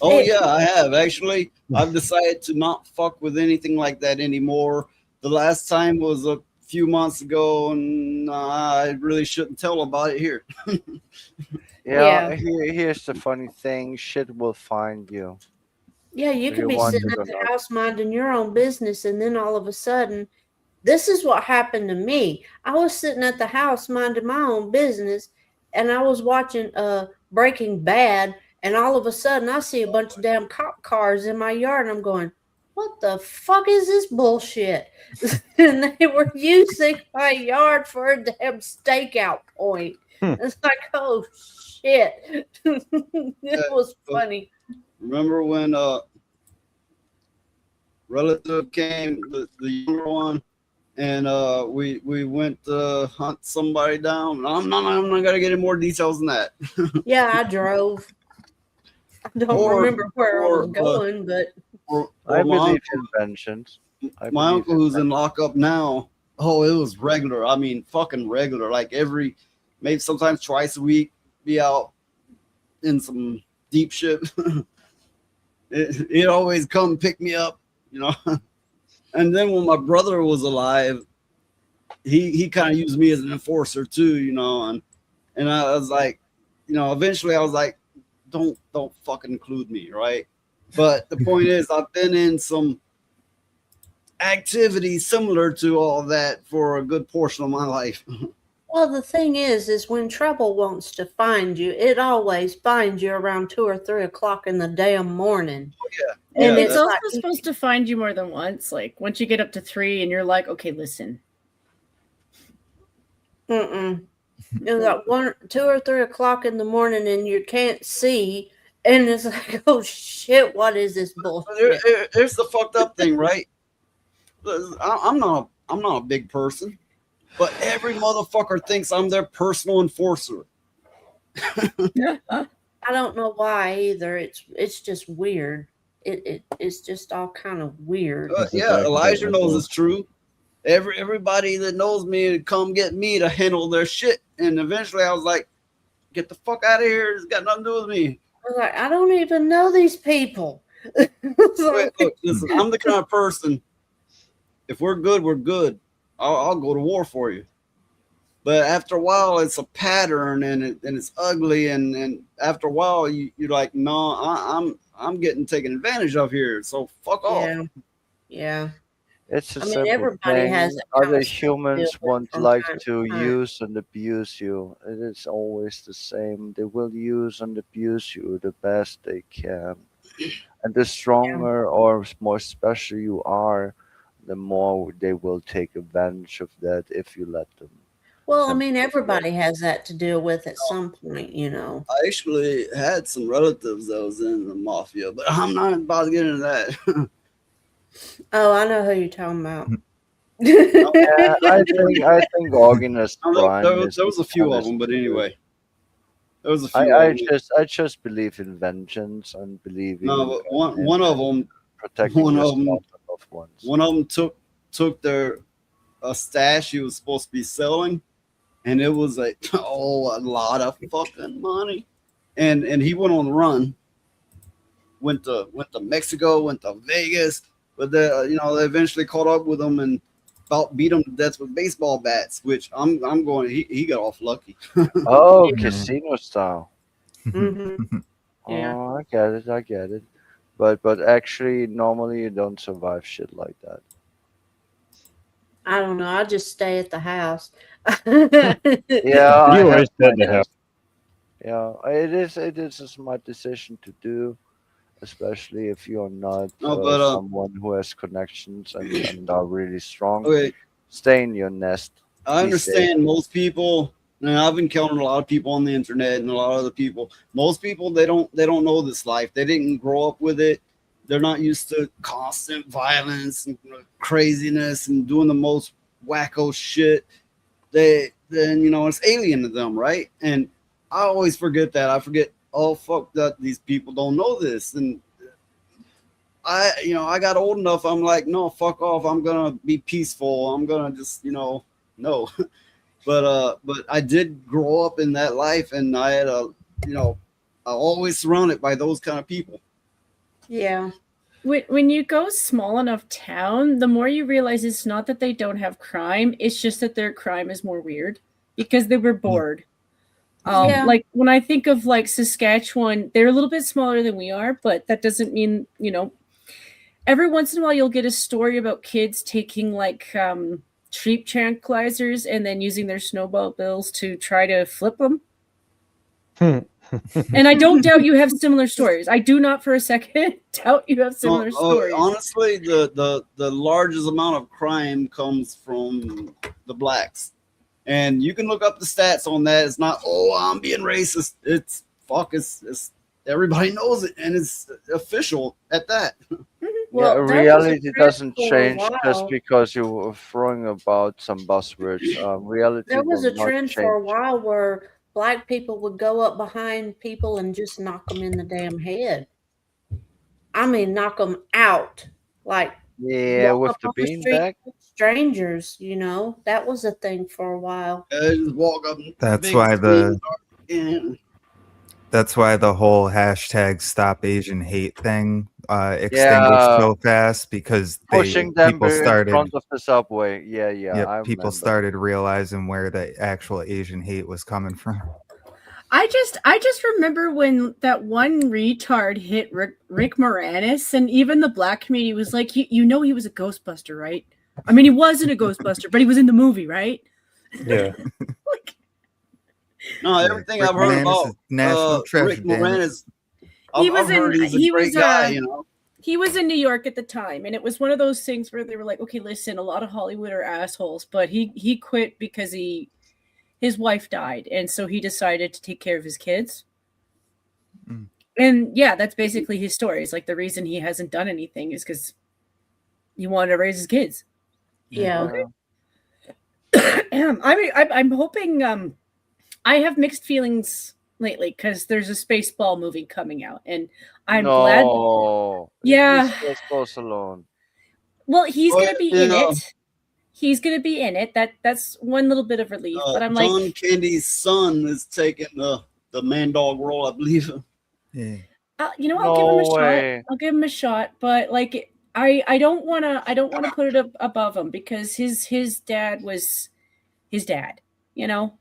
Oh yeah, I have actually. I've decided to not fuck with anything like that anymore. The last time was a few months ago, and I really shouldn't tell about it here. Yeah, here's the funny thing: shit will find you. Yeah, you If could you be want sitting it at or the not. house minding your own business, and then all of a sudden, this is what happened to me. I was sitting at the house minding my own business, and I was watching Breaking Bad, and all of a sudden, I see a bunch of damn cop cars in my yard, and I'm going, "What the fuck is this bullshit?" And they were using my yard for a damn stakeout point. It's like, oh shit! It was funny. Remember when relative came, the younger one, and we went to hunt somebody down. I'm not gonna get any more details than that. Yeah, I drove. I don't remember where I was going, but I my believe uncle- in vengeance. my uncle who's in lockup now. Oh, it was regular. I mean, fucking regular. Like maybe sometimes twice a week, be out in some deep shit. It always come pick me up, you know. And then when my brother was alive, he kind of used me as an enforcer too, you know. And I was like, you know, eventually I was like, don't fucking include me, right? But the point is, I've been in some activities similar to all that for a good portion of my life. well, the thing is when trouble wants to find you, it always finds you around 2 or 3 o'clock in the damn morning. And Yeah, it's that's also like- supposed to find you more than once. Like once you get up to 3 and you're like, okay, listen. Mm-mm. You know, that 2 or 3 o'clock in the morning, and you can't see, and it's like, oh shit, what is this bullshit? Here's the fucked up thing, right? I'm not a big person, but every motherfucker thinks I'm their personal enforcer. I don't know why either. It's just weird. It's just all kind of weird. Yeah, Elijah knows it's true. Everybody that knows me to come get me to handle their shit, and eventually I was like, "Get the fuck out of here! It's got nothing to do with me." I was like, I don't even know these people. Wait, look, listen, I'm the kind of person. If we're good, we're good. I'll go to war for you. But after a while, it's a pattern, and it's ugly, and after a while, you're like, no, I'm getting taken advantage of here. So fuck off. Yeah. It's a I mean, simple everybody thing. has that kind Other of stuff to deal humans with won't from like time to to time. use and abuse you. It is always the same. They will use and abuse you the best they can. And the stronger or more special you are, the more they will take advantage of that if you let them. Well, I mean, everybody has that to deal with at some point, you know. I actually had some relatives that was in the mafia, but I'm not about to get into that. Oh, I know who you're talking about. Yeah, I think Organist Prime. There is was a few of honest them, but too. anyway, there was a few. I of them. just believe in vengeance and believing. No, but one of them, protecting one of yourself them, and loved ones. one of them took a stash he was supposed to be selling, and it was a lot of fucking money, and he went on the run. Went to Mexico, went to Vegas, but they eventually caught up with him and about beat him to death with baseball bats. Which I'm going. He got off lucky. Oh, casino style. Mm-hmm. Yeah. Oh, I get it. But actually, normally you don't survive shit like that. I don't know. I just stay at the house. Yeah, I You have always said my to have. Yeah, it is a smart decision to do, especially if you're not someone who has connections and are really strong. Okay. Stay in your nest. I Be safe. understand most people, and I've encountered a lot of people on the internet and a lot of other people. Most people they don't know this life. They didn't grow up with it. They're not used to constant violence and craziness and doing the most wacko shit. Then it's alien to them, right? And I always forget that. I forget, oh fuck that these people don't know this. And I got old enough, I'm like, no, fuck off. I'm gonna be peaceful. I'm gonna just, no. but I did grow up in that life, and I had I always surrounded by those kind of people. Yeah. When you go small enough town, the more you realize it's not that they don't have crime, it's just that their crime is more weird because they were bored. Yeah. Like when I think of like Saskatchewan, they're a little bit smaller than we are, but that doesn't mean, every once in a while you'll get a story about kids taking like sheep tranquilizers and then using their snowball bills to try to flip them. And I don't doubt you have similar stories. I do not for a second doubt you have similar stories. Honestly, the largest amount of crime comes from the blacks. And you can look up the stats on that. It's not, I'm being racist. It's everybody knows it, and it's official at that. Well, reality doesn't change just because you were throwing about some buzzwords. Reality. There was a will not trend for a change. while where black people would go up behind people and just knock them in the damn head. I mean, knock them out. Like, Yeah, walk with up the on the street beanbag. with strangers, that was a thing for a while. Just walk up. That's why that's why the whole hashtag Stop Asian Hate thing extinguished so fast, because Pushing them people in started front of the subway. Yeah. I people remember. started realizing where the actual Asian hate was coming from. I just remember when that one retard hit Rick Moranis, and even the black community was like, you know he was a Ghostbuster, right? I mean, he wasn't a Ghostbuster, but he was in the movie, right? Yeah. No, everything Rick I've heard Moranis about is national treasure, Rick damn it. Moranis, He I've was heard in he's a he great was guy, he was in New York at the time, and it was one of those things where they were like, okay, listen, a lot of Hollywood are assholes, but he quit because his wife died, and so he decided to take care of his kids. And yeah, that's basically his story. It's like the reason he hasn't done anything is because he wanted to raise his kids. Yeah. I mean, I'm hoping. I have mixed feelings lately because there's a Spaceball movie coming out, and I'm glad. Yeah. Goes alone. Well, he's gonna be in yeah. it. He's gonna be in it. That's one little bit of relief. But I'm John like, Candy's son is taking the man dog role, I believe. Yeah. I'll give him a No shot. way. I'll give him a shot. But like, I don't wanna put it above him because his dad was his dad. Look,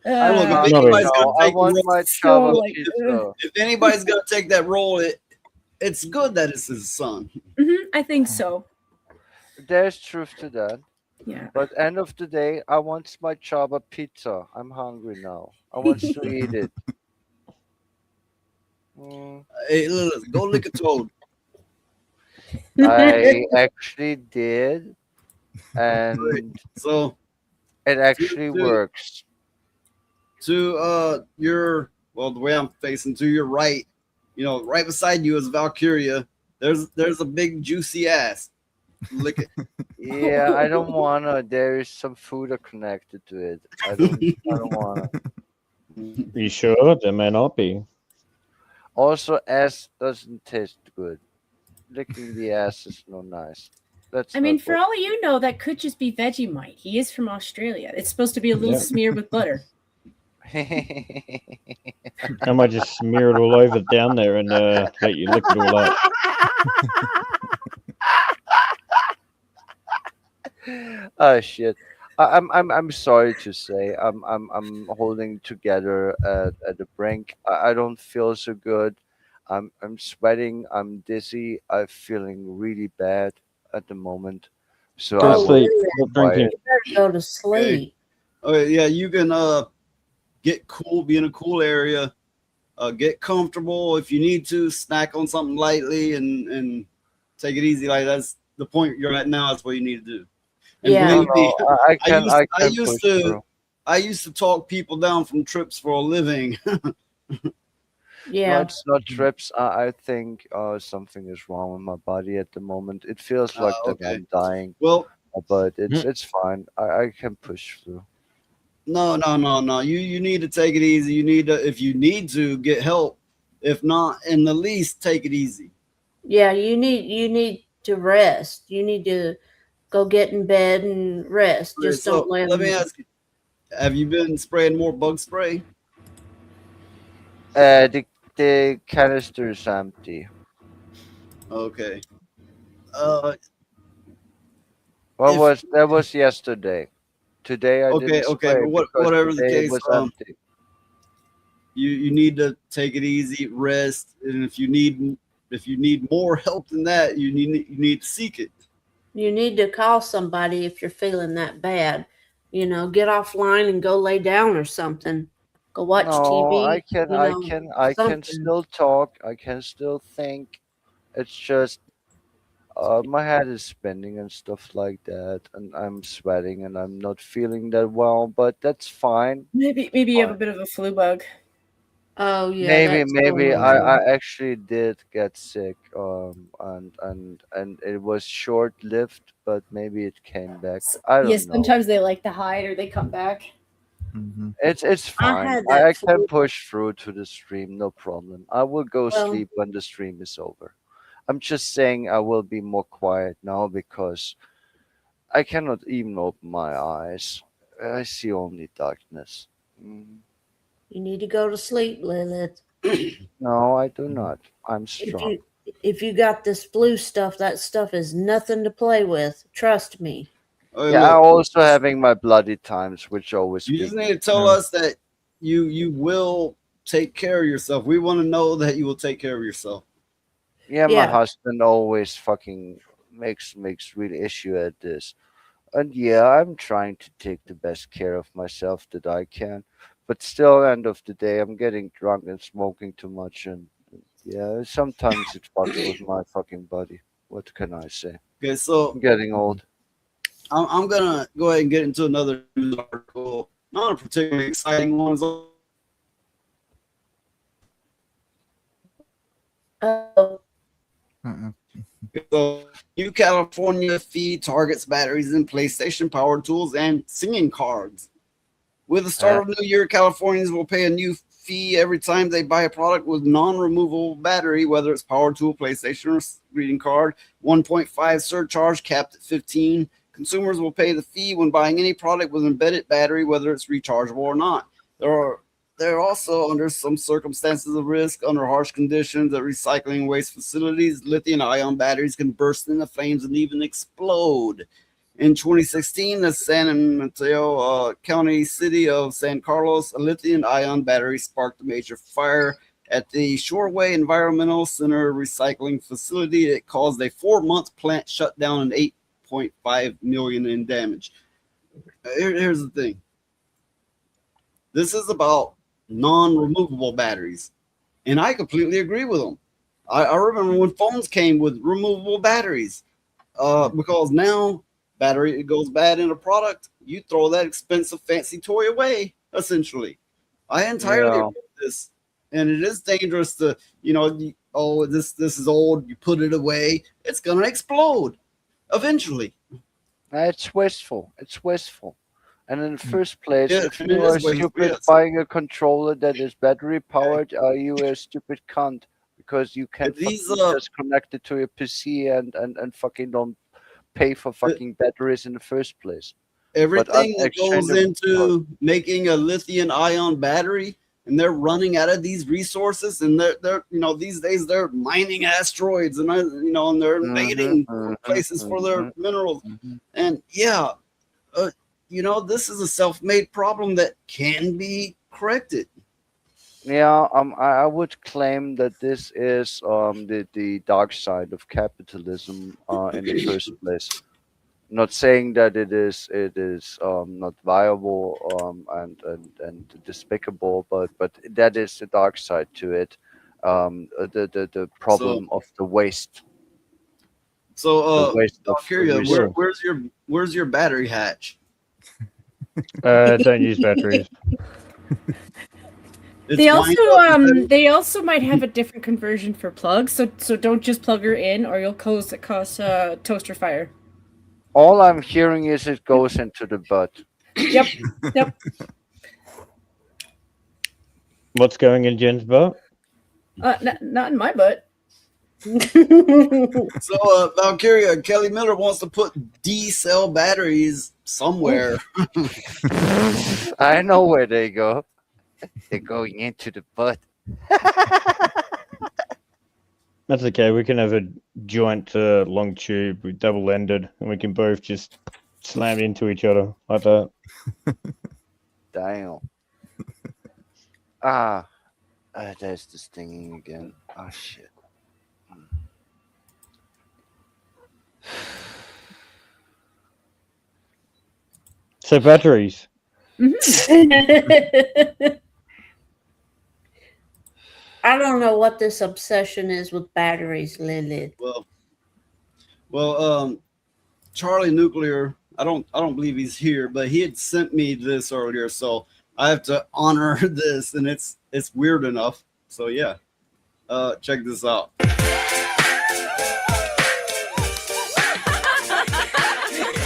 Uh, if anybody's gonna I take the want role, my so, Chava like, pizza. if anybody's gonna take that role, it's good that it's his son. I think so. There's truth to that. Yeah. But end of the day, I want my Chava pizza. I'm hungry now. I want to eat it. Hey, listen, go lick a toad. I actually did, and So it actually works. to the way I'm facing to your right, right beside you is Valkyria. There's a big juicy ass. Lick it. Yeah, I don't wanna. There is some food connected to it. I don't wanna. You sure? There may not be. Also, ass doesn't taste good. Licking the ass is no nice. That's. I mean, not for all you know, that could just be Vegemite. He is from Australia. It's supposed to be a little Yeah. smeared with butter. I might just smear it all over down there and let you lick it all up. Oh shit! I'm sorry to say I'm holding together at the brink. I don't feel so good. I'm sweating. I'm dizzy. I'm feeling really bad at the moment. So Go I to will sleep. be Stop quiet. drinking. You better go to sleep. Okay, yeah, you can get cool, be in a cool area, get comfortable. If you need to, snack on something lightly and take it easy. Like that's the point you're at now. That's what you need to do. And Yeah. believe me, No, I can I used to talk people down from trips for a living. Yeah. No, it's not trips. I think something is wrong with my body at the moment. It feels like that okay. I'm dying, Well, but it's fine. I can push through. no. You need to take it easy. You need to, if you need to, get help. If not, in the least, take it easy. Yeah, you need to rest. You need to go get in bed and rest. Okay, Just so don't let let them. me ask you: have you been spraying more bug spray? The canister is empty. Okay. That was yesterday. Today I didn't Okay, spray but because whatever the today it case, was empty. you need to take it easy, rest, and if you need more help than that, you need to seek it. You need to call somebody if you're feeling that bad. Get offline and go lay down or something. Go watch No, TV. I can something. still talk. I can still think. It's just my head is spinning and stuff like that, and I'm sweating and I'm not feeling that well. But that's fine. Maybe you have a bit of a flu bug. Oh yeah, Maybe that's maybe horrible. I actually did get sick. And it was short lived, but maybe it came back. I don't Yes, know. sometimes they like to hide or they come back. It's I fine. had I that can flu. push through to the stream, no problem. I will go Well, sleep when the stream is over. I'm just saying I will be more quiet now because I cannot even open my eyes. I see only darkness. you need to go to sleep, Lilith. No, I do not. I'm If strong. you got this flu stuff, that stuff is nothing to play with. Trust me. Yeah, I'm also having my bloody times, which always You just give need me. to tell us that you will take care of yourself. We want to know that you will take care of yourself. Yeah, my Yeah. husband always fucking makes real issue at this. And yeah, I'm trying to take the best care of myself that I can. But still, end of the day, I'm getting drunk and smoking too much, and yeah, sometimes it fucks with my fucking body. What can I say? Okay, so I'm getting old. I'm gonna go ahead and get into another news article. Not a particularly exciting one. So, new California fee targets batteries in PlayStation power tools and singing cards. With the start of New Year, Californians will pay a new fee every time they buy a product with non-removable battery, whether it's power tool, PlayStation, or greeting card. 1.5 surcharge capped at 15. Consumers will pay the fee when buying any product with embedded battery, whether it's rechargeable or not. They're also under some circumstances of risk under harsh conditions at recycling waste facilities. Lithium-ion batteries can burst into flames and even explode. In 2016, the San Mateo County city of San Carlos, a lithium-ion battery sparked a major fire at the Shoreway Environmental Center recycling facility. It caused a 4-month plant shutdown and $8.5 million in damage. Here's the thing. This is about non-removable batteries, and I completely agree with them. I remember when phones came with removable batteries, because now battery it goes bad in a product, you throw that expensive fancy toy away. Essentially, I entirely agree with this, and it is dangerous to this is old. You put it away, it's gonna explode eventually. It's wasteful. It's wasteful. And in the first place, Yeah, if it you is are wasteful, stupid yes. buying a controller that is battery powered, are you a stupid cunt? Because you can These, just connect it to your PC and fucking don't pay for fucking batteries in the first place. Everything that goes exchangeable into making a lithium-ion battery, and they're running out of these resources, and they're these days they're mining asteroids, and and they're invading places for their minerals, and this is a self-made problem that can be corrected. Yeah, I would claim that this is the dark side of capitalism in the first place. Not saying that it is not viable and despicable, but that is the dark side to it. The problem of the waste. So, The waste of Doc, here, resource. where's your battery hatch? Don't use batteries. They also might have a different conversion for plugs, so don't just plug her in, or you'll cause toaster fire. All I'm hearing is it goes into the butt. Yep. What's going in Jen's butt? Not in my butt. So, Valkyria, Kelly Miller wants to put D-cell batteries somewhere. I know where they go. They're going into the butt. That's okay. We can have a joint long tube with double-ended, and we can both just slam into each other like that. Damn. There's the stinging again. Oh shit. So batteries. I don't know what this obsession is with batteries, Lilith. Well, Charlie Nuclear. I don't believe he's here, but he had sent me this earlier, so I have to honor this, and it's weird enough. So yeah, check this out.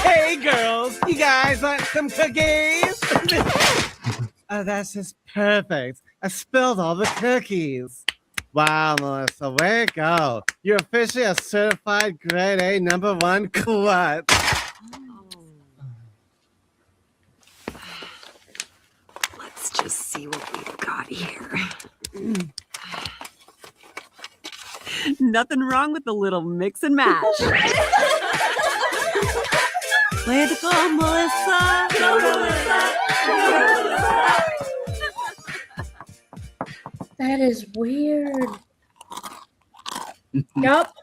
Hey girls, you guys want some cookies? Oh, that's just perfect. I spilled all the cookies. Wow, Melissa, way to go. You're officially a certified grade A #1 klutz. Let's just see what we've got here. Nothing wrong with a little mix and match. Way to go, Melissa. Go, Melissa. Go, Melissa. That is weird. Yup.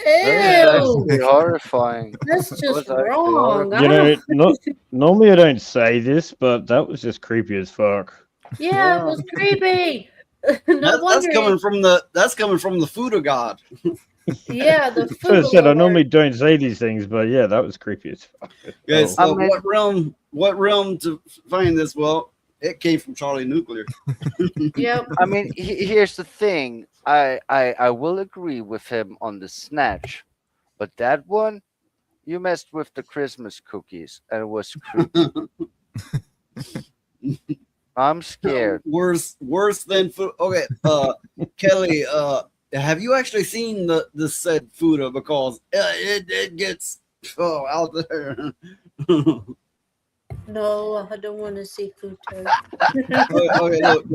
That was Ew. actually horrifying. That's That just was actually wrong. You know, normally I don't say this, but that was just creepy as fuck. Yeah, it was creepy. No That's wonder. coming from the Fuda god. Yeah, the So I food. said I normally don't say these things, but yeah, that was creepy as fuck. Okay, Oh. so what realm to find this? Well, it came from Charlie Nuclear. Yep. I mean, here's the thing. I will agree with him on the snatch, but that one, you messed with the Christmas cookies, and it was creepy. I'm scared. Worse than food. Okay, Kelly, have you actually seen the said Fuda? Because it gets out there. No, I don't want to see food. Okay, look.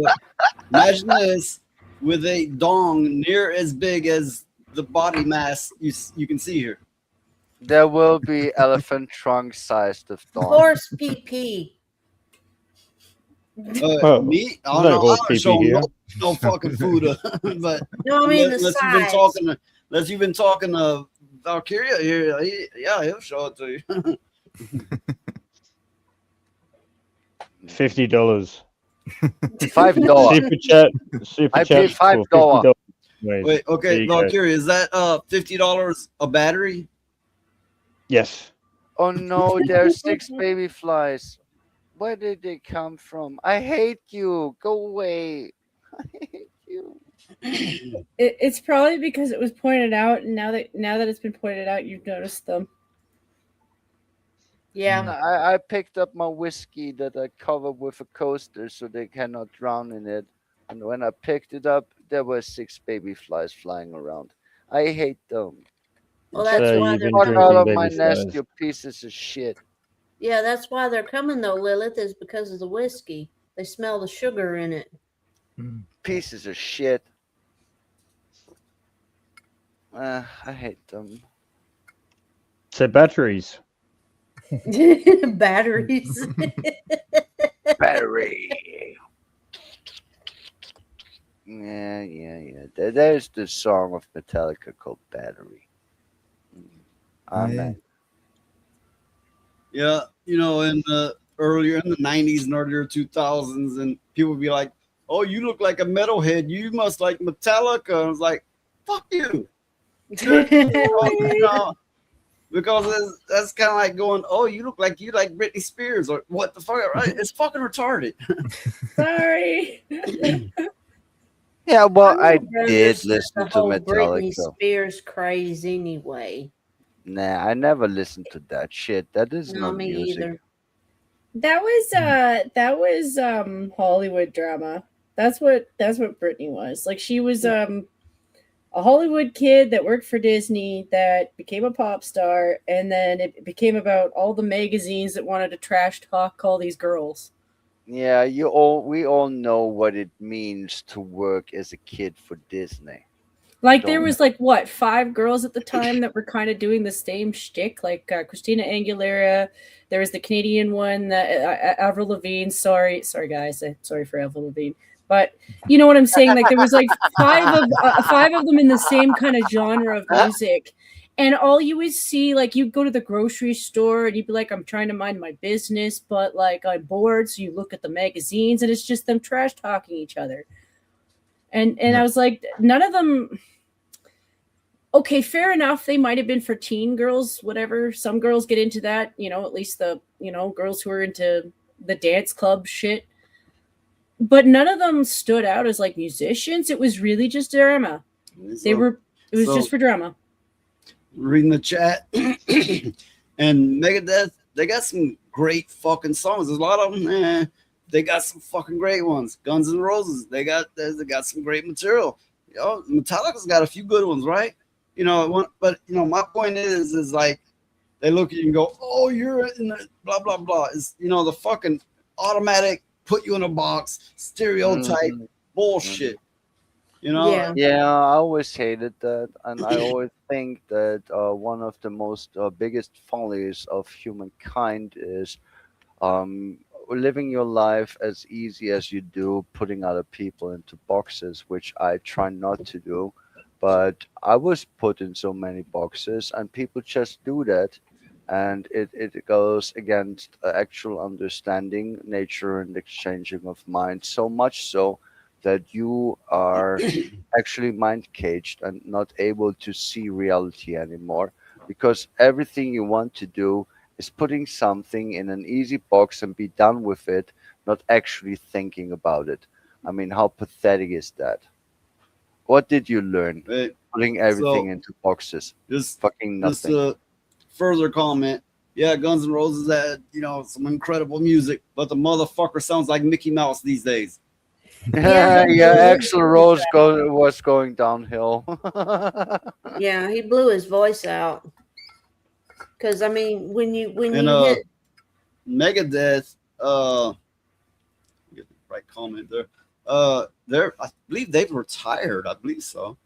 Imagine this with a dong near as big as the body mass you can see here. There will be elephant trunk sized of dong. Horse PP. Me? I no don't know. I horse don't pee-pee show here. no fucking Fuda. But No, I mean the unless you've been size. talking, unless you've been talking to Valkyria here, he'll show it to you. $50. $5. Super chat. Super I chat. paid $5. for $50. Wait, There okay, you go. Valkyria, is that $50 a battery? Yes. Oh no, there's 6 baby flies. Where did they come from? I hate you. Go away. I hate you. It's probably because it was pointed out, and now that it's been pointed out, you've noticed them. Yeah. I picked up my whiskey that I covered with a coaster so they cannot drown in it. And when I picked it up, there were 6 baby flies flying around. I hate them. Well, that's why you've they're been Fuck coming. out drinking of my baby nest, flies. you pieces of shit. Yeah, that's why they're coming though, Lilith, is because of the whiskey. They smell the sugar in it. Pieces of shit. I hate them. So batteries. Batteries. Battery. Yeah. There's the song of Metallica called Battery. Amen. Yeah, in the earlier in the 90s and earlier 2000s, and people would be like, "Oh, you look like a metalhead. You must like Metallica." I was like, "Fuck you." Because that's kind of like going, "Oh, you look like you like Britney Spears," or what the fuck? Right? It's fucking retarded. Sorry. Yeah, well, I don't know, did this is listen the to whole Britney Metallica. Spears craze anyway. Nah, I never listened to that shit. That is No, not me music. either. That was Hollywood drama. That's what Britney was. Like she was a Hollywood kid that worked for Disney that became a pop star, and then it became about all the magazines that wanted to trash talk all these girls. Yeah, we all know what it means to work as a kid for Disney. Like there Don't- was like what 5 girls at the time that were kind of doing the same shtick, like Christina Aguilera. There was the Canadian one, Avril Lavigne. Sorry guys, sorry for Avril Lavigne, but you know what I'm saying. Like there was like 5 of them in the same kind of genre of music, and all you would see, like you'd go to the grocery store and you'd be like, I'm trying to mind my business, but like I'm bored, so you look at the magazines and it's just them trash talking each other. And I was like, none of them. Okay, fair enough. They might have been for teen girls, whatever. Some girls get into that, at least the, girls who are into the dance club shit. But none of them stood out as like musicians. It was really just drama. It was just for drama. Reading the chat and Megadeth, they got some great fucking songs. There's a lot of them. They got some fucking great ones. Guns N' Roses, they got some great material. Metallica's got a few good ones, right? But my point is like they look at you and go, "Oh, you're in the blah blah blah." Is the fucking automatic put you in a box stereotype bullshit. Yeah, I always hated that, and I always think that one of the most biggest follies of humankind is living your life as easy as you do, putting other people into boxes, which I try not to do. But I was put in so many boxes, and people just do that, and it goes against actual understanding, nature, and exchanging of mind. So much so that you are actually mind caged and not able to see reality anymore, because everything you want to do is putting something in an easy box and be done with it, not actually thinking about it. I mean, how pathetic is that? What did you learn? Putting everything into boxes. Just fucking nothing. Just a further comment. Yeah, Guns N' Roses had, some incredible music, but the motherfucker sounds like Mickey Mouse these days. Yeah, Axl Rose was going downhill. Yeah, he blew his voice out. Because when you hit Megadeth, get the right comment there. I believe they've retired. I believe so.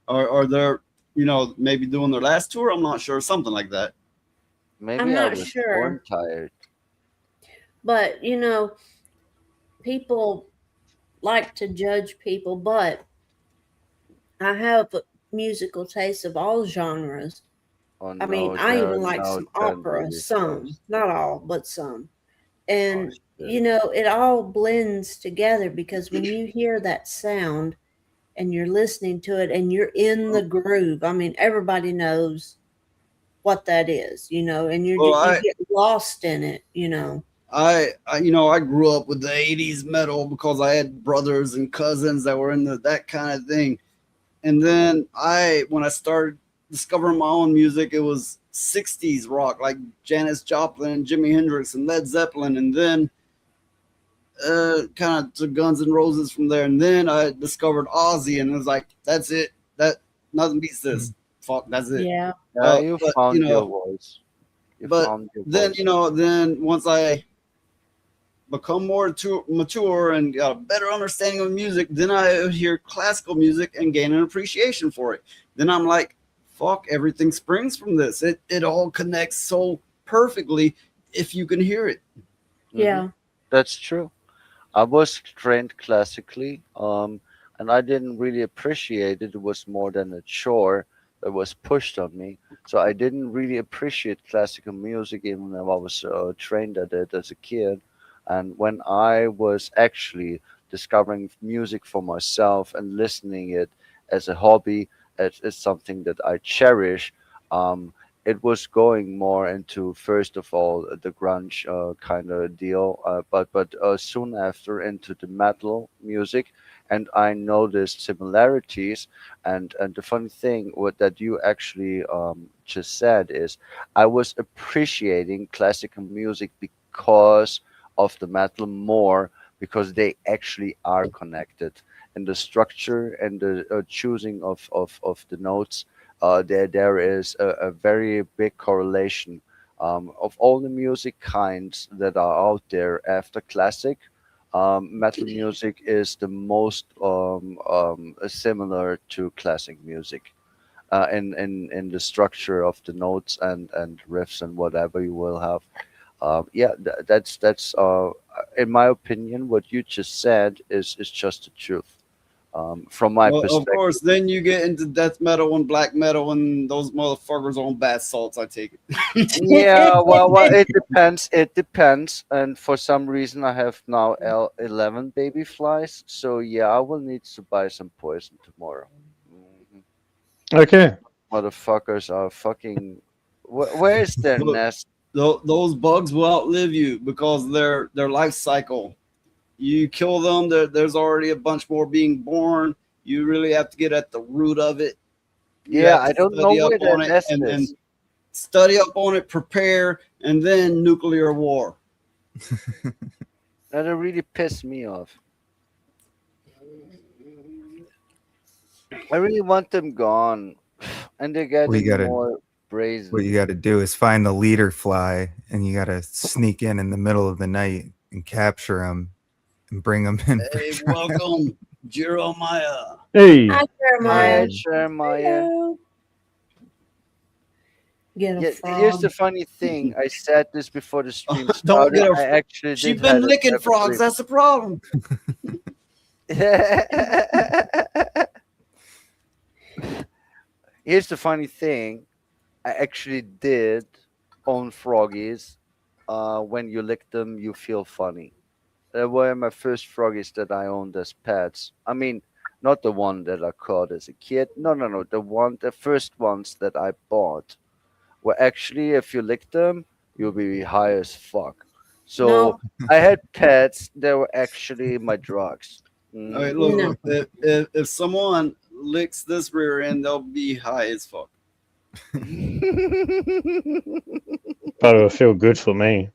Or they're, maybe doing their last tour. I'm not sure. Something like that. Maybe I'm not I was sure. born tired. But people like to judge people, but I have musical taste of all genres. Oh, I mean, I even like some opera, some, not all, but some. And it all blends together, because when you hear that sound and you're listening to it and you're in the groove, everybody knows what that is, and you get lost in it, I grew up with the 80s metal because I had brothers and cousins that were into that kind of thing. And then when I started discovering my own music, it was 60s rock, like Janis Joplin and Jimi Hendrix and Led Zeppelin, and then kind of to Guns N' Roses from there. And then I discovered Ozzy, and it was like, that's it. That nothing beats this. Fuck, that's it. Yeah. You found your voice. Then once I become more mature and got a better understanding of music, then I hear classical music and gain an appreciation for it. Then I'm like, fuck, everything springs from this. It all connects so perfectly if you can hear it. Yeah. That's true. I was trained classically, and I didn't really appreciate it. It was more than a chore that was pushed on me. So I didn't really appreciate classical music, even though I was trained at it as a kid. And when I was actually discovering music for myself and listening it as a hobby, as something that I cherish, it was going more into, first of all, the grunge kind of deal, but soon after into the metal music, and I noticed similarities. And the funny thing that you actually just said is, I was appreciating classical music because of the metal more, because they actually are connected. And the structure and the choosing of the notes, there is a very big correlation of all the music kinds that are out there after classic. Metal music is the most similar to classic music in the structure of the notes and riffs and whatever you will have. That's in my opinion, what you just said is just the truth. From my perspective. Of course, then you get into death metal and black metal, and those motherfuckers on bath salts. I take it. Yeah, well, it depends. It depends, and for some reason, I have now 11 baby flies. So yeah, I will need to buy some poison tomorrow. Okay. Motherfuckers are fucking. Where is their Look, nest? Those bugs will outlive you because their life cycle. You kill them, there's already a bunch more being born. You really have to get at the root of it. Yeah, I don't know where their nest is. And study up on it, prepare, and then nuclear war. That really pissed me off. I really want them gone, and they're getting more brazen. What you got to do is find the leader fly, and you got to sneak in the middle of the night and capture them and bring them in. Hey, welcome, Jeremiah. Hey. Hi, Jeremiah. Jeremiah. Get a Yeah, frog. here's the funny thing. I said this before the stream Don't started. get I her. actually She's did been have licking a frogs. dream. That's the problem. Here's the funny thing. I actually did own froggies. When you lick them, you feel funny. They were my first froggies that I owned as pets. I mean, not the one that I caught as a kid. No. The first ones that I bought were actually, if you lick them, you'll be high as fuck. So No. I had pets that were actually my drugs. All right, look, if someone licks this rear end, they'll be high as fuck. But it'll feel good for me.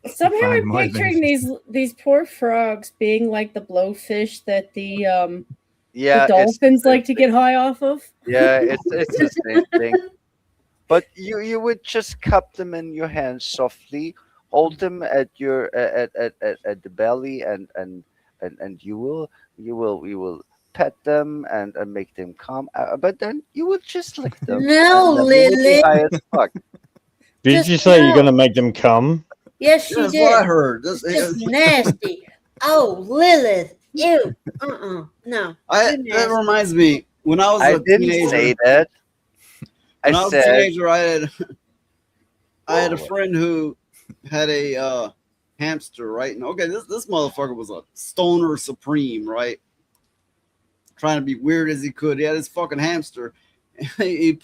Somehow Find I'm more picturing these poor frogs being like the blowfish that the dolphins like to get high off of. Yeah, it's the same thing. But you would just cup them in your hands softly, hold them at your at the belly, and you will pet them and make them calm. But then you would just lick them. No, and they would be Lily. high as fuck. Did you say you're going to make them come? Yes, she That's did. what I heard. It's just nasty. Oh, Lilith. Ew. No. You That nasty. reminds me. When I was I a didn't teenager, say that. when I I was a said teenager, I had a friend who had a hamster, right? And okay, this motherfucker was a stoner supreme, right? Trying to be weird as he could. He had his fucking hamster. He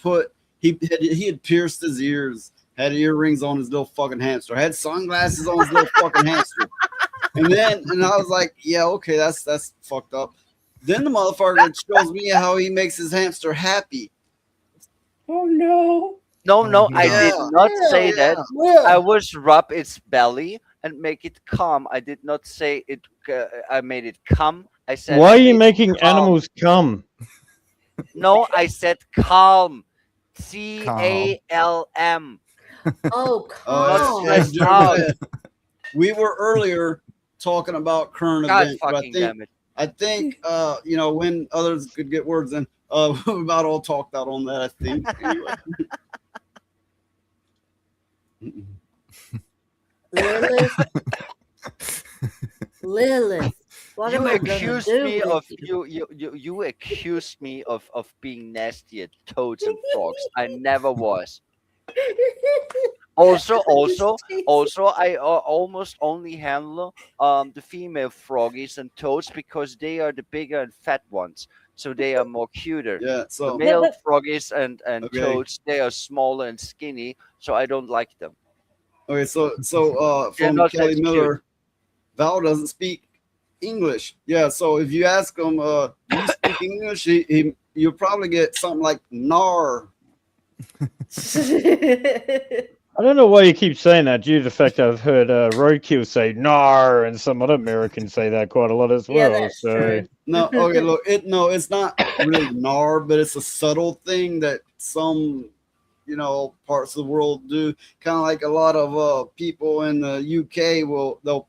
had pierced his ears, had earrings on his little fucking hamster, had sunglasses on his little fucking hamster. And I was like, yeah, okay, that's fucked up. Then the motherfucker shows me how he makes his hamster happy. Oh no. no, I did not say that. Yeah. I was rub its belly and make it calm. I did not say it. I made it come. I said. Why I are you made it making calm. animals come? No, I said calm. CALM. Oh, Oh, calm. that's calm. Jeremiah. We were earlier talking about current God events. But fucking damn it. I think when others could get words in, we about all talked out on that, I think. Anyway. Lilith. What You am I gonna accused do me with of you? you accused me of being nasty at toads and frogs. I never was. Also, I almost only handle the female froggies and toads because they are the bigger and fat ones, so they are more cuter. Yeah, The so male froggies and Okay. toads, they are smaller and skinny, so I don't like them. okay, so They're from not Kelly that Miller, Val doesn't speak English. Yeah, so if you ask him, do you speak English? You'll probably get something like "nar." I don't know why you keep saying that, due to the fact I've heard Roadkill say "nar" and some other Americans say that quite a lot as Yeah, well. that's So true. No, okay, look, it's not really gnar, but it's a subtle thing that some, parts of the world do. Kind of like a lot of people in the UK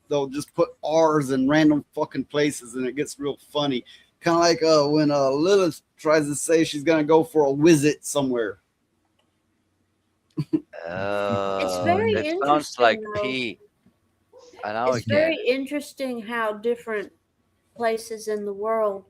they'll just put R's in random fucking places, and it gets real funny. Kind of like when Lilith tries to say she's gonna go for a visit somewhere. It's very That interesting. sounds like though. P. I know It's again. very interesting how different places in the world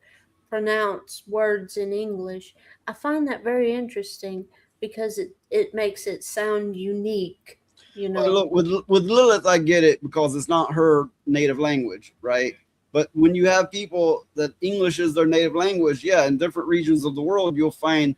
pronounce words in English. I find that very interesting because it makes it sound unique. Well, look, with Lilith, I get it because it's not her native language, right? But when you have people that English is their native language, yeah, in different regions of the world, you'll find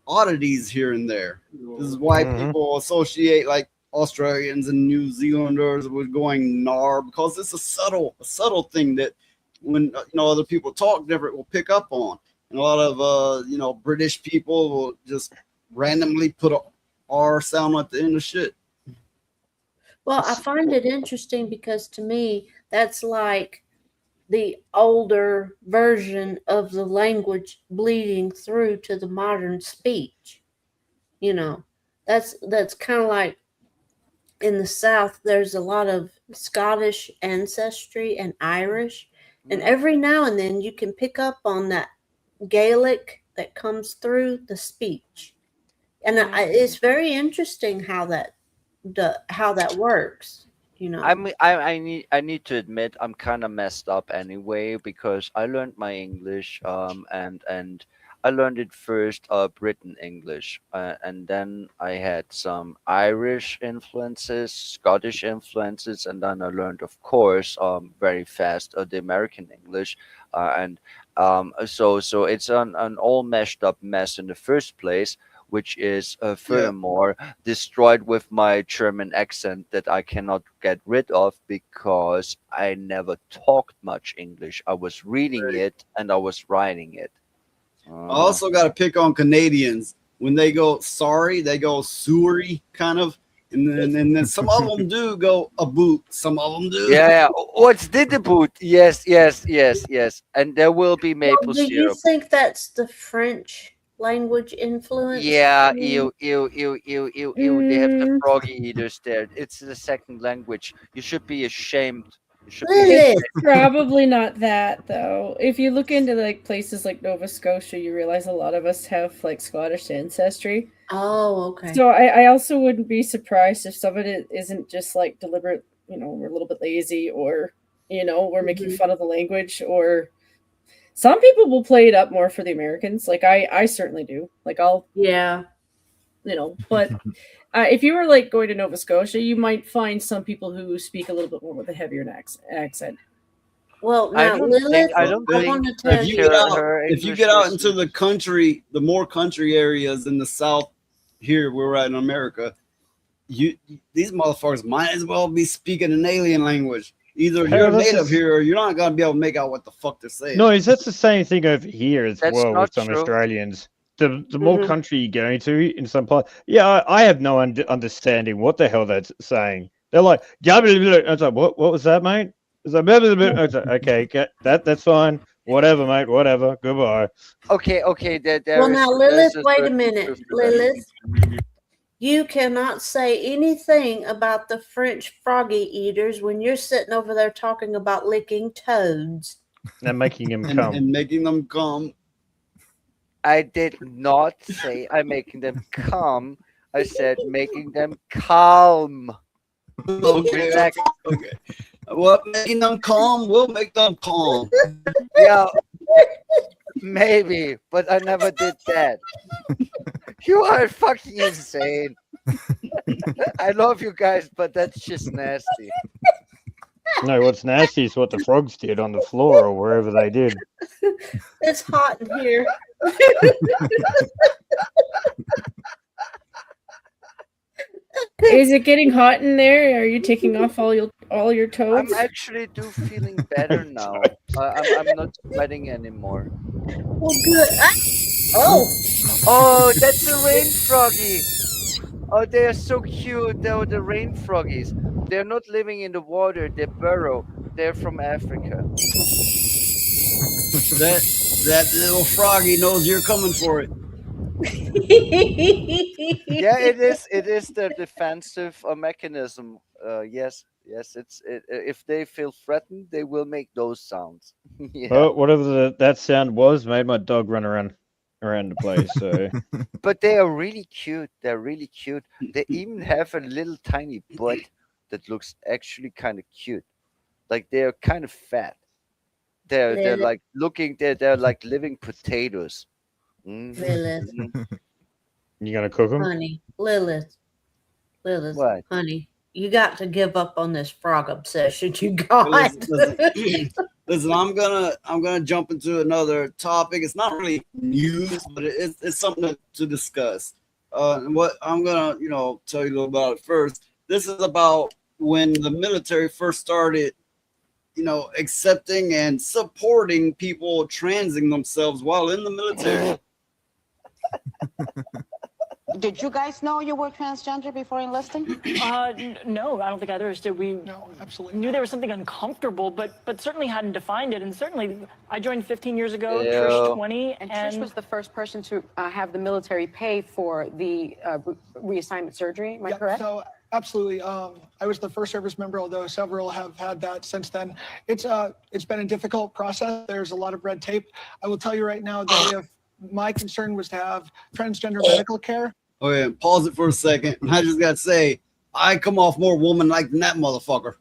oddities here and there. This is why people associate like Australians and New Zealanders with going "nar" because it's a subtle thing that when other people talk different will pick up on. And a lot of British people will just randomly put a R sound at the end of shit. Well, I find it interesting because to me, that's like the older version of the language bleeding through to the modern speech. That's kind of like in the South, there's a lot of Scottish ancestry and Irish. And every now and then you can pick up on that Gaelic that comes through the speech. And it's very interesting how that works. I need to admit I'm kind of messed up anyway because I learned my English and I learned it first Britain English and then I had some Irish influences, Scottish influences, and then I learned, of course, very fast the American English so it's an all meshed up mess in the first place, which is furthermore destroyed with my German accent that I cannot get rid of because I never talked much English. I was reading it and I was writing it. I also got to pick on Canadians. When they go sorry, they go sorry, kind of. And then some of them do go a boot. Some of them do. Yeah. What's did the boot? Yes. And there will be maple Do you syrup. think that's the French language influence? Yeah, ew. They have the froggy eaters there. It's the second language. You should be ashamed. You should be It's probably not that though. If you look into like places like Nova Scotia, you realize a lot of us have like Scottish ancestry. Oh, okay. So I also wouldn't be surprised if some of it isn't just like deliberate, we're a little bit lazy or, we're making fun of the language, or some people will play it up more for the Americans. Like I certainly do. Like but if you were like going to Nova Scotia, you might find some people who speak a little bit more with a heavier accent. Well, I now don't Lilith, think- I I don't think- wanted to. If you get out into the country, the more country areas in the South here, where we're at in America, these motherfuckers might as well be speaking an alien language. Either Hell, you're that's native just- here or you're not gonna be able to make out what the fuck they're saying. no, that's the same thing over here as That's well not with some true. Australians. The more country you go to in some part, I have no understanding what the hell that's saying. They're like, I was like, what was that, mate? It's like, blah, blah, blah. I was like, okay, that's fine. Whatever, mate. Whatever. Goodbye. Okay. Well, now Lilith, wait a minute, Lilith. You cannot say anything about the French froggy eaters when you're sitting over there talking about licking toads. And making him and, come. and making them come. I did not say I'm making them come. I said making them calm. Okay. Relax. Okay. Well, making them calm, we'll make them calm. Yeah, maybe, but I never did that. You are fucking insane. I love you guys, but that's just nasty. No, what's nasty is what the frogs did on the floor or wherever they did. It's hot in here. Is it getting hot in there? Are you taking off all your toads? I'm actually feeling better now. I'm not sweating anymore. Well, good. Oh, Oh, that's a rain froggy. Oh, they are so cute. They're the rain froggies. They're not living in the water. They burrow. They're from Africa. That little froggy knows you're coming for it. Yeah, it is. It is the defensive mechanism. Yes. If they feel threatened, they will make those sounds. Yeah. Oh, whatever that sound was made my dog run around the place. So, But they are really cute. They're really cute. They even have a little tiny butt that looks actually kind of cute. Like they're kind of fat. They're like looking. They're like living potatoes. Lilith, you gonna cook them? honey, Lilith, What? honey, you got to give up on this frog obsession you got. Listen, I'm gonna jump into another topic. It's not really news, but it's something to discuss. And what I'm gonna tell you a little about it first. This is about when the military first started, accepting and supporting people transing themselves while in the military. Did you guys know you were transgender before enlisting? No, I don't think either of us did. We absolutely knew there was something uncomfortable, but certainly hadn't defined it. And certainly, I joined 15 years ago. Ew. Trish 20, And Trish was the first person to have the military pay for the reassignment surgery. Am I correct? So absolutely, I was the first service member, although several have had that since then. It's been a difficult process. There's a lot of red tape. I will tell you right now that if my concern was to have transgender medical care. Oh yeah, pause it for a second. I just gotta say, I come off more woman-like than that motherfucker.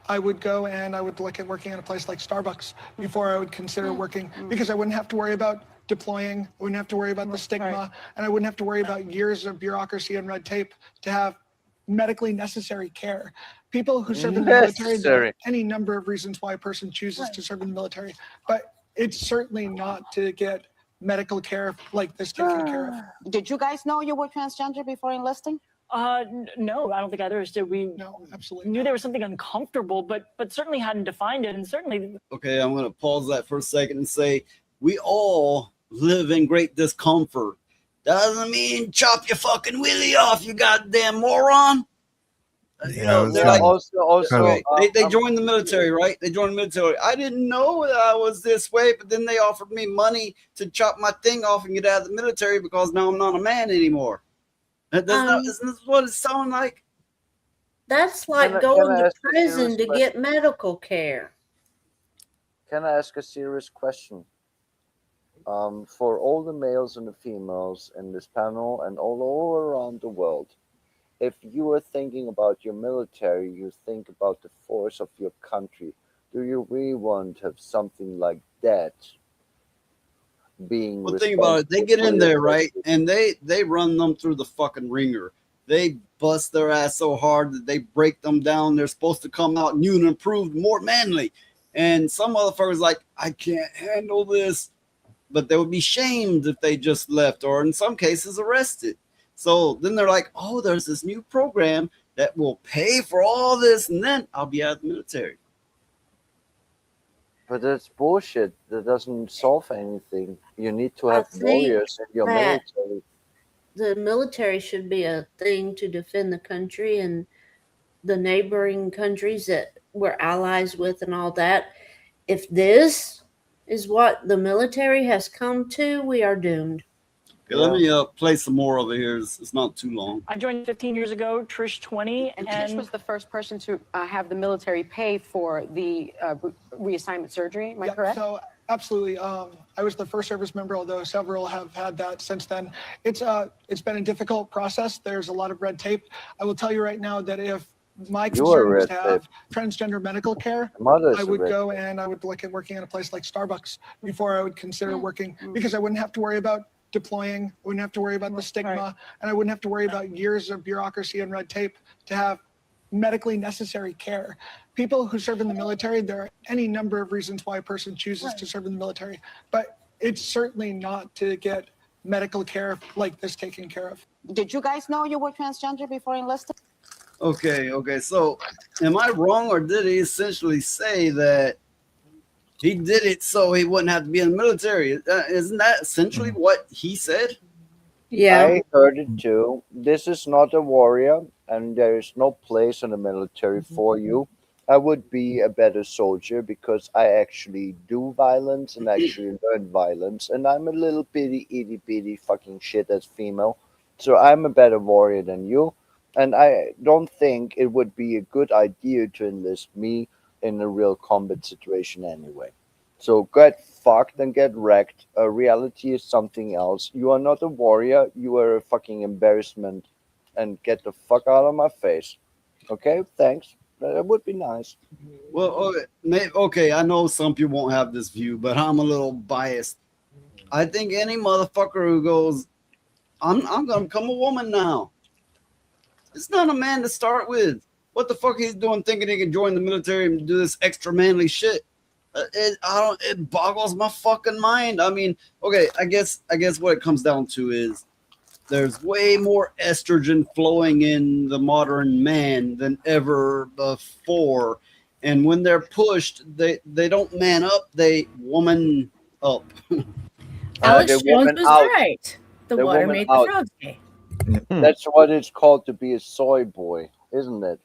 I would go and I would look at working at a place like Starbucks before I would consider working, because I wouldn't have to worry about deploying, I wouldn't have to worry about the stigma, and I wouldn't have to worry about years of bureaucracy and red tape to have medically necessary care. People who serve in the military, there are any number of reasons why a person chooses to serve in the military, but it's certainly not to get medical care like this taken care of. Did you guys know you were transgender before enlisting? No, I don't think either of us did. We absolutely knew there was something uncomfortable, but certainly hadn't defined it, and certainly. Okay, I'm gonna pause that for a second and say we all live in great discomfort. Doesn't mean chop your fucking willy off, you goddamn moron. They're like, they joined the military, right? They joined the military. I didn't know that I was this way, but then they offered me money to chop my thing off and get out of the military because now I'm not a man anymore. Isn't this what it sounds like? That's like going to prison to get medical care. Can I ask a serious question? For all the males and the females in this panel and all around the world, if you are thinking about your military, you think about the force of your country. Do you really want to have something like that being? Well, think about it. They get in there, right? And they run them through the fucking ringer. They bust their ass so hard that they break them down. They're supposed to come out new and improved, more manly. And some motherfuckers like, I can't handle this. But they would be shamed if they just left, or in some cases arrested. So then they're like, oh, there's this new program that will pay for all this, and then I'll be out of the military. But that's bullshit. That doesn't solve anything. You need to have warriors in your military. The military should be a thing to defend the country and the neighboring countries that we're allies with and all that. If this is what the military has come to, we are doomed. Okay, let me play some more over here. It's not too long. I joined 15 years ago, Trish 20. And Trish was the first person to have the military pay for the reassignment surgery. Am I correct? So absolutely. I was the first service member, although several have had that since then. It's been a difficult process. There's a lot of red tape. I will tell you right now that if my concern was to have transgender medical care, I would go and I would look at working at a place like Starbucks before I would consider working, because I wouldn't have to worry about deploying, I wouldn't have to worry about the stigma, and I wouldn't have to worry about years of bureaucracy and red tape to have medically necessary care. People who serve in the military, there are any number of reasons why a person chooses to serve in the military, but it's certainly not to get medical care like this taken care of. Did you guys know you were transgender before enlisting? Okay. So am I wrong, or did he essentially say that he did it so he wouldn't have to be in the military? Isn't that essentially what he said? Yeah. I heard it too. This is not a warrior, and there is no place in the military for you. I would be a better soldier because I actually do violence and actually learn violence, and I'm a little bitty, itty bitty fucking shit as female. So I'm a better warrior than you, and I don't think it would be a good idea to enlist me in a real combat situation anyway. So get fucked and get wrecked. Reality is something else. You are not a warrior. You are a fucking embarrassment, and get the fuck out of my face. Okay, thanks. That would be nice. Well, okay, I know some people won't have this view, but I'm a little biased. I think any motherfucker who goes, I'm gonna become a woman now. It's not a man to start with. What the fuck he's doing thinking he can join the military and do this extra manly shit? It boggles my fucking mind. I mean, okay, I guess what it comes down to is there's way more estrogen flowing in the modern man than ever before. And when they're pushed, they don't man up, they woman up. Alex the Jones woman was out. right. The water woman made the out. frogs gay. That's what it's called to be a soy boy, isn't it?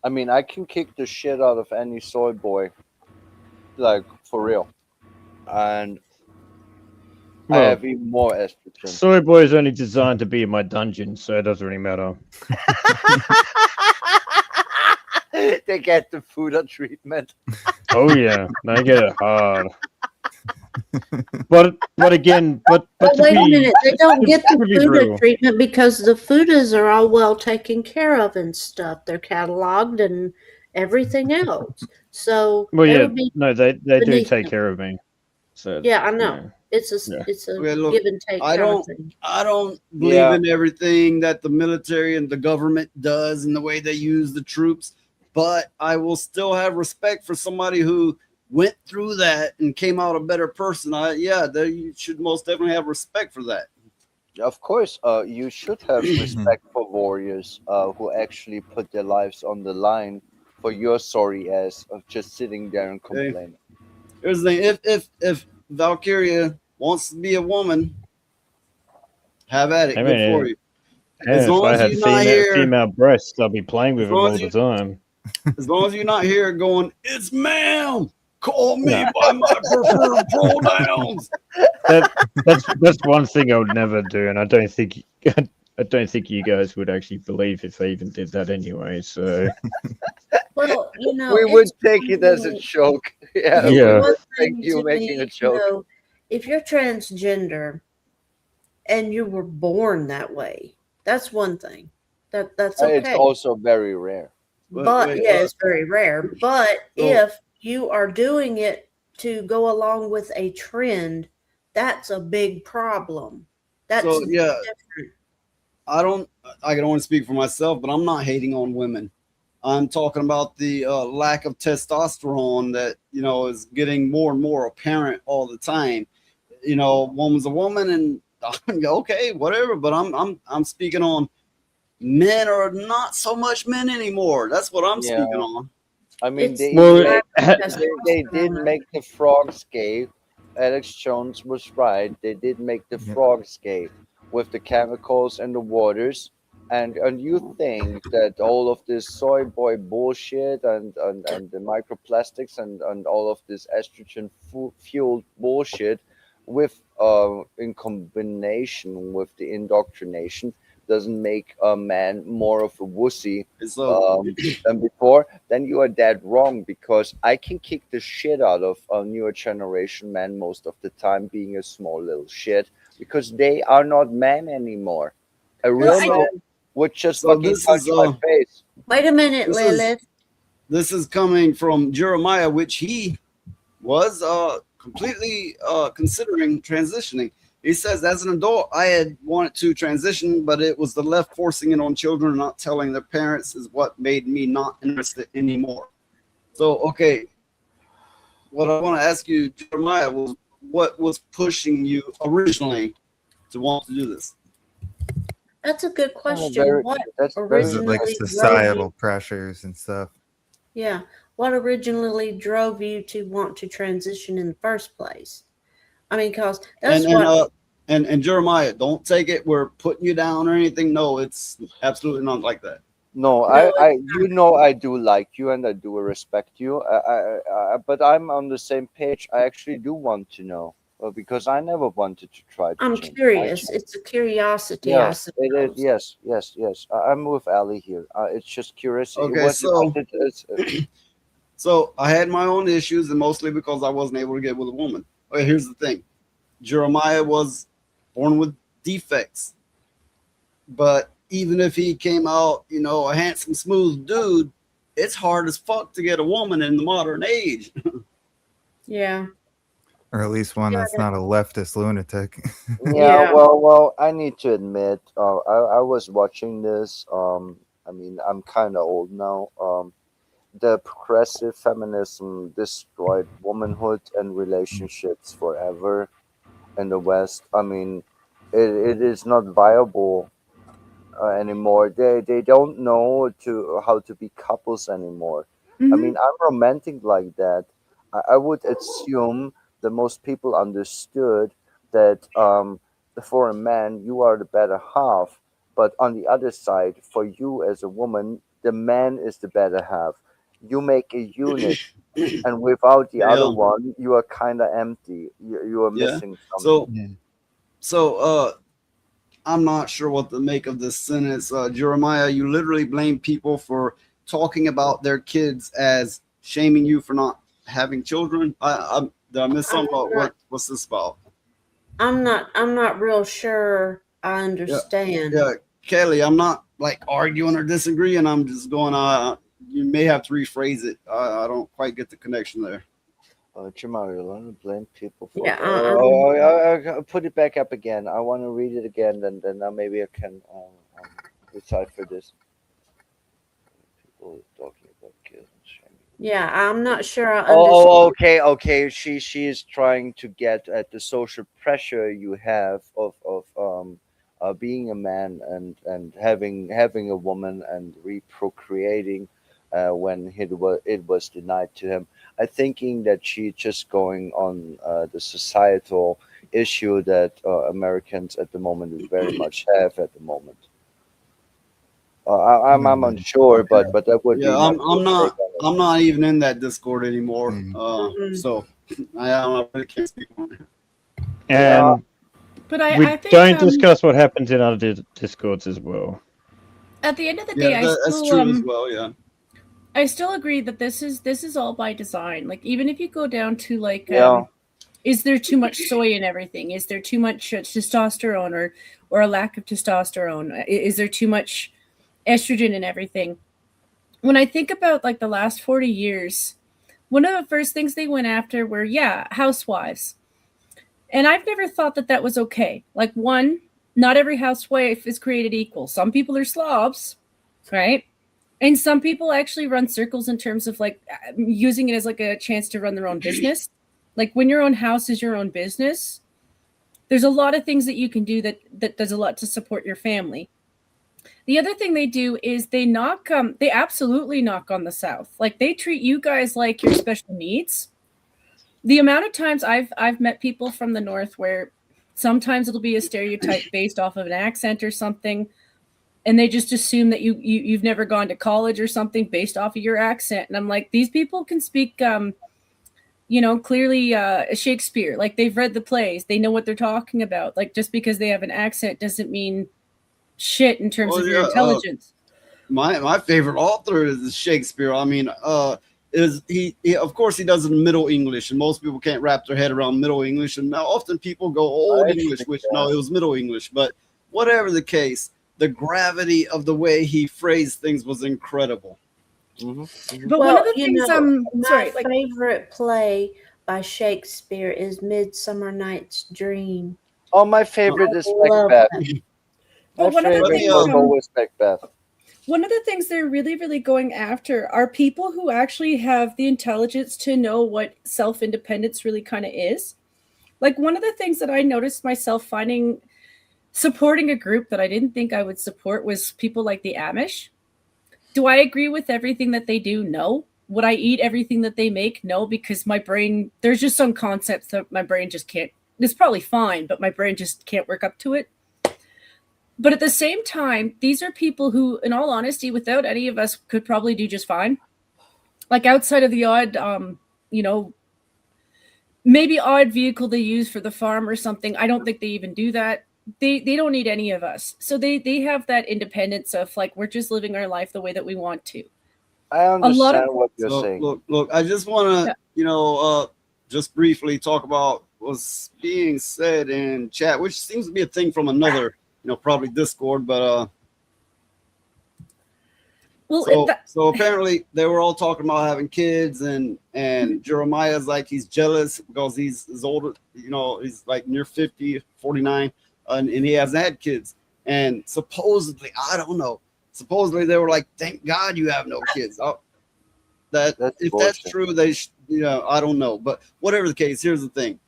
I mean, I can kick the shit out of any soy boy, like for real, and I Well, have even more estrogen. Soy Boy is only designed to be in my dungeon, so it doesn't really matter. They get the Fuda treatment. Oh yeah, I get it hard. But again, but But to wait a be- minute, they don't get the to be FUTA real. treatment because the FUTAs are all well taken care of and stuff. They're cataloged and everything else. So Well, they yeah, would be no, they do beneath take them. care of me. So Yeah, I know. yeah. It's a Yeah. it's a Okay, look, give and take I kind of don't thing. believe Yeah. in everything that the military and the government does and the way they use the troops, but I will still have respect for somebody who went through that and came out a better person. You should most definitely have respect for that. Of course, you should have respect for warriors who actually put their lives on the line for your sorry ass of just sitting there and complaining. Here's the thing: if Valkyria wants to be a woman, have at it. I Good mean, for you. Yeah, As if long I as had you're not here, female breasts, I'll be playing with As them long all as the you- time. as long as you're not here going, it's ma'am. Call me No. by my preferred pronouns. That's one thing I would never do, and I don't think you guys would actually believe if they even did that anyway. So Well, you know, We would it's take one it as a thing- joke. Yeah, it's Yeah. one Thank thing you to making me, a joke. You know, if you're transgender and you were born that way, that's one thing. That's okay. It's also very rare. But Wait, yeah, it's very rare. But So- if you are doing it to go along with a trend, that's a big problem. That's So, yeah. different. I can only speak for myself, but I'm not hating on women. I'm talking about the lack of testosterone that, is getting more and more apparent all the time. Woman's a woman and okay, whatever, but I'm speaking on men are not so much men anymore. That's what I'm Yeah. speaking on. I mean, It's they, Well, they did make the frogs gay. Alex Jones was right. They did make the frogs gay with the chemicals in the waters. And you think that all of this soy boy bullshit and the microplastics and all of this estrogen fueled bullshit with in combination with the indoctrination doesn't make a man more of a wussy than before, then you are dead wrong, because I can kick the shit out of a newer generation man most of the time being a small little shit, because they are not men anymore. A real I- man would just So fucking this touch is, my face. Wait a minute, This is- Lilith. This is coming from Jeremiah, which he was completely considering transitioning. He says, as an adult, I had wanted to transition, but it was the left forcing it on children, not telling their parents, is what made me not interested anymore. So, okay, what I want to ask you, Jeremiah, was what was pushing you originally to want to do this? That's a good question. very- What that's very- originally like drove you? societal pressures and stuff. Yeah. What originally drove you to want to transition in the first place? I mean, because that's And what And Jeremiah, don't take it we're putting you down or anything. No, it's absolutely not like that. No, I do like you and I do respect you. But I'm on the same page. I actually do want to know because I never wanted to try. I'm curious. It's a curiosity. I Yes, it is. suppose. Yes. I'm with Ali here. It's just curiosity. Okay, What so about it? so I had my own issues, and mostly because I wasn't able to get with a woman. Okay, here's the thing: Jeremiah was born with defects, but even if he came out, a handsome, smooth dude, it's hard as fuck to get a woman in the modern age. Yeah. Or at least one that's not a leftist lunatic. Yeah, well, I need to admit, I was watching this. I mean, I'm kind of old now. The progressive feminism destroyed womanhood and relationships forever in the West. I mean, it is not viable anymore. They don't know how to be couples anymore. I mean, I'm romantic like that. I would assume that most people understood that for a man you are the better half, but on the other side, for you as a woman, the man is the better half. You make a unit, and without the other one, you are kind of empty. You are missing something. So I'm not sure what to make of this sentence. Jeremiah, you literally blame people for talking about their kids as shaming you for not having children. Did I miss something about what's this about? I'm not real sure I understand. Yeah, Kelly, I'm not like arguing or disagreeing. I'm just going, you may have to rephrase it. I don't quite get the connection there. Jamal, you want to blame people for Yeah, put it back up again. I want to read it again, then maybe I can decipher this. People talking about kids and shaming. Yeah, I'm not sure I Oh, understand. okay. She is trying to get at the social pressure you have of being a man and having a woman and reprocreating when it was denied to him. I thinking that she just going on the societal issue that Americans at the moment very much have at the moment. I'm unsure, but that would be. I'm not even in that Discord anymore. So I really can't speak on it. And But I we think, don't discuss what happens in other Discords as well. At the end of the day, that's true as well. Yeah. I still agree that this is all by design. Like, even if you go down to like, is there too much soy in everything? Is there too much testosterone or a lack of testosterone? Is there too much estrogen in everything? When I think about like the last 40 years, one of the first things they went after were, housewives. And I've never thought that was okay. Like, one, not every housewife is created equal. Some people are slobs, right? And some people actually run circles in terms of like using it as like a chance to run their own business. Like, when your own house is your own business, there's a lot of things that you can do that does a lot to support your family. The other thing they do is they absolutely knock on the South. Like, they treat you guys like your special needs. The amount of times I've met people from the North where sometimes it'll be a stereotype based off of an accent or something, and they just assume that you've never gone to college or something based off of your accent. And I'm like, these people can speak, clearly Shakespeare. Like, they've read the plays, they know what they're talking about. Like, just because they have an accent doesn't mean shit in terms of your intelligence. My favorite author is Shakespeare. I mean, he of course he does it in Middle English, and most people can't wrap their head around Middle English. And now often people go Old English, which no, it was Middle English. But whatever the case, the gravity of the way he phrased things was incredible. But one of the things my favorite play by Shakespeare is Midsummer Night's Dream. Oh, my favorite is Macbeth. But one of the things, always Macbeth. One of the things they're really, really going after are people who actually have the intelligence to know what self-independence really kind of is. Like, one of the things that I noticed myself supporting a group that I didn't think I would support was people like the Amish. Do I agree with everything that they do? No. Would I eat everything that they make? No, because my brain, there's just some concepts that my brain just can't it's probably fine, but my brain just can't work up to it. But at the same time, these are people who, in all honesty, without any of us, could probably do just fine. Like outside of the odd, maybe odd vehicle they use for the farm or something. I don't think they even do that. They don't need any of us. So they have that independence of like, we're just living our life the way that we want to. I understand what you're saying. Look, I just want to, just briefly talk about what's being said in chat, which seems to be a thing from another, probably Discord, but so apparently they were all talking about having kids, and Jeremiah's like he's jealous because he's older, he's like near 50, 49, and he hasn't had kids. And supposedly, I don't know. Supposedly they were like, "Thank God you have no kids." If that's true, they I don't know. But whatever the case, here's the thing.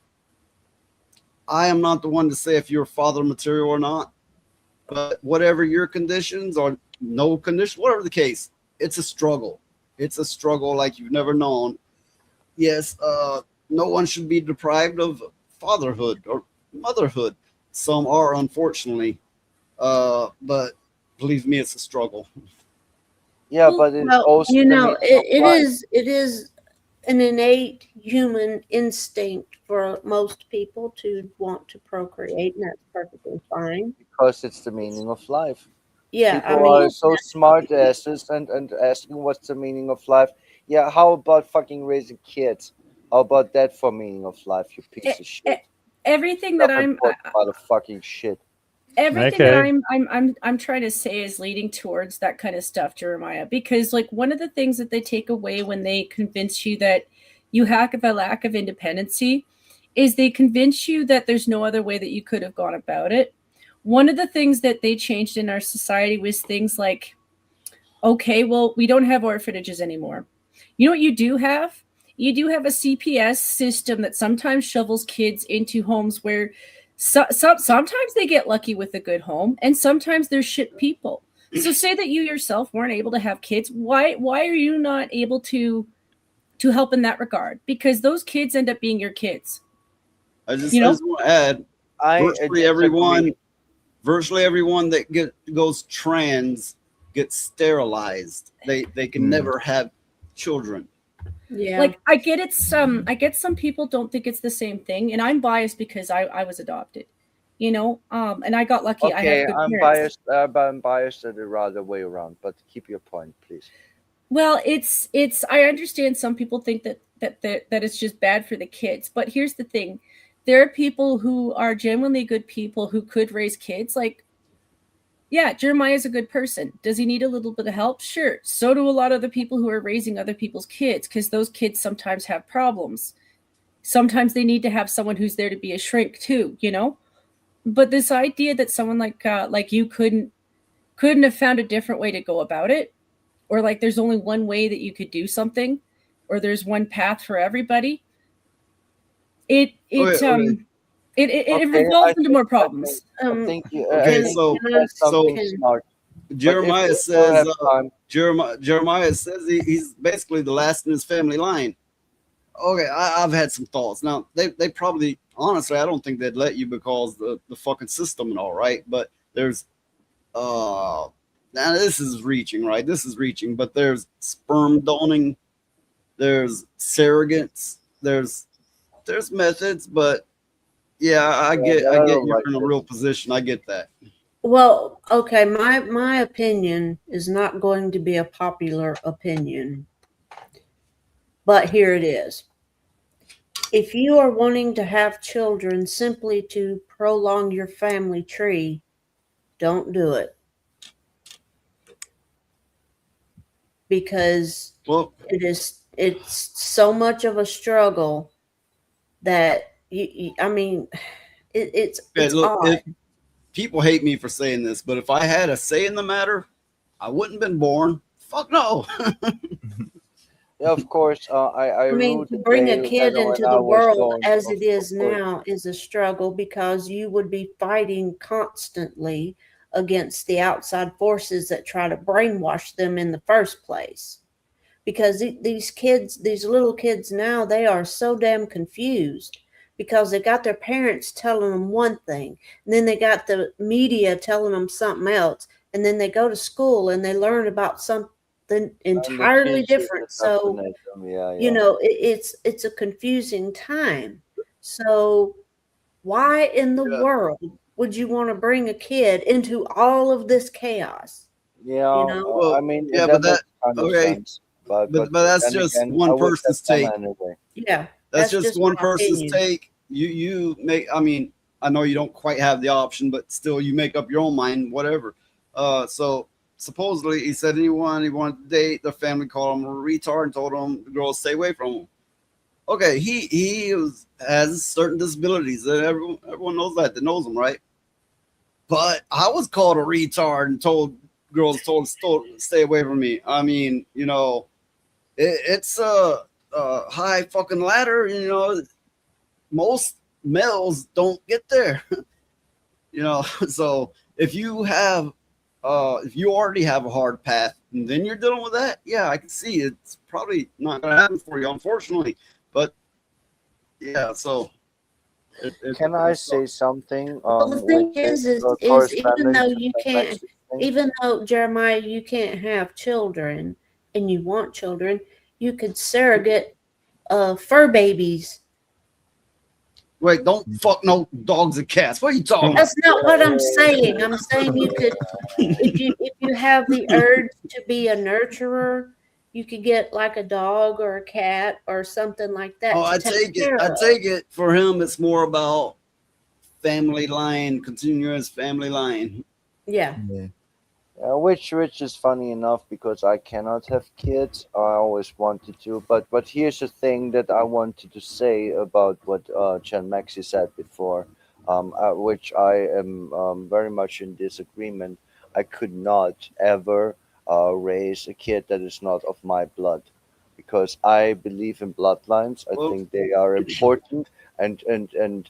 I am not the one to say if you're father material or not. But whatever your conditions or no condition, whatever the case, it's a struggle. It's a struggle like you've never known. Yes, no one should be deprived of fatherhood or motherhood. Some are, unfortunately. But believe me, it's a struggle. Yeah, but it's also it is an innate human instinct for most people to want to procreate, and that's perfectly fine. Because it's the meaning of life. Yeah, People are so smart asses and asking what's the meaning of life. Yeah, how about fucking raising kids? How about that for meaning of life, you piece of shit? Everything that I'm about a fucking shit. Everything that I'm trying to say is leading towards that kind of stuff, Jeremiah, because like one of the things that they take away when they convince you that you have a lack of independency is they convince you that there's no other way that you could have gone about it. One of the things that they changed in our society was things like, okay, well, we don't have orphanages anymore. You know what you do have? You do have a CPS system that sometimes shovels kids into homes where sometimes they get lucky with a good home, and sometimes they're shit people. So say that you yourself weren't able to have kids. Why are you not able to help in that regard? Because those kids end up being your kids. I just want to add, virtually everyone that goes trans gets sterilized. They can never have children. Yeah. Like I get it's I get some people don't think it's the same thing, and I'm biased because I was adopted, and I got lucky. Okay, I had good I'm parents. I'm biased the other way around, but keep your point, please. Well, it's I understand some people think that it's just bad for the kids, but here's the thing. There are people who are genuinely good people who could raise kids. Like, yeah, Jeremiah is a good person. Does he need a little bit of help? Sure. So do a lot of the people who are raising other people's kids, because those kids sometimes have problems. Sometimes they need to have someone who's there to be a shrink too, But this idea that someone like you couldn't have found a different way to go about it, or like there's only one way that you could do something, or there's one path for everybody. It evolves into more problems. Jeremiah says Jeremiah says he's basically the last in his family line. Okay, I've had some thoughts. Now they probably, honestly, I don't think they'd let you because the fucking system and all, right? But there's now this is reaching, right? This is reaching, but there's sperm donating, there's surrogates, there's methods, but yeah, I get you're in a real position. I get that. Well, okay, my opinion is not going to be a popular opinion, but here it is. If you are wanting to have children simply to prolong your family tree, don't do it. Because it's so much of a struggle that it's odd. People hate me for saying this, but if I had a say in the matter, I wouldn't have been born. Fuck no. Yeah, of course. I mean, to bring a kid into the world as it is now is a struggle, because you would be fighting constantly against the outside forces that try to brainwash them in the first place. Because these little kids now, they are so damn confused because they got their parents telling them one thing, and then they got the media telling them something else, and then they go to school and they learn about something entirely different. So you know, it's a confusing time. So why in the world would you want to bring a kid into all of this chaos? Yeah, You know? Well, I mean, yeah, that but that makes kind of okay, sense. But that's then just again, I one would person's have take. done anyway. Yeah, That's just one my person's opinion. take. You make. I mean, I know you don't quite have the option, but still, you make up your own mind. Whatever. So supposedly, he said he wanted to date. The family called him a retard and told him the girl stay away from him. Okay, he has certain disabilities, and everyone knows that knows him, right? But I was called a retard and told stay away from me. I mean, you know, it's a high fucking ladder. You know, most males don't get there. You know, so if you already have a hard path and then you're dealing with that, yeah, I can see it's probably not gonna happen for you, unfortunately. But yeah, so Can I say something? Well, the thing is even though you can't, corresponding even though Jeremiah, you can't have children and you want children, you could surrogate fur babies. Wait, don't fuck no dogs and cats. What are you talking That's about? not what I'm saying. I'm saying you could, if you have the urge to be a nurturer, you could get like a dog or a cat or something like that. Oh, to I take it. care I of. take it. For him, it's more about family line, continuous family line. Yeah. which is funny enough because I cannot have kids. I always wanted to, but here's the thing that I wanted to say about what Chen Maxi said before, which I am very much in disagreement. I could not ever raise a kid that is not of my blood, because I believe in bloodlines. I think they are important, and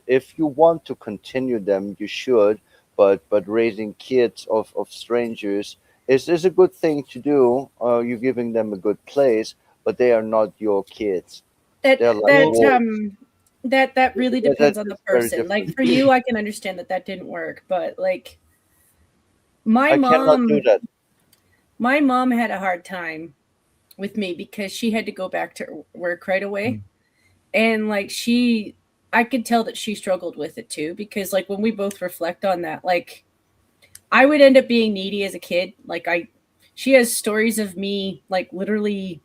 if you want to continue them, you should. But raising kids of strangers is a good thing to do. You're giving them a good place, but they are not your kids. That They're like wolves. that really Yeah, depends that on the is very person. Like different. for you, I can understand that didn't work, but like my I cannot do that. my mom had a hard time with me because she had to go back to work right away, and like I could tell that she struggled with it too, because like when we both reflect on that, like I would end up being needy as a kid. Like she has stories of me like literally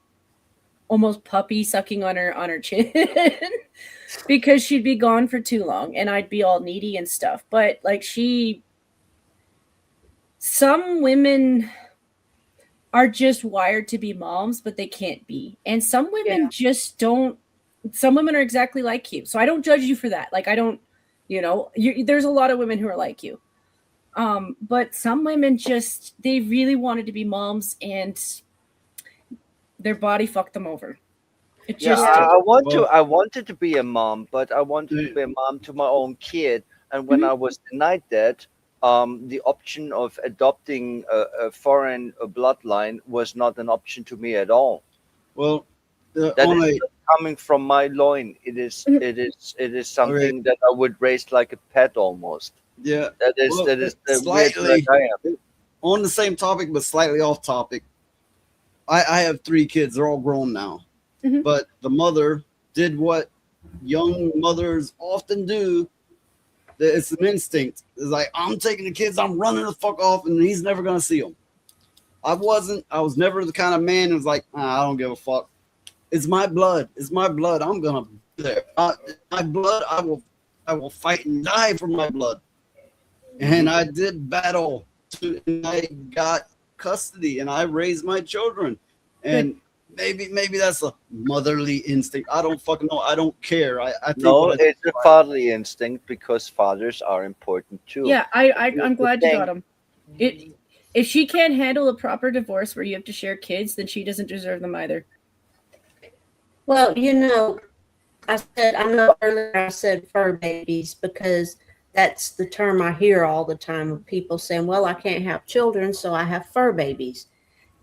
almost puppy sucking on her chin because she'd be gone for too long and I'd be all needy and stuff. But like some women are just wired to be moms, but they can't be. And some women just don't. Some women are exactly like you. So I don't judge you for that. Like I don't, there's a lot of women who are like you. But some women they really wanted to be moms and their body fucked them over. It Yeah, just I wanted to be a mom, but I wanted to be a mom to my own kid. And when I was denied that, the option of adopting a foreign bloodline was not an option to me at all. Well, that is not coming from my loin. It is something that I would raise like a pet almost. Yeah, that is the slightly weird I am. on the same topic, but slightly off topic. I have 3 kids. They're all grown now, but the mother did what young mothers often do. It's an instinct. It's like, I'm taking the kids, I'm running the fuck off, and he's never gonna see them. I was never the kind of man who was like, I don't give a fuck. It's my blood. It's my blood. I'm gonna be there. My blood. I will fight and die for my blood. And I did battle. And I got custody, and I raised my children. And maybe that's a motherly instinct. I don't fucking know. I don't care. I think no, it's a fatherly instinct because fathers are important too. Yeah, I'm glad you got him. If she can't handle a proper divorce where you have to share kids, then she doesn't deserve them either. Well, I know earlier I said fur babies because that's the term I hear all the time of people saying, well, I can't have children, so I have fur babies.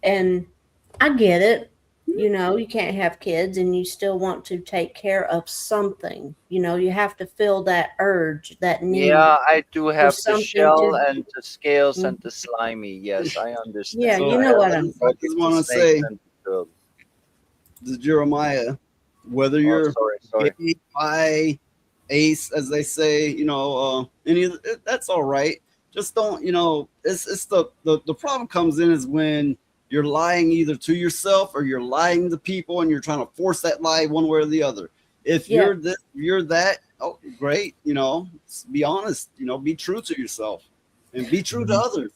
And I get it. You know, you can't have kids and you still want to take care of something. You know, you have to feel that urge, that need. Yeah, I do for have the something shell to- and the scales and the slimy. Yes, I understand. Yeah, you know what I'm I just want to say, to Jeremiah, whether you're sorry. gay, bi, ace, as they say, you know, that's all right. Just don't, you know, it's the problem comes in is when you're lying either to yourself or you're lying to people and you're trying to force that lie one way or the other. If Yeah. you're this, you're that, oh, great, you know, be honest, you know, be true to yourself and be true to others.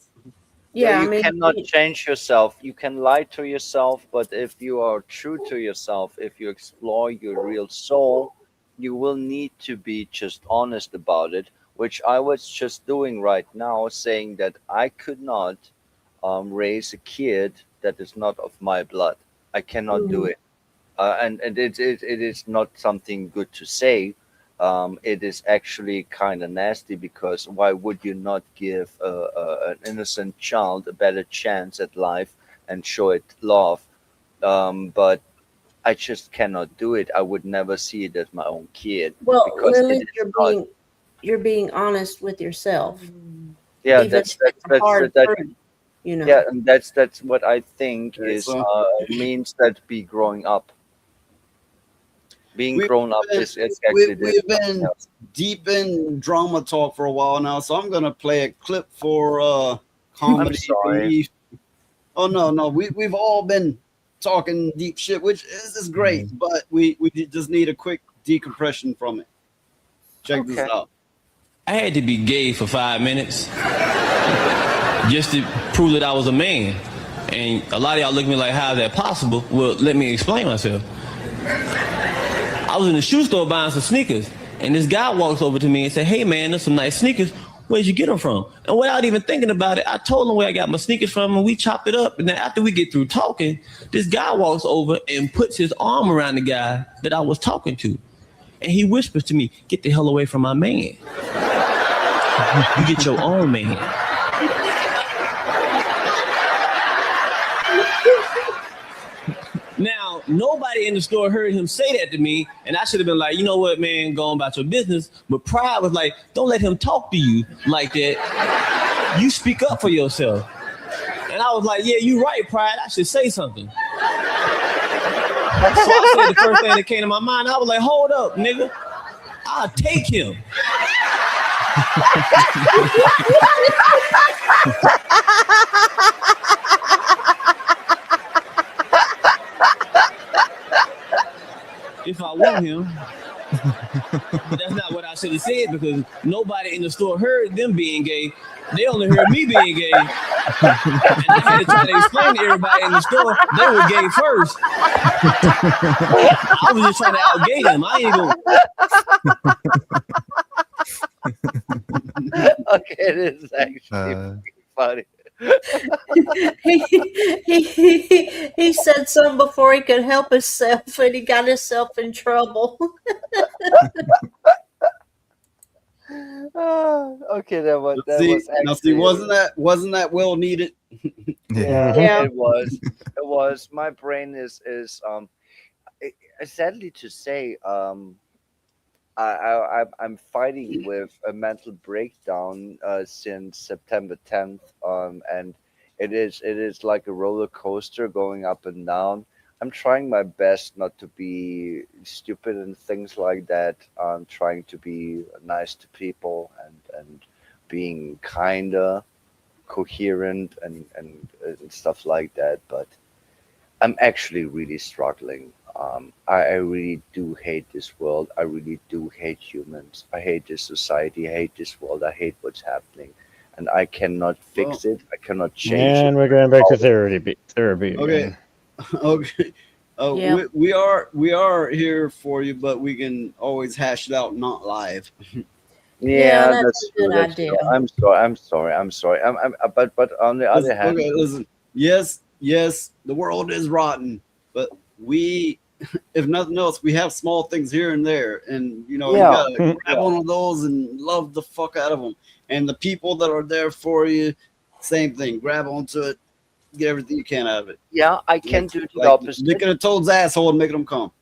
Yeah, you cannot change yourself. You can lie to yourself, but if you are true to yourself, if you explore your real soul, you will need to be just honest about it, which I was just doing right now, saying that I could not raise a kid that is not of my blood. I cannot do Mhm. it. And it is not something good to say. It is actually kind of nasty, because why would you not give an innocent child a better chance at life and show it love? But I just cannot do it. I would never see it as my own kid. Well, because Lily, it is not. you're being honest with yourself. Yeah, Even that's if it's hard truth, you know. yeah, and that's what I think Okay, is so- means that be growing up. Being We've grown up been- is actually We've been deep in drama talk for a while now, so I'm gonna play a clip for comedy. sorry. relief. Oh no, we've all been talking deep shit, which is great, but we just need a quick decompression from it. Check this out. I had to be gay for 5 minutes just to prove that I was a man. And a lot of y'all look at me like, how is that possible? Well, let me explain myself. I was in the shoe store buying some sneakers, and this guy walks over to me and said, hey man, there's some nice sneakers. Where'd you get them from? And without even thinking about it, I told him where I got my sneakers from, and we chopped it up. And then after we get through talking, this guy walks over and puts his arm around the guy that I was talking to. And he whispers to me, get the hell away from my man. You get your own man. Now, nobody in the store heard him say that to me, and I should have been like, you know what, man, go on about your business. But pride was like, don't let him talk to you like that. You speak up for yourself. And I was like, yeah, you're right, Pride. I should say something. So I said the first thing that came to my mind. I was like, hold up, nigga. I'll take him. If I want him. But that's not what I should have said, because nobody in the store heard them being gay. They only heard me being gay. And I had to try to explain to everybody in the store they were gay first. I was just trying to out-gay them. I ain't gonna. Okay, it is actually funny. he said something before he could help himself, and he got himself in trouble. Okay, that was Now, see, actually wasn't that well needed? Yeah. It was. My brain is sadly to say, I'm fighting with a mental breakdown since September 10th, and it is like a roller coaster going up and down. I'm trying my best not to be stupid and things like that. I'm trying to be nice to people and being kinder, coherent and stuff like that. But I'm actually really struggling. I really do hate this world. I really do hate humans. I hate this society. I hate this world. I hate what's happening. And I cannot fix it. I cannot change And it. we're going back to therapy. Okay. again. Okay. Yeah. We are here for you, but we can always hash it out not live. Yeah, that's that's a good true, that's idea. true. I'm sorry. But on the other hand, Okay, listen. Yes, the world is rotten, but we, if nothing else, we have small things here and there, and you Yeah. you gotta grab one of those and love the fuck out of them. And the people that are there for you, same thing. Grab onto it, get everything you can out of it. Yeah, I can do the Like opposite. licking a toad's asshole and making them come.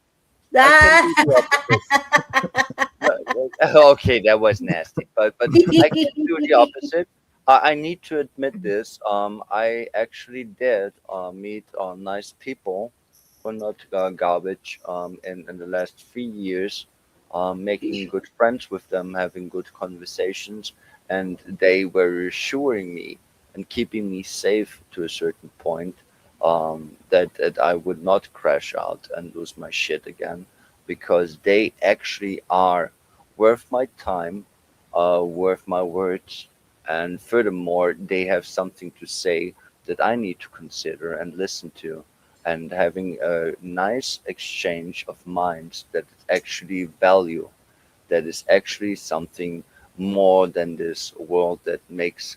Okay, that was nasty, but I can do the opposite. I need to admit this. I actually did meet nice people who are not garbage. In the last 3 years, making good friends with them, having good conversations, and they were reassuring me and keeping me safe to a certain point. That I would not crash out and lose my shit again, because they actually are worth my time, worth my words, and furthermore, they have something to say that I need to consider and listen to, and having a nice exchange of minds that is actually value, that is actually something more than this world that makes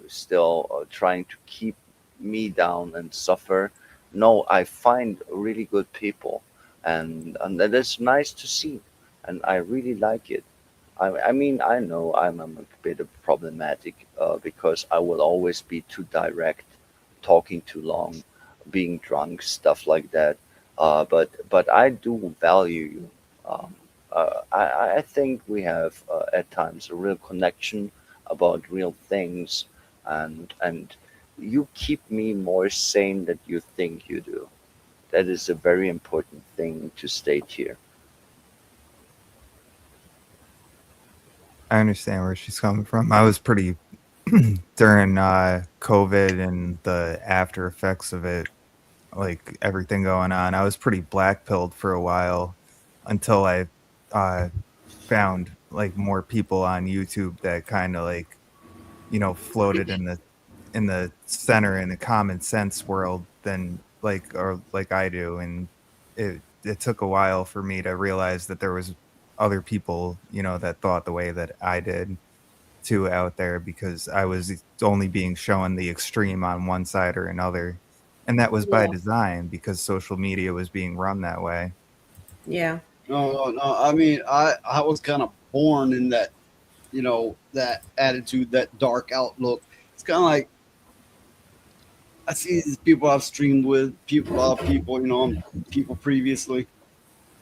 still trying to keep me down and suffer. No, I find really good people, and that is nice to see, and I really like it. I mean, I know I'm a bit of problematic because I will always be too direct, talking too long, being drunk, stuff like that. But I do value you. I think we have at times a real connection about real things, and you keep me more sane than you think you do. That is a very important thing to state here. I understand where she's coming from. I was pretty during COVID and the after effects of it, like everything going on. I was pretty black pilled for a while until I found like more people on YouTube that kind of like, you know, floated in the center in the common sense world than like I do, and it took a while for me to realize that there was other people, you know, that thought the way that I did too out there, because I was only being shown the extreme on one side or another, and that was by design because social media was being run that way. Yeah. No. I mean, I was kind of born in that, you know, that attitude, that dark outlook. It's kind of like I see these people I've streamed with, people, you know, people previously,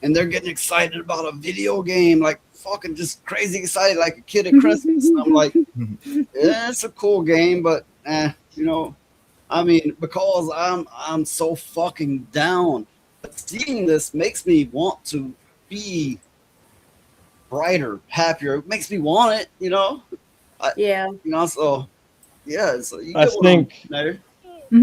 and they're getting excited about a video game, like fucking just crazy excited, like a kid at Christmas. And I'm like, yeah, it's a cool game, but you know, I mean, because I'm so fucking down. But seeing this makes me want to be brighter, happier. It makes me want it, you know. Yeah. You know, so yeah. So you I get what think- I'm there.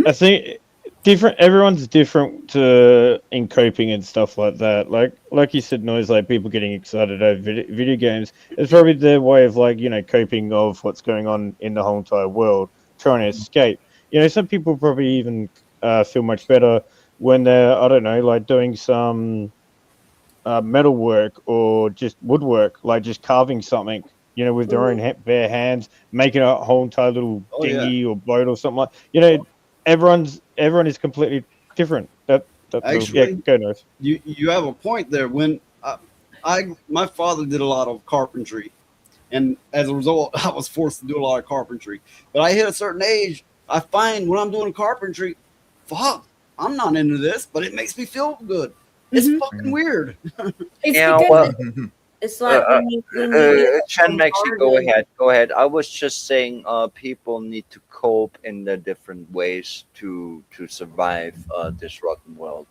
I think different. Everyone's different in coping and stuff like that. Like you said, Noise, like people getting excited over video games. It's probably their way of, like, you know, coping of what's going on in the whole entire world, trying to escape. You know, some people probably even feel much better when they're, I don't know, like doing some metal work or just woodwork, like just carving something, you know, with their own bare hands, making a whole entire little dinghy or boat or something like. You know, everyone is completely different. That's Actually, yeah, go North. You have a point there. When my father did a lot of carpentry, and as a result, I was forced to do a lot of carpentry. But I hit a certain age, I find when I'm doing carpentry, fuck, I'm not into this, but it makes me feel good. It's fucking weird. It's like when you Chen Maxi, go ahead. I was just saying, people need to cope in the different ways to survive this rotten world.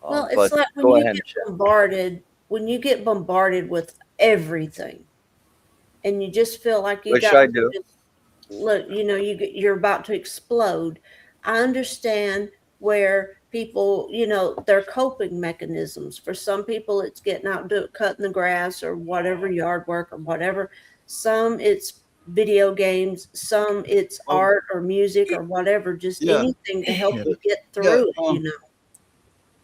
Well, but it's like go when you ahead, get Chen. bombarded, with everything, and you just feel like you Which got I to do. just look, you know, you're about to explode. I understand where people, you know, their coping mechanisms. For some people, it's getting out, cutting the grass or whatever, yard work or whatever. Some it's video games. Some it's art or music or whatever. Just anything to help you get through it. You know.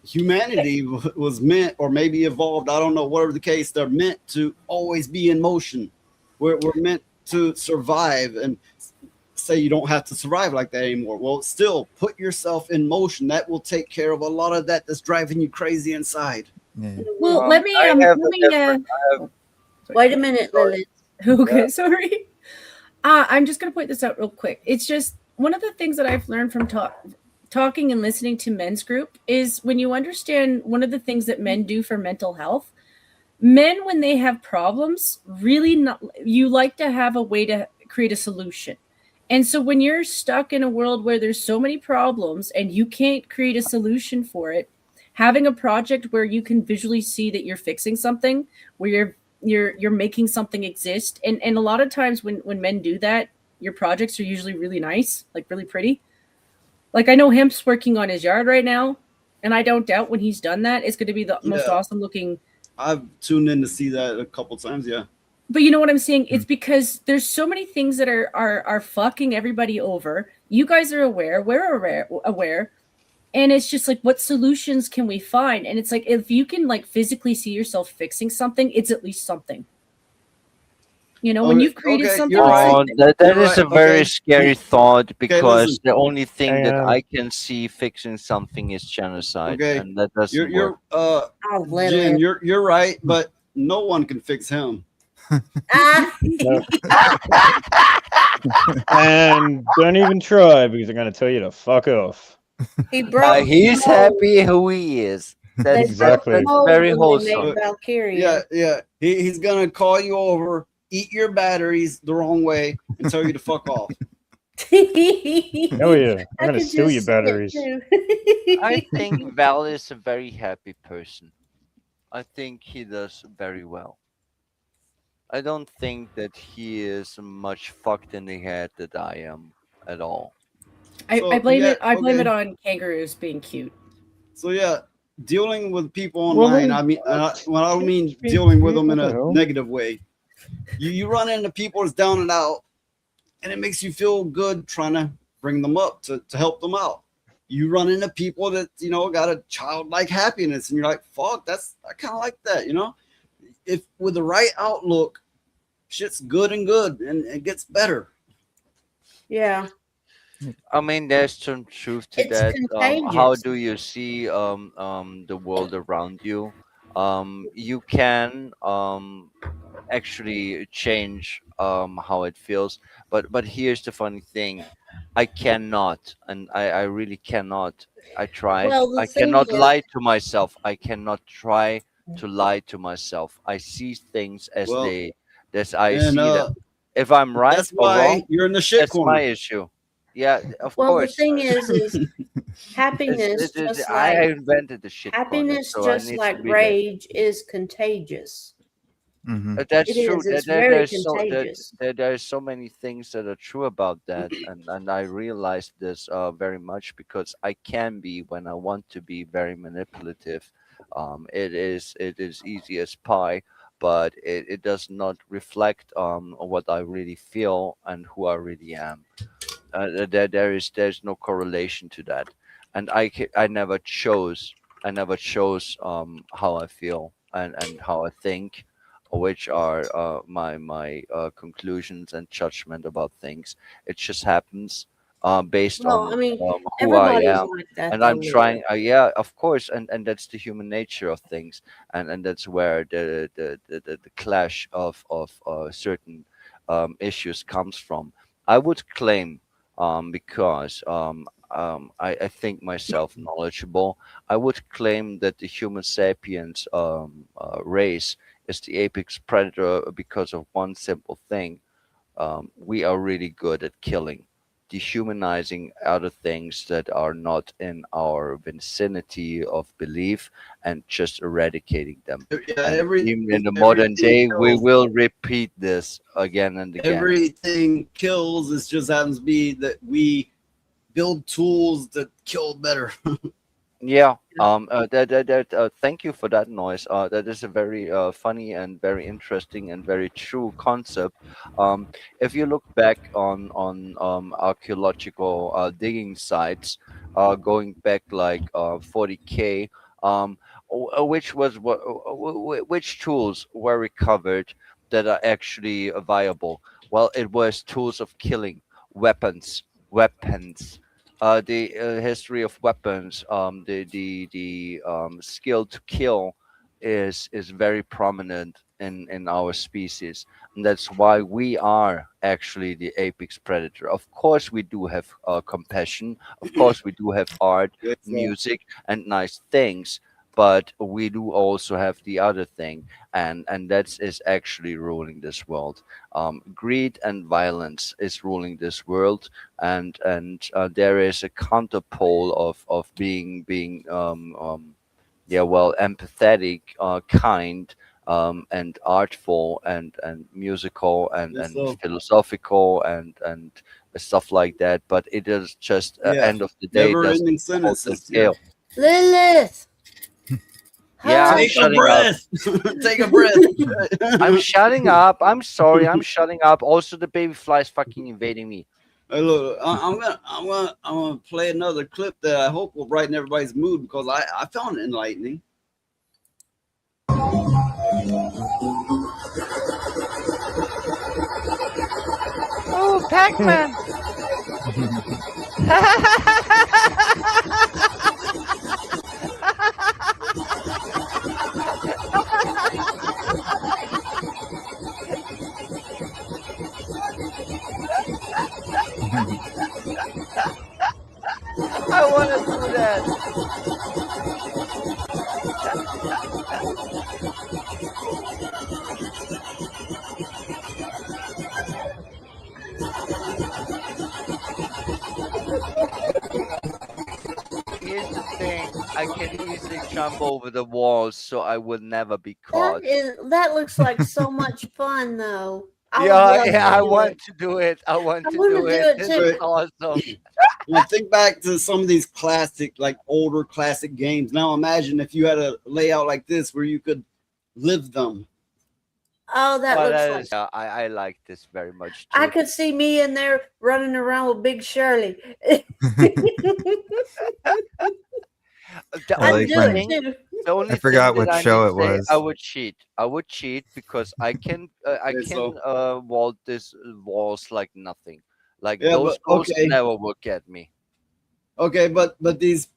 Humanity was meant, or maybe evolved, I don't know, whatever the case, they're meant to always be in motion. We're meant to survive, and say you don't have to survive like that anymore. Well, still put yourself in motion. That will take care of a lot of that that's driving you crazy inside. Well, let me wait a minute, Lily. Okay, sorry. I'm just gonna point this out real quick. It's just one of the things that I've learned from talking and listening to men's group is when you understand one of the things that men do for mental health. Men, when they have problems, really you like to have a way to create a solution. And so when you're stuck in a world where there's so many problems and you can't create a solution for it, having a project where you can visually see that you're fixing something, where you're making something exist. And a lot of times when men do that, your projects are usually really nice, like really pretty. Like I know Hemp's working on his yard right now, and I don't doubt when he's done that, it's going to be the most awesome looking. I've tuned in to see that a couple times, yeah. But you know what I'm saying? It's because there's so many things that are fucking everybody over. You guys are aware, we're aware. And it's just like, what solutions can we find? And it's like, if you can like physically see yourself fixing something, it's at least something. You know, when you've created something. Oh, that is a very Okay. scary thought because listen. the only thing that And- I can see fixing something is genocide, Okay. and that doesn't You're work. Jen, you're right, but no one can fix him. And don't even try because I'm going to tell you to fuck off. He broke. He's happy who he is. That's Exactly. That's very wholesome. Yeah, yeah. He's gonna call you over, eat your batteries the wrong way, and tell you to fuck off. Hell yeah. I'm going to steal your batteries. I think Val is a very happy person. I think he does very well. I don't think that he is much fucked in the head that I am at all. I blame it. I blame it on kangaroos being cute. So yeah, dealing with people Well, online. then- I mean, when I don't mean dealing with them in What the a hell? negative way. You run into people that's down and out, and it makes you feel good trying to bring them up to help them out. You run into people that got a childlike happiness, and you're like, "Fuck, I kind of like that," If with the right outlook, shit's good and it gets better. Yeah. I mean, there's some truth to It's that. How contagious. do you see the world around you? You can actually change how it feels, but here's the funny thing: I cannot, and I really cannot. I tried. Well, the I thing cannot is- lie to myself. I cannot try to lie to myself. I see things as Well, I and, see them. If I'm right that's or why wrong, you're in the shit that's corner. my issue. Yeah, of Well, course. the thing is happiness, just I like invented the shit. corner, happiness, so I just need to like be there. rage, is contagious. That's It true. is. It's There- very there's so contagious. there's so many things that are true about that, and I realized this very much because I can be when I want to be very manipulative. It is easy as pie, but it does not reflect on what I really feel and who I really am. There's no correlation to that, and I never chose how I feel and how I think, which are my conclusions and judgment about things. It just happens based Well, on I mean, who I everybody's am, like that, and I'm though, trying. Yeah, of course, and that's the human nature of things, and that's where the clash of certain issues comes from. I would claim because I think myself knowledgeable. I would claim that the Homo sapiens race is the apex predator because of one simple thing. We are really good at killing, dehumanizing other things that are not in our vicinity of belief and just eradicating them. Yeah, And even in the modern day, we will repeat this again and again. Everything kills. It just happens to be that we build tools that kill better. Yeah. Thank you for that noise. That is a very funny and very interesting and very true concept. If you look back on archaeological digging sites, going back like 40K, which tools were recovered that are actually viable? Well, it was tools of killing, weapons. The history of weapons, the skill to kill is very prominent in our species, and that's why we are actually the apex predator. Of course, we do have compassion. Of course, we do have art, music, and nice things. But we do also have the other thing, and that is actually ruling this world. Greed and violence is ruling this world, and there is a counterpole of being empathetic, kind, and artful, and musical, and philosophical, and stuff like that. But it is just end of the day, Never doesn't ending hold the sentences. scale. Lilith. Yeah, I'm Take a shutting breath. Take a breath. up. I'm shutting up. I'm sorry. I'm shutting up. Also, the baby fly is fucking invading me. Hey, look, I'm gonna play another clip that I hope will brighten everybody's mood because I found it enlightening. Oh, Pac-Man. I want to do that. Here's the thing. I can easily jump over the walls, so I will never be caught. That looks like so much fun, though. I would Yeah, love to I do want it. to do it. I want to wanna do do it. it This too. is awesome. Now think back to some of these classic, like older classic games. Now imagine if you had a layout like this where you could live them. Oh, that Oh, looks that like is- I like this very much too. I could see me in there running around with Big Shirley. The I only like when- thing- too. the only I forgot thing that what I show may it say, was. I would cheat. I would cheat because I can vault this walls like nothing. Like Yeah, those but- ghosts okay. never will get me. Okay, but these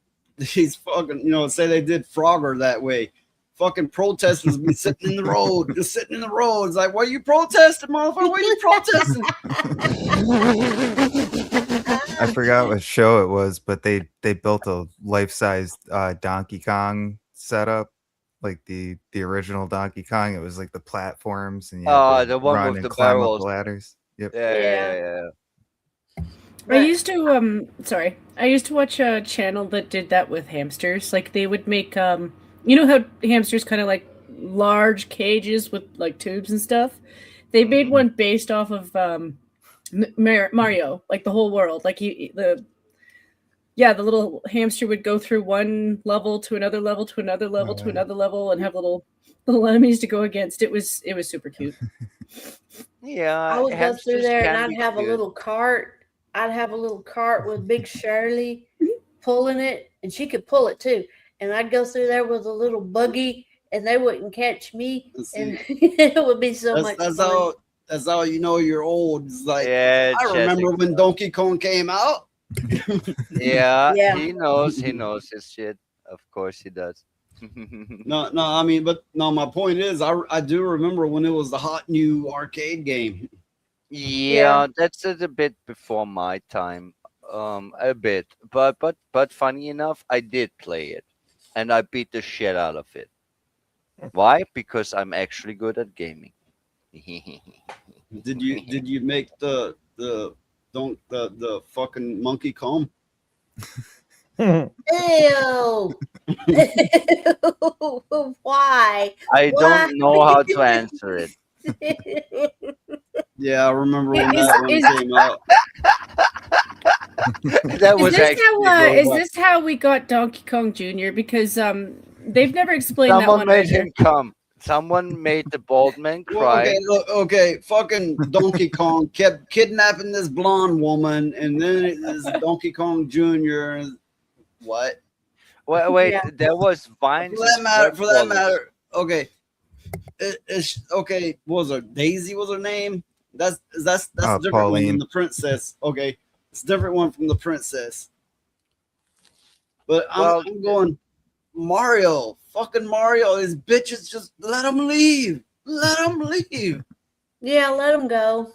fucking, say they did Frogger that way. Fucking protesters be sitting in the road, just sitting in the road. It's like, what are you protesting, motherfucker? What are you protesting? I forgot what show it was, but they built a life-size Donkey Kong setup, like the original Donkey Kong. It was like the platforms, and you had to The one run with and the climb up barrels. the ladders. Yep. Yeah. I used to I used to watch a channel that did that with hamsters. Like they would make you know how hamsters kind of like large cages with like tubes and stuff. They made one based off of Mario, like the whole world. Like the little hamster would go through one level to another level to another level to another level and have little enemies to go against. It was super cute. Yeah, I would go hamsters through there and can I'd be have a cute. little cart. I'd have a little cart with Big Shirley pulling it, and she could pull it too. And I'd go through there with a little buggy, and they wouldn't catch me, and it would be so much That's fun. that's how you know you're old. It's like, Yeah, I remember when Donkey Kong came out. Yeah, Yeah. he knows his shit. Of course he does. No, I mean, but no, my point is, I do remember when it was the hot new arcade game. Yeah, that's a bit before my time, a bit. But funny enough, I did play it, and I beat the shit out of it. Why? Because I'm actually good at gaming. Did you make the fucking monkey comb? Ew! Why? I don't know how to answer it. Yeah, I remember when Is- that one is- came out. That was is this actually how really is fun. this how we got Donkey Kong Jr.? Because they've never explained that Someone one. made either. him come. Someone made the bald man cry. Okay, look, okay, fucking Donkey Kong kept kidnapping this blonde woman, and then it is Donkey Kong Jr. What? Wait, there was vines. For that and matter, web ballers. okay. It's okay. What was her Daisy? Was her name? That's a different one Pauline. from the princess. Okay, it's a different one from the princess. But I'm going Mario. Fucking Mario. His bitches just let him leave. let them leave. Yeah, let them go.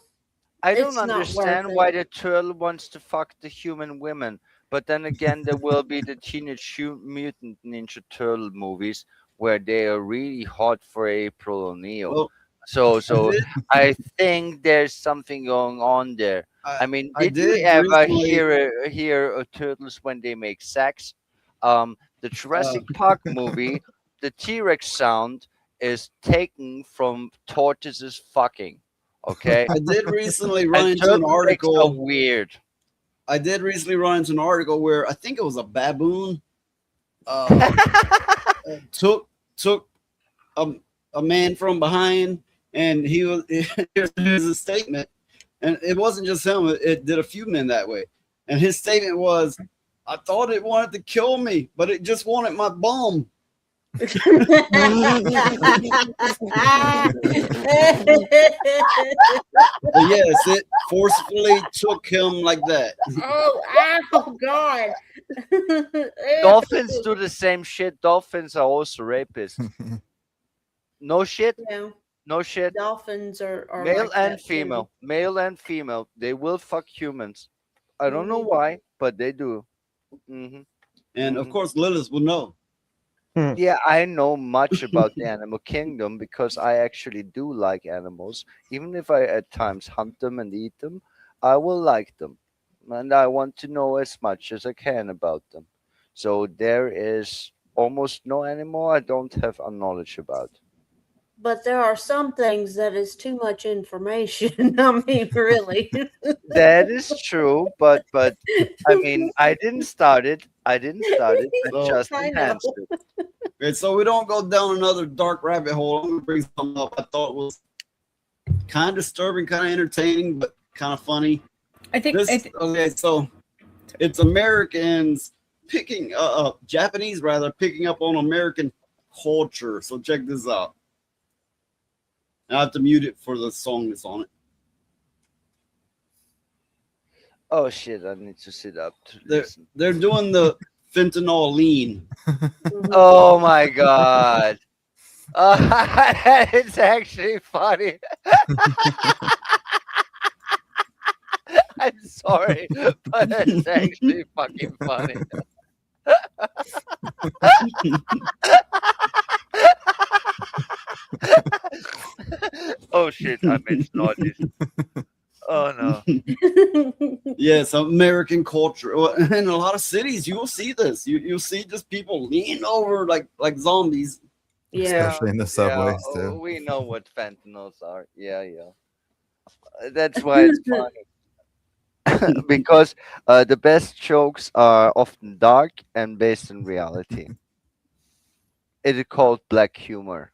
I It's don't not understand worth why it. the turtle wants to fuck the human women. But then again, there will be the Teenage Mutant Ninja Turtle movies where they are really hot for April O'Neil. Well, So I did, I think there's something going on there. I mean, I did you did ever recently. hear turtles when they make sex? The Uh, Jurassic Park movie, the T-Rex sound is taken from tortoises fucking. Okay, I did recently run and into an turtlenecks are article. weird. I did recently run into an article where I think it was a baboon uh, took a, a man from behind, and he was here's his statement, and it wasn't just him; it did a few men that way. And his statement was, "I thought it wanted to kill me, but it just wanted my bum." Yes, it forcefully took him like that. oh, God. Dolphins do the same shit. Dolphins are also rapists. No shit. Yeah. No shit. Dolphins are Male like and that, too. female. Male and female. They will fuck humans. I don't know Mhm. why, but they do. Hmm. And of course, Lilith will know. Yeah, I know much about the animal kingdom because I actually do like animals. Even if I at times hunt them and eat them, I will like them. And I want to know as much as I can about them. So there is almost no animal I don't have a knowledge about. But there are some things that is too much information. I mean, really. That is true, but I mean, I didn't start it. I just I know. enhanced it. And so we don't go down another dark rabbit hole. I'm gonna bring something up I thought was kind of disturbing, kind of entertaining, but kind of funny. I think. Okay, so it's Americans picking Japanese rather picking up on American culture. So check this out. I have to mute it for the song that's on it. Oh shit! I need to sit up to listen. They're doing the fentanyl lean. Oh my god! It's actually funny. I'm sorry, but it's actually fucking funny. Oh shit! I made snotties. Oh no. Yes, American culture. Well, in a lot of cities, you will see this. You'll see just people lean over like zombies. Especially in the subways, yeah, too. We know what fentanyls are. Yeah. That's why it's funny. Because the best jokes are often dark and based in reality. It is called black humor.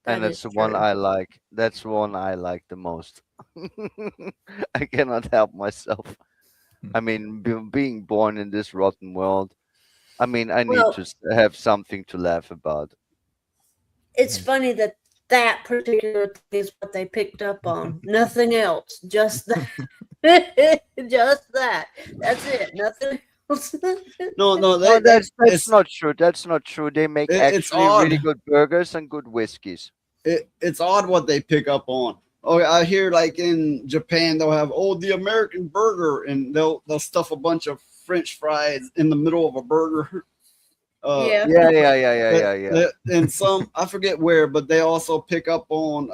And That that's is the one true. I like. That's the one I like the most. I cannot help myself. I mean, being born in this rotten world, I mean, I need Well- to have something to laugh about. It's funny that that particular thing is what they picked up on. Nothing else. Just that. Just that. That's it. Nothing else. No, That's it's not true. That's not true. They make it's actually really odd. good burgers and good whiskeys. It's odd what they pick up on. Oh, I hear like in Japan they'll have the American burger, and they'll stuff a bunch of French fries in the middle of a burger. Yeah. Yeah. And some I forget where, but they also pick up on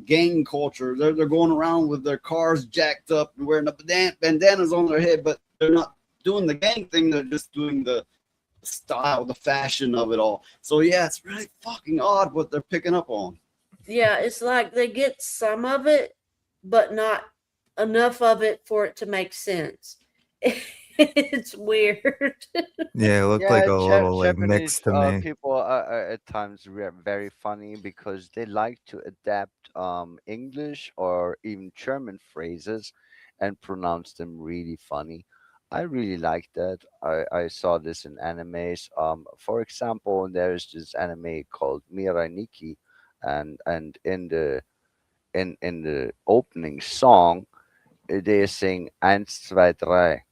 gang culture. They're going around with their cars jacked up and wearing the bandanas on their head, but they're not doing the gang thing. They're just doing the style, the fashion of it all. So yeah, it's really fucking odd what they're picking up on. Yeah, it's like they get some of it, but not enough of it for it to make sense. It's weird. Yeah, it looked like a little like Japanese mix to me. people are at times very funny because they like to adapt English or even German phrases and pronounce them really funny. I really like that. I saw this in animes. For example, there's this anime called Mirai Nikki, and in the opening song, they sing 1, 2, 3,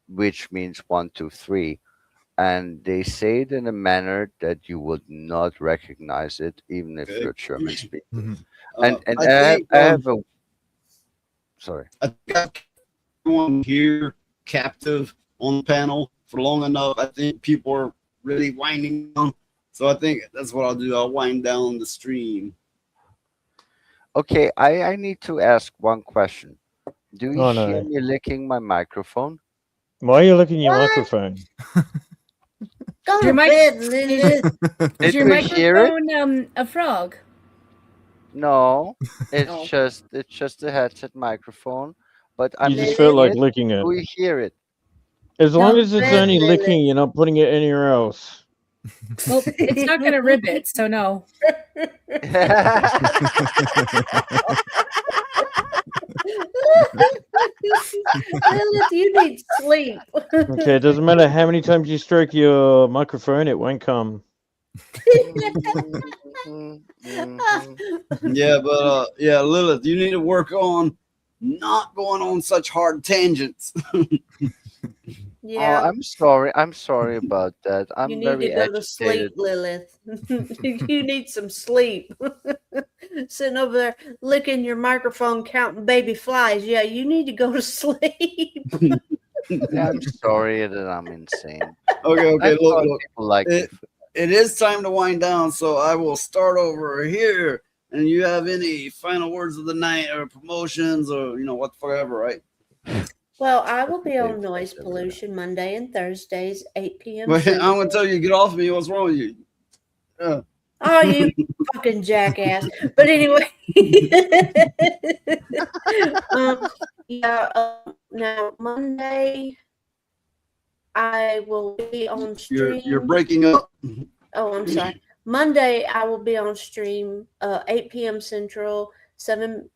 which means 1, 2, 3. and they say it in a manner that you would not recognize it, even if you're German speaking. And I have a sorry. I think I've kept everyone here captive on the panel for long enough. I think people are really winding down. So I think that's what I'll do. I'll wind down the stream. Okay, I need to ask one question. Do you Oh, hear no. me licking my microphone? Why are you looking at your microphone? Go Your to mic- bed, Lilith. Is Did your we hear it? microphone a frog? No, it's Oh. just a headset microphone. But I'm You just feel like licking it. licking it. Do we hear it? As long as it's bed, only Lily. licking, you're not putting it anywhere else. Well, it's not going to rib it, so no. Lilith, you need sleep. Okay, it doesn't matter how many times you stroke your microphone, it won't come. Yeah, but yeah, Lilith, you need to work on not going on such hard tangents. Yeah. Oh, I'm sorry. I'm sorry about that. I'm You need very to go to sleep, agitated. Lilith. You need some sleep. Sitting over there licking your microphone, counting baby flies. Yeah, you need to go to sleep. Yeah, I'm sorry that I'm insane. Okay, I look, thought people like it is time to wind down, so I will start over here. And you have any final words of the night or promotions or whatever, right? Well, I will be on Noise Pollution Monday and Thursdays, 8 p.m. Wait, I'm Central. gonna tell you, get off me. What's wrong with you? Oh, you fucking jackass. But anyway. Now, Monday, I will be on stream. You're breaking up. Oh, I'm sorry. Monday, I will be on stream 8 p.m. Central, 9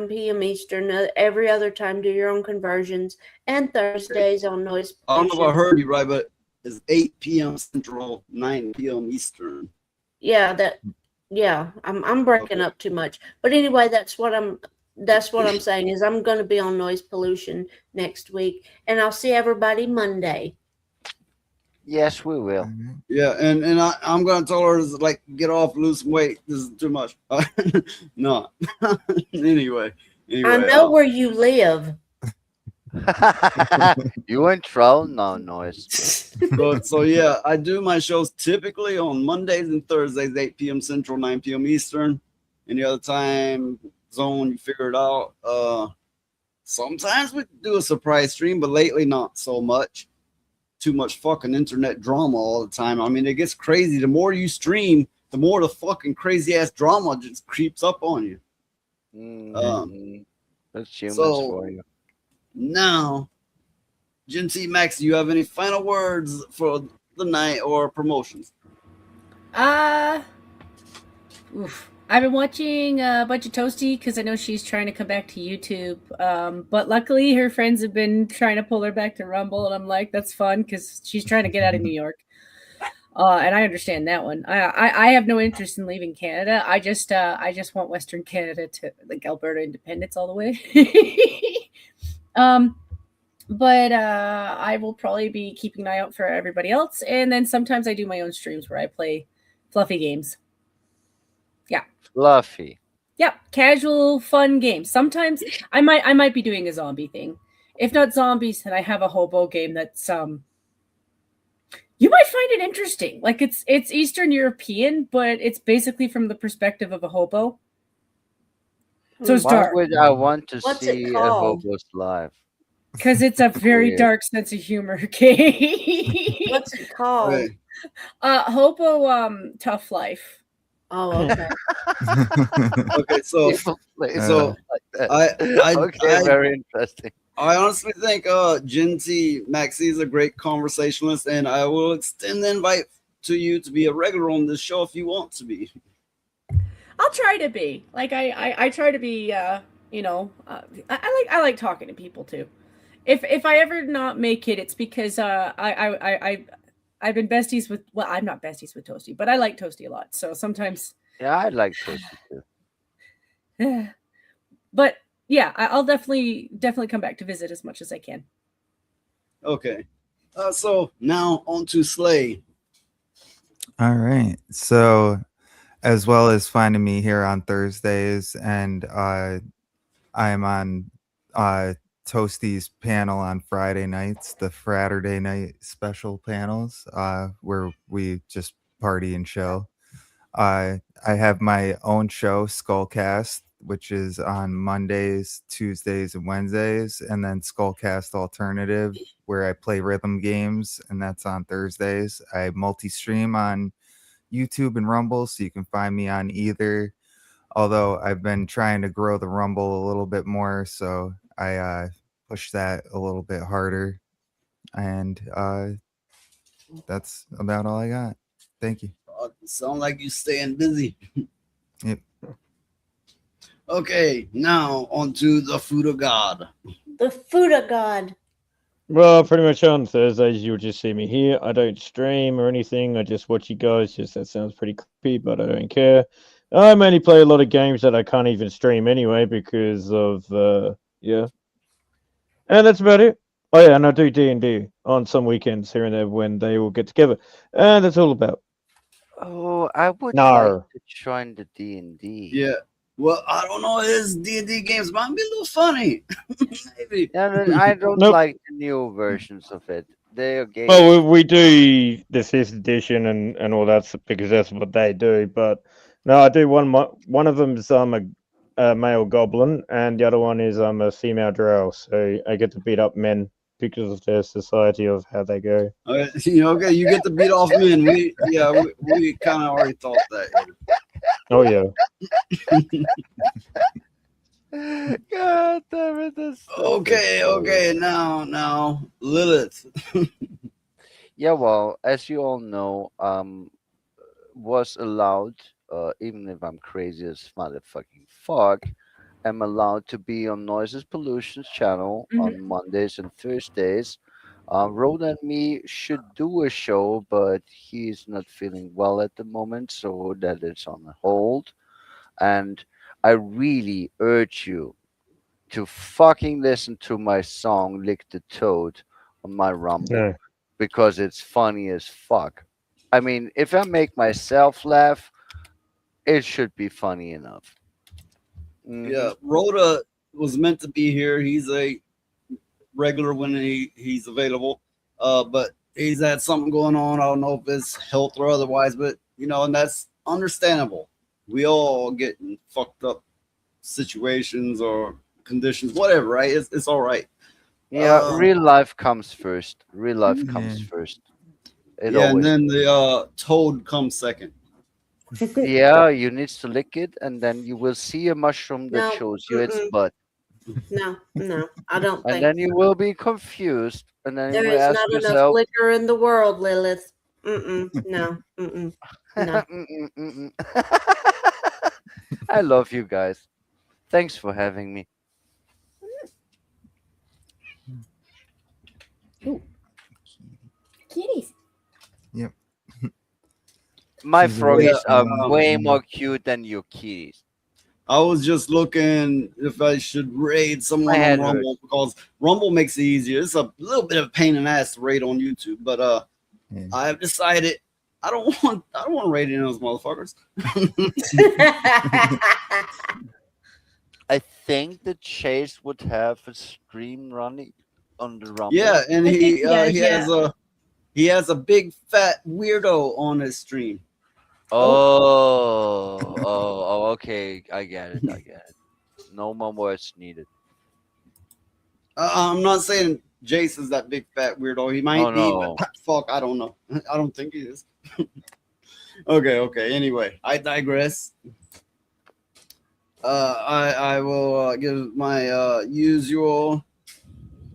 p.m. Eastern. Every other time, do your own conversions. And Thursdays on Noise I don't know if I Pollution. heard you right, but it's 8 p.m. Central, 9 p.m. Eastern. Yeah, I'm breaking up too much. But anyway, that's what I'm saying is I'm going to be on Noise Pollution next week, and I'll see everybody Monday. Yes, we will. Yeah, and I'm gonna tell her like get off, lose some weight. This is too much. No. anyway, I know where you live. You in trouble? No, Noise. So yeah, I do my shows typically on Mondays and Thursdays, 8 p.m. Central, 9 p.m. Eastern. Any other time zone, you figure it out. Sometimes we do a surprise stream, but lately not so much. Too much fucking internet drama all the time. I mean, it gets crazy. The more you stream, the more the fucking crazy ass drama just creeps up on you. That's humans so- for you. Now, Gen T Max, do you have any final words for the night or promotions? I've been watching a bunch of Toasty because I know she's trying to come back to YouTube. But luckily, her friends have been trying to pull her back to Rumble, and I'm like, that's fun because she's trying to get out of New York. And I understand that one. I have no interest in leaving Canada. I just want Western Canada to like Alberta independence all the way. But I will probably be keeping an eye out for everybody else, and then sometimes I do my own streams where I play fluffy games. Yeah. Fluffy. Yeah, casual, fun games. Sometimes I might be doing a zombie thing. If not zombies, then I have a hobo game that's you might find it interesting. Like it's Eastern European, but it's basically from the perspective of a hobo. So it's Why dark. would I want to What's it see a called? hobo's life? Because it's a very Weird. dark sense of humor game. What's it called? Right. Hobo Tough Life. Oh, okay. Okay, so People play so stuff like that. Okay, very interesting. I honestly think Gen T Maxi is a great conversationalist, and I will extend the invite to you to be a regular on this show if you want to be. I'll try to be. Like I try to be I like talking to people too. If I ever not make it, it's because I've been besties with, well, I'm not besties with Toasty, but I like Toasty a lot. So sometimes Yeah, I like Toasty too. but yeah, I'll definitely come back to visit as much as I can. Okay. So now on to Slay. All right. So, as well as finding me here on Thursdays, and I am on Toasty's panel on Friday nights, the Fraturday night special panels, where we just party and chill. I have my own show, Skullcast, which is on Mondays, Tuesdays, and Wednesdays, and then Skullcast Alternative, where I play rhythm games, and that's on Thursdays. I multi-stream on YouTube and Rumble, so you can find me on either. Although I've been trying to grow the Rumble a little bit more, so I push that a little bit harder. And that's about all I got. Thank you. Sound like you staying busy. Yep. Okay, now on to the Food of God. The Food of God. Well, pretty much on Thursdays, you'll just see me here. I don't stream or anything. I just watch you guys. Just that sounds pretty creepy, but I don't care. I mainly play a lot of games that I can't even stream anyway because of, yeah. And that's about it. Oh, yeah, and I do D&D on some weekends here and there when they all get together. And that's all about. Oh, I would No. like to join the D&D. Yeah. Well, I don't know. His D&D games might be a little funny. Maybe. Yeah, I don't Nope. like the new versions of it. They are games. Well, we do the 5th edition and all that because that's what they do. But no, I do one of them is I'm a male goblin, and the other one is I'm a female drow. So I get to beat up men because of their society of how they go. Okay, you get to beat off men. We kind of already thought that. Oh yeah. God damn it! That's so Okay. Now, Lilith. Yeah, well, as you all know, was allowed, even if I'm crazy as motherfucking fuck, I'm allowed to be on Noises Pollution's channel on Mondays and Thursdays. Rhoda and me should do a show, but he's not feeling well at the moment, so that is on hold. And I really urge you to fucking listen to my song Lick the Toad on my Rumble. Yeah. Because it's funny as fuck. I mean, if I make myself laugh, it should be funny enough. Yeah, Rhoda was meant to be here. He's a regular when he's available, but he's had something going on. I don't know if it's health or otherwise, but and that's understandable. We all get in fucked up situations or conditions, whatever, right? It's all right. Yeah, real life comes first. Real life comes first. It and always then the toad comes second. Yeah, you need to lick it, and then you will see a mushroom that No, shows you its mm-mm. butt. No, I don't And think then you will be confused, and then there you will is ask not enough yourself, liquor in the world, Lilith. No. No. I love you guys. Thanks for having me. Kitties. Yep. My She's froggies really- are way more cute than your kitties. I was just looking if I should raid someone My head on Rumble because Rumble makes it easier. It's a little bit of a pain in the ass to raid on YouTube, but I have decided I don't want to raid any of those motherfuckers. I think that Chase would have a stream running on the Rumble. Yeah, and he Yeah. he has a big fat weirdo on his stream. Oh, okay. I get it. No more words needed. I'm not saying Jace is that big fat weirdo. He might Oh, be, no. but fuck, I don't know. I don't think he is. Okay. Anyway, I digress. I will give my usual.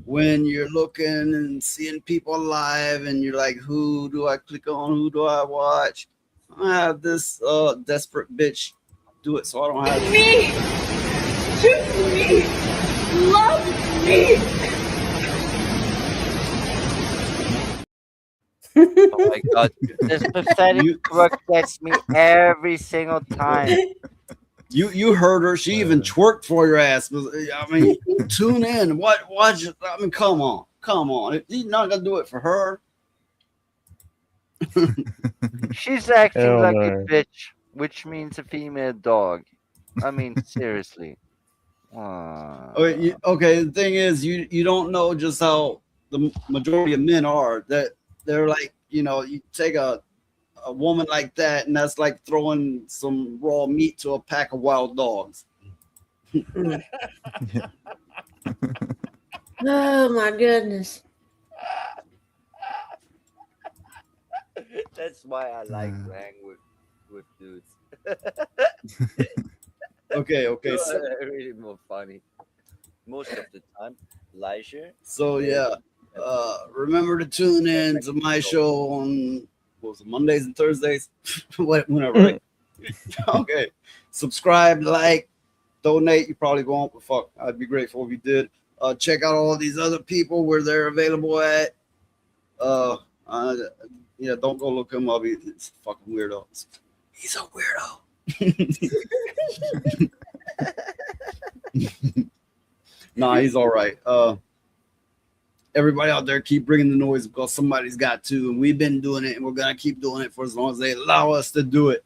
When you're looking and seeing people live, and you're like, "Who do I click on? Who do I watch?" I have this desperate bitch do it, so I don't have Me! Choose me! Love me! Oh my god, this pathetic work gets me every single time. You heard her. She even twerked for your ass. I mean, tune in. Watch. I mean, come on. Come on, he's not gonna do it for her. She's acting Hell like no. a bitch, which means a female dog. I mean, seriously. Okay, the thing is, you don't know just how the majority of men are. That they're like, you know, you take a woman like that, and that's like throwing some raw meat to a pack of wild dogs. Oh my goodness. That's why I like to hang with dudes. Okay, They're so really more funny most of the time. Leisure. So yeah, remember to tune in to my show on what was it, Mondays and Thursdays, whenever. Right? Okay, subscribe, like, donate. You probably won't, but fuck, I'd be grateful if you did. Check out all these other people where they're available at. Yeah, don't go look him up. He's a fucking weirdo. He's a weirdo. Nah, he's all right. Everybody out there, keep bringing the noise because somebody's got to, and we've been doing it, and we're gonna keep doing it for as long as they allow us to do it.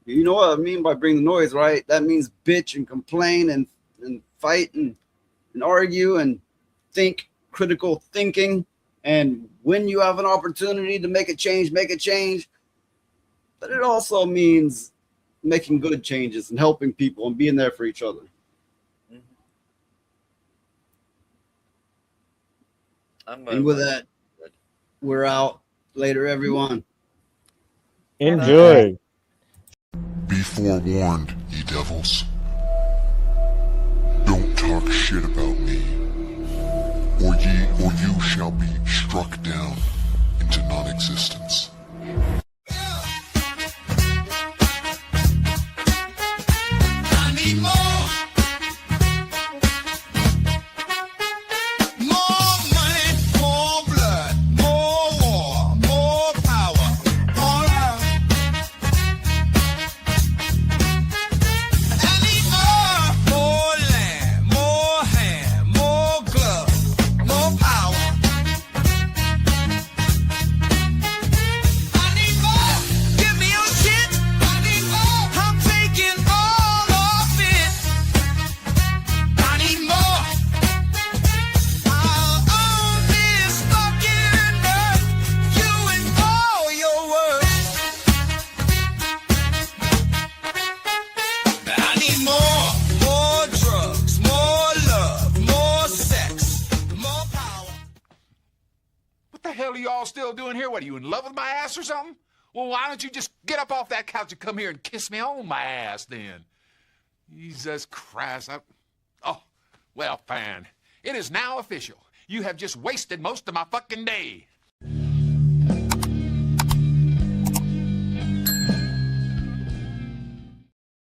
You know what I mean by bring the noise, right? That means bitch and complain and fight and argue and think critical thinking. And when you have an opportunity to make a change, make a change. But it also means making good changes and helping people and being there for each other. And with that, we're out. Later, everyone. Enjoy. Be forewarned, ye devils. Don't talk shit about me, or you shall be struck down into non-existence. I need more. More money, more blood, more war, more power, more love. I need more land, more hand, more glove, more power. I need more. Give me your shit. I need more. I'm taking all of it. I need more. I'll own this fucking earth. You and all your work. I need more. More drugs, more love, more sex, more power. What the hell are you all still doing here? What, are you in love with my ass or something? Well, why don't you just get up off that couch and come here and kiss me on my ass then? Jesus Christ. Oh, well, fine. It is now official. You have just wasted most of my fucking day.